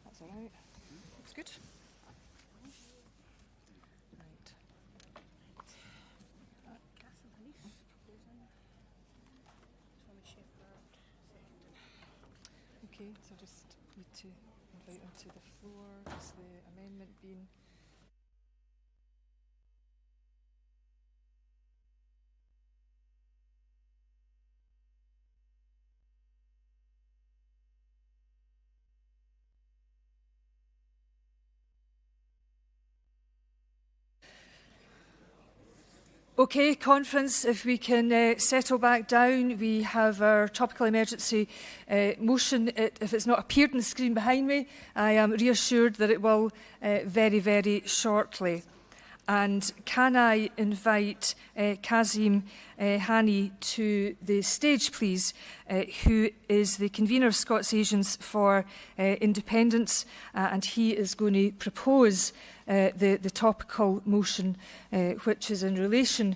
That's all right. Looks good. Okay, so just need to invite them to the floor. Has the amendment been? Okay, conference, if we can settle back down. We have our topical emergency motion. If it's not appeared on the screen behind me, I am reassured that it will very, very shortly. And can I invite Kazim Hani to the stage, please, who is the convener of Scots Asians for Independence, and he is going to propose the topical motion, which is in relation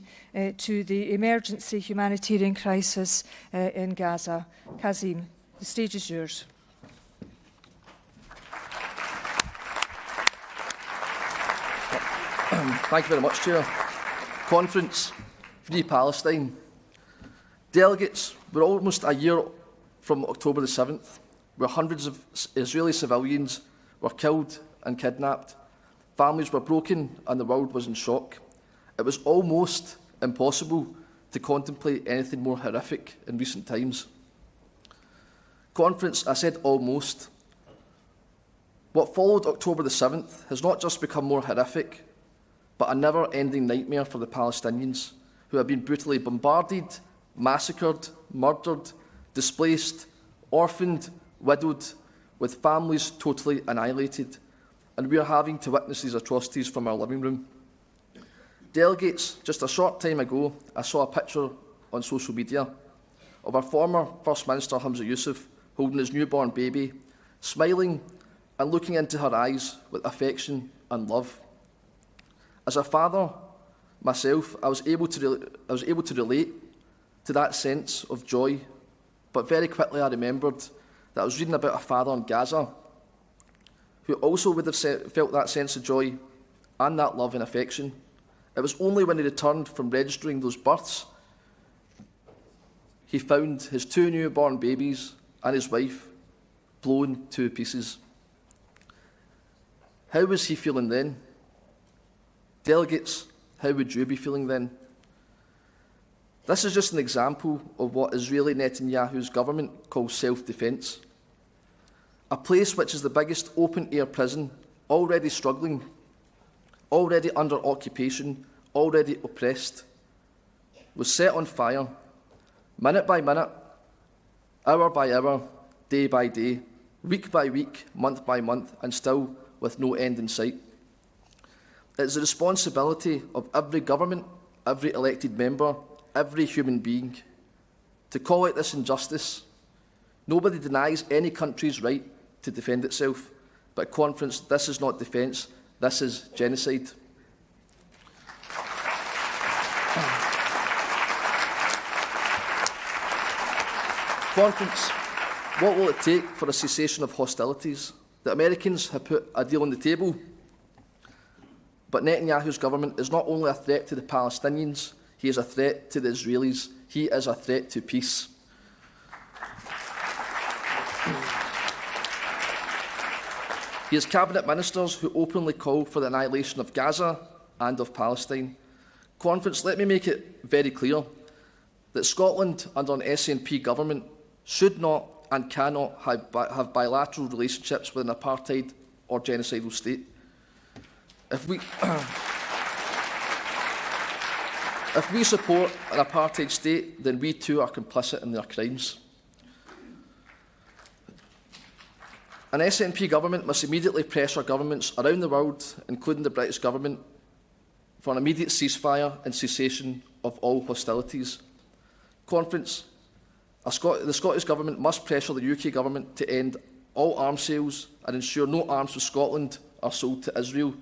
to the emergency humanitarian crisis in Gaza. Kazim, the stage is yours. Thank you very much, Chair. Conference, Free Palestine. Delegates, we're almost a year from October the 7th, where hundreds of Israeli civilians were killed and kidnapped. Families were broken and the world was in shock. It was almost impossible to contemplate anything more horrific in recent times. Conference, I said almost. What followed October the 7th has not just become more horrific, but a never-ending nightmare for the Palestinians, who have been brutally bombarded, massacred, murdered, displaced, orphaned, widowed, with families totally annihilated. And we are having to witness these atrocities from our living room. Delegates, just a short time ago, I saw a picture on social media of our former First Minister Hamza Yusuf holding his newborn baby, smiling and looking into her eyes with affection and love. As a father myself, I was able to relate to that sense of joy but very quickly I remembered that I was reading about a father in Gaza who also would have felt that sense of joy and that love and affection. It was only when he returned from registering those births he found his 2 newborn babies and his wife blown to pieces. How was he feeling then? Delegates, how would you be feeling then? This is just an example of what Israeli Netanyahu's government calls self-defence. A place which is the biggest open-air prison, already struggling, already under occupation, already oppressed, was set on fire, minute by minute, hour by hour, day by day, week by week, month by month, and still with no end in sight. It is the responsibility of every government, every elected member, every human being to call out this injustice. Nobody denies any country's right to defend itself, but Conference, this is not defence, this is genocide. Conference, what will it take for a cessation of hostilities? The Americans have put a deal on the table, but Netanyahu's government is not only a threat to the Palestinians, he is a threat to the Israelis. He is a threat to peace. He has cabinet ministers who openly call for the annihilation of Gaza and of Palestine. Conference, let me make it very clear that Scotland under an SNP government should not and cannot have bilateral relationships with an apartheid or genocidal state. If we support an apartheid state, then we too are complicit in their crimes. An SNP government must immediately pressure governments around the world, including the British government, for an immediate ceasefire and cessation of all hostilities. Conference, the Scottish Government must pressure the UK Government to end all arms sales and ensure no arms from Scotland are sold to Israel.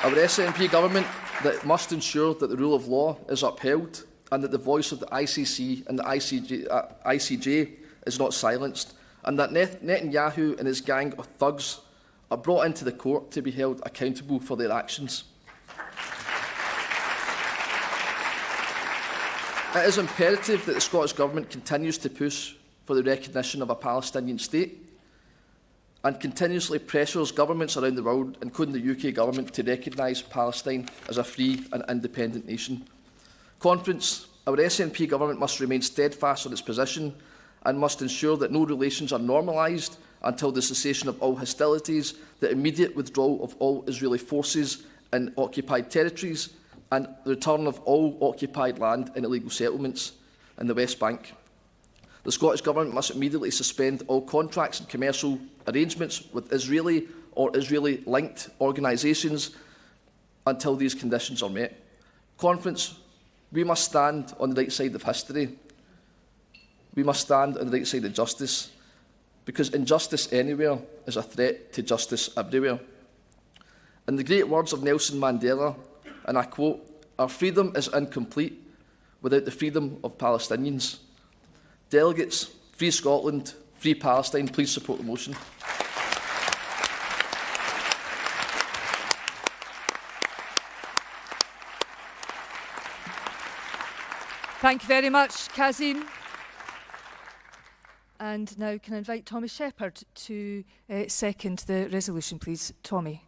Our SNP Government that must ensure that the rule of law is upheld and that the voice of the ICC and the ICJ is not silenced, and that Netanyahu and his gang of thugs are brought into the court to be held accountable for their actions. It is imperative that the Scottish Government continues to push for the recognition of a Palestinian state and continuously pressures governments around the world, including the UK Government, to recognise Palestine as a free and independent nation. Conference, our SNP Government must remain steadfast on its position and must ensure that no relations are normalised until the cessation of all hostilities, the immediate withdrawal of all Israeli forces in occupied territories, and the return of all occupied land and illegal settlements in the West Bank. The Scottish Government must immediately suspend all contracts and commercial arrangements with Israeli or Israeli-linked organisations until these conditions are met. Conference, we must stand on the right side of history. We must stand on the right side of justice, because injustice anywhere is a threat to justice everywhere. In the great words of Nelson Mandela, and I quote, "Our freedom is incomplete without the freedom of Palestinians." Delegates, Free Scotland, Free Palestine, please support the motion. Thank you very much, Kazim. And now can I invite Tommy Shepherd to second the resolution, please. Tommy.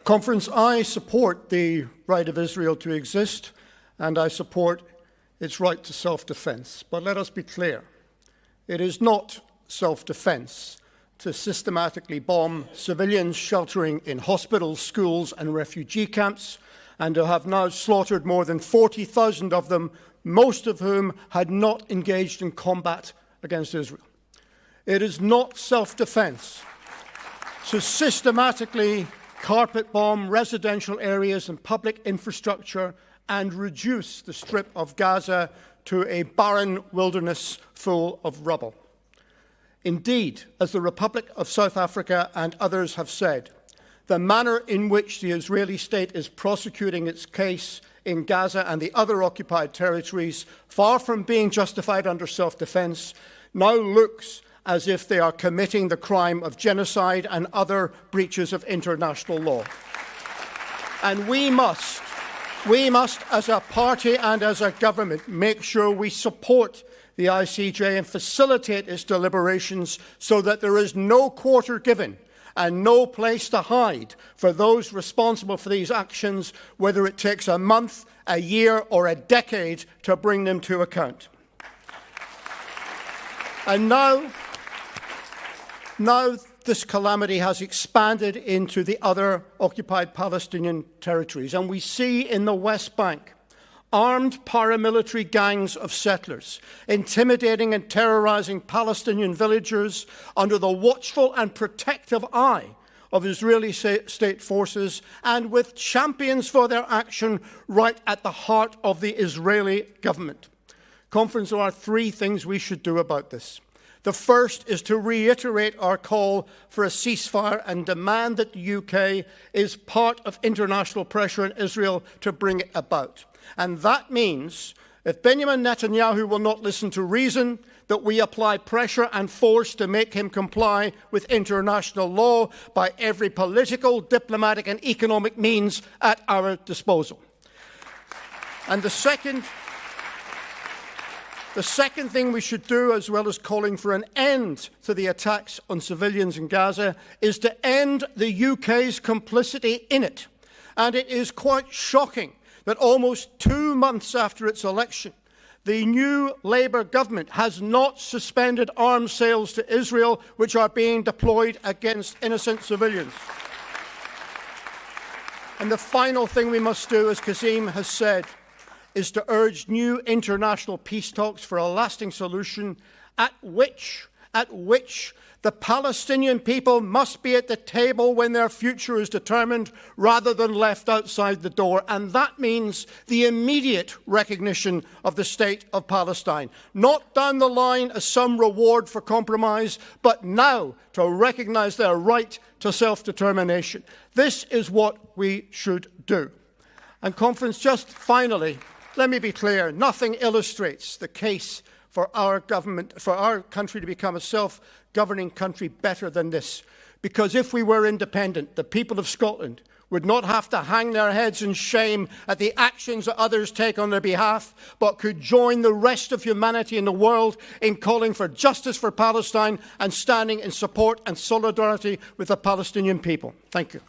Conference, I support the right of Israel to exist, and I support its right to self-defence. But let us be clear, it is not self-defence to systematically bomb civilians sheltering in hospitals, schools and refugee camps, and to have now slaughtered more than 40,000 of them, most of whom had not engaged in combat against Israel. It is not self-defence to systematically carpet bomb residential areas and public infrastructure and reduce the strip of Gaza to a barren wilderness full of rubble. Indeed, as the Republic of South Africa and others have said, the manner in which the Israeli state is prosecuting its case in Gaza and the other occupied territories, far from being justified under self-defence, now looks as if they are committing the crime of genocide and other breaches of international law. And we must, as a party and as a government, make sure we support the ICJ and facilitate its deliberations so that there is no quarter given and no place to hide for those responsible for these actions, whether it takes a month, a year or a decade to bring them to account. And now this calamity has expanded into the other occupied Palestinian territories, and we see in the West Bank armed paramilitary gangs of settlers intimidating and terrorizing Palestinian villagers under the watchful and protective eye of Israeli state forces, and with champions for their action right at the heart of the Israeli government. Conference, there are three things we should do about this. The first is to reiterate our call for a ceasefire and demand that the UK is part of international pressure on Israel to bring it about. And that means, if Benjamin Netanyahu will not listen to reason, that we apply pressure and force to make him comply with international law by every political, diplomatic and economic means at our disposal. And the second thing we should do, as well as calling for an end to the attacks on civilians in Gaza, is to end the UK's complicity in it. And it is quite shocking that almost 2 months after its election, the new Labour government has not suspended arms sales to Israel, which are being deployed against innocent civilians. And the final thing we must do, as Kazim has said, is to urge new international peace talks for a lasting solution at which the Palestinian people must be at the table when their future is determined rather than left outside the door. And that means the immediate recognition of the state of Palestine. Not down the line as some reward for compromise, but now to recognise their right to self-determination. This is what we should do. And Conference, just finally, let me be clear, nothing illustrates the case for our government, for our country to become a self-governing country better than this. Because if we were independent, the people of Scotland would not have to hang their heads in shame at the actions that others take on their behalf, but could join the rest of humanity in the world in calling for justice for Palestine and standing in support and solidarity with the Palestinian people. Thank you.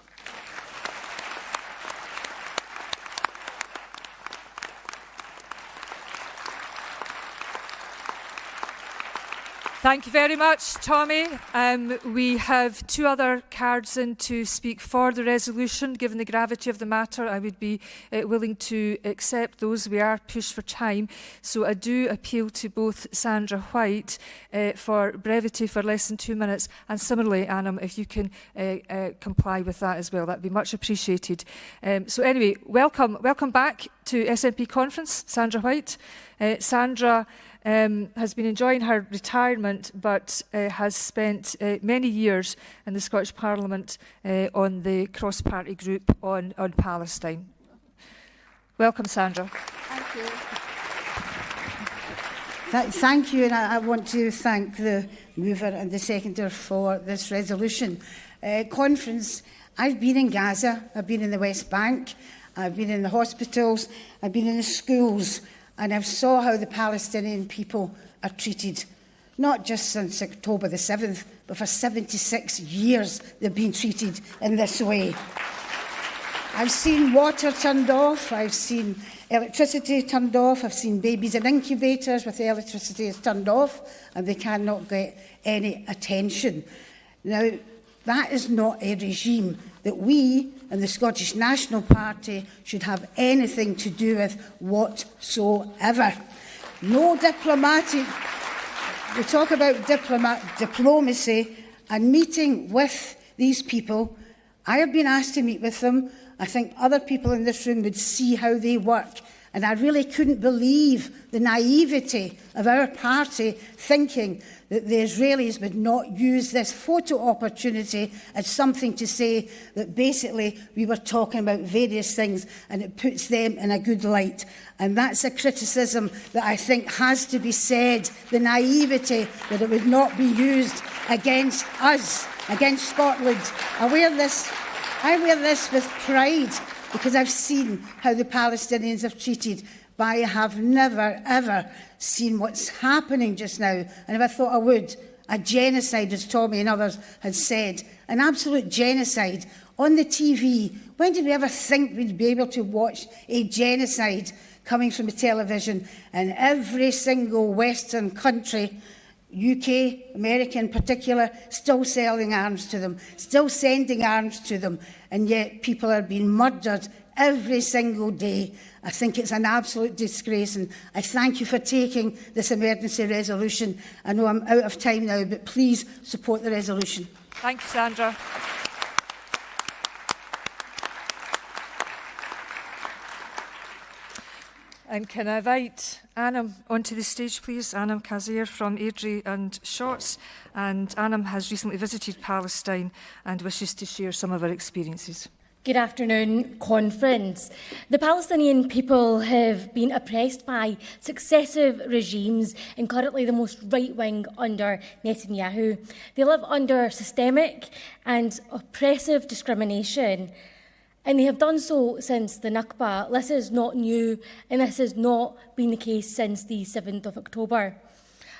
Thank you very much, Tommy. We have two other cards in to speak for the resolution. Given the gravity of the matter, I would be willing to accept those. We are pushed for time. So I do appeal to both Sandra White for brevity for less than 2 minutes. And similarly, Annam, if you can comply with that as well, that would be much appreciated. So anyway, welcome back to SNP Conference, Sandra White. Sandra has been enjoying her retirement, but has spent many years in the Scottish Parliament on the cross-party group on Palestine. Welcome, Sandra. Thank you. Thank you, and I want to thank the mover and the seconder for this resolution. Conference, I've been in Gaza, I've been in the West Bank, I've been in the hospitals, I've been in the schools, and I've saw how the Palestinian people are treated, not just since October the 7th, but for 76 years they've been treated in this way. I've seen water turned off, I've seen electricity turned off, I've seen babies in incubators with the electricity is turned off and they cannot get any attention. Now, that is not a regime that we and the Scottish National Party should have anything to do with whatsoever. No diplomatic. We talk about diplomacy and meeting with these people. I have been asked to meet with them. I think other people in this room would see how they work And I really couldn't believe the naivety of our party thinking that the Israelis would not use this photo opportunity as something to say that basically we were talking about various things and it puts them in a good light. And that's a criticism that I think has to be said, the naivety that it would not be used against us, against Scotland. I wear this with pride, because I've seen how the Palestinians have treated, but I have never, ever seen what's happening just now. And if I thought I would, a genocide, as Tommy and others had said, an absolute genocide on the TV. When did we ever think we'd be able to watch a genocide coming from the television? And every single Western country, UK, America in particular, still selling arms to them, still sending arms to them, and yet people are being murdered every single day. I think it's an absolute disgrace, and I thank you for taking this emergency resolution. I know I'm out of time now, but please support the resolution. Thank you, Sandra. And can I invite Anam onto the stage, please? Anam Kazir from Airdrie and Shorts. And Anam has recently visited Palestine and wishes to share some of her experiences. Good afternoon, Conference. The Palestinian people have been oppressed by successive regimes, and currently the most right-wing under Netanyahu. They live under systemic and oppressive discrimination, and they have done so since the Nakba. This is not new, and this has not been the case since the 7th of October.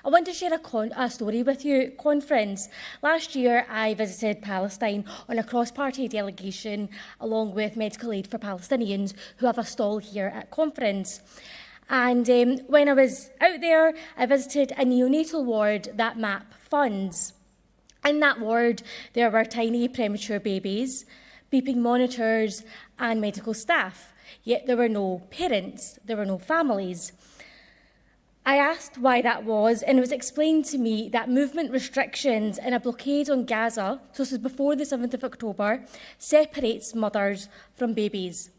I want to share a story with you, Conference. Last year, I visited Palestine on a cross-party delegation along with Medical Aid for Palestinians who have a stall here at Conference. And when I was out there, I visited a neonatal ward that MAP funds. In that ward, there were tiny premature babies, beeping monitors and medical staff. Yet there were no parents, there were no families. I asked why that was, and it was explained to me that movement restrictions and a blockade on Gaza, so this is before the 7th of October, separates mothers from babies.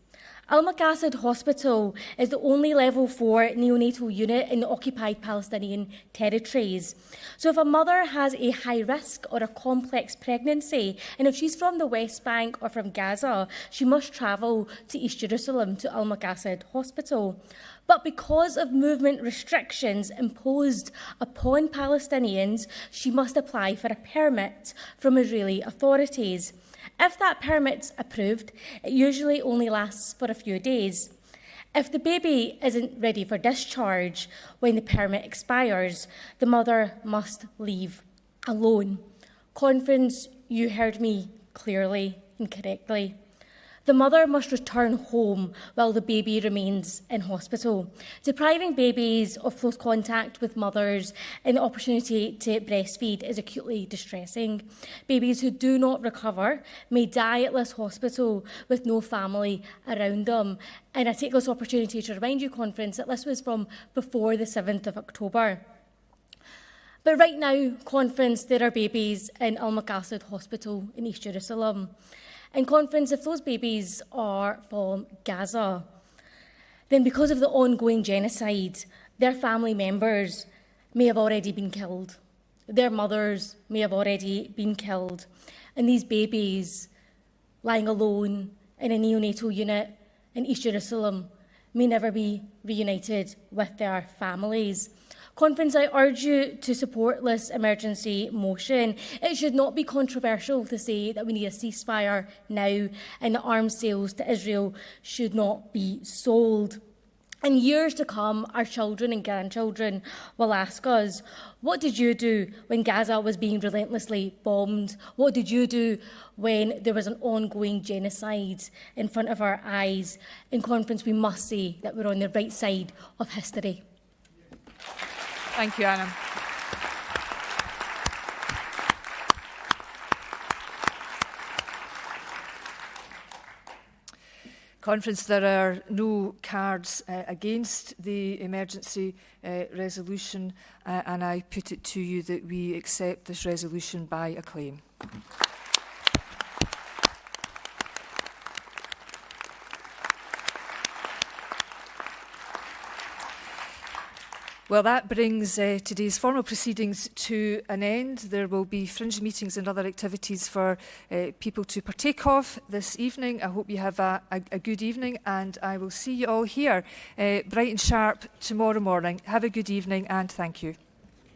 Al-Maqasid Hospital is the only level 4 neonatal unit in the occupied Palestinian territories. So if a mother has a high risk or a complex pregnancy, and if she's from the West Bank or from Gaza, she must travel to East Jerusalem to Al-Maqasid Hospital. But because of movement restrictions imposed upon Palestinians, she must apply for a permit from Israeli authorities. If that permit's approved, it usually only lasts for a few days. If the baby isn't ready for discharge when the permit expires, the mother must leave alone. Conference, you heard me clearly and correctly. The mother must return home while the baby remains in hospital. Depriving babies of close contact with mothers and the opportunity to breastfeed is acutely distressing. Babies who do not recover may die at this hospital with no family around them. And I take this opportunity to remind you, Conference, that this was from before the 7th of October. But right now, Conference, there are babies in Al-Maqasid Hospital in East Jerusalem. And Conference, if those babies are from Gaza, then because of the ongoing genocide, their family members may have already been killed. Their mothers may have already been killed. And these babies lying alone in a neonatal unit in East Jerusalem may never be reunited with their families. Conference, I urge you to support this emergency motion. It should not be controversial to say that we need a ceasefire now and that arms sales to Israel should not be sold. In years to come, our children and grandchildren will ask us, what did you do when Gaza was being relentlessly bombed? What did you do when there was an ongoing genocide in front of our eyes? In Conference, we must say that we're on the right side of history. Thank you, Anna. Conference, there are no cards against the emergency resolution, and I put it to you that we accept this resolution by acclaim. Well, that brings today's formal proceedings to an end. There will be fringe meetings and other activities for people to partake of this evening. I hope you have a good evening, and I will see you all here bright and sharp tomorrow morning. Have a good evening, and thank you.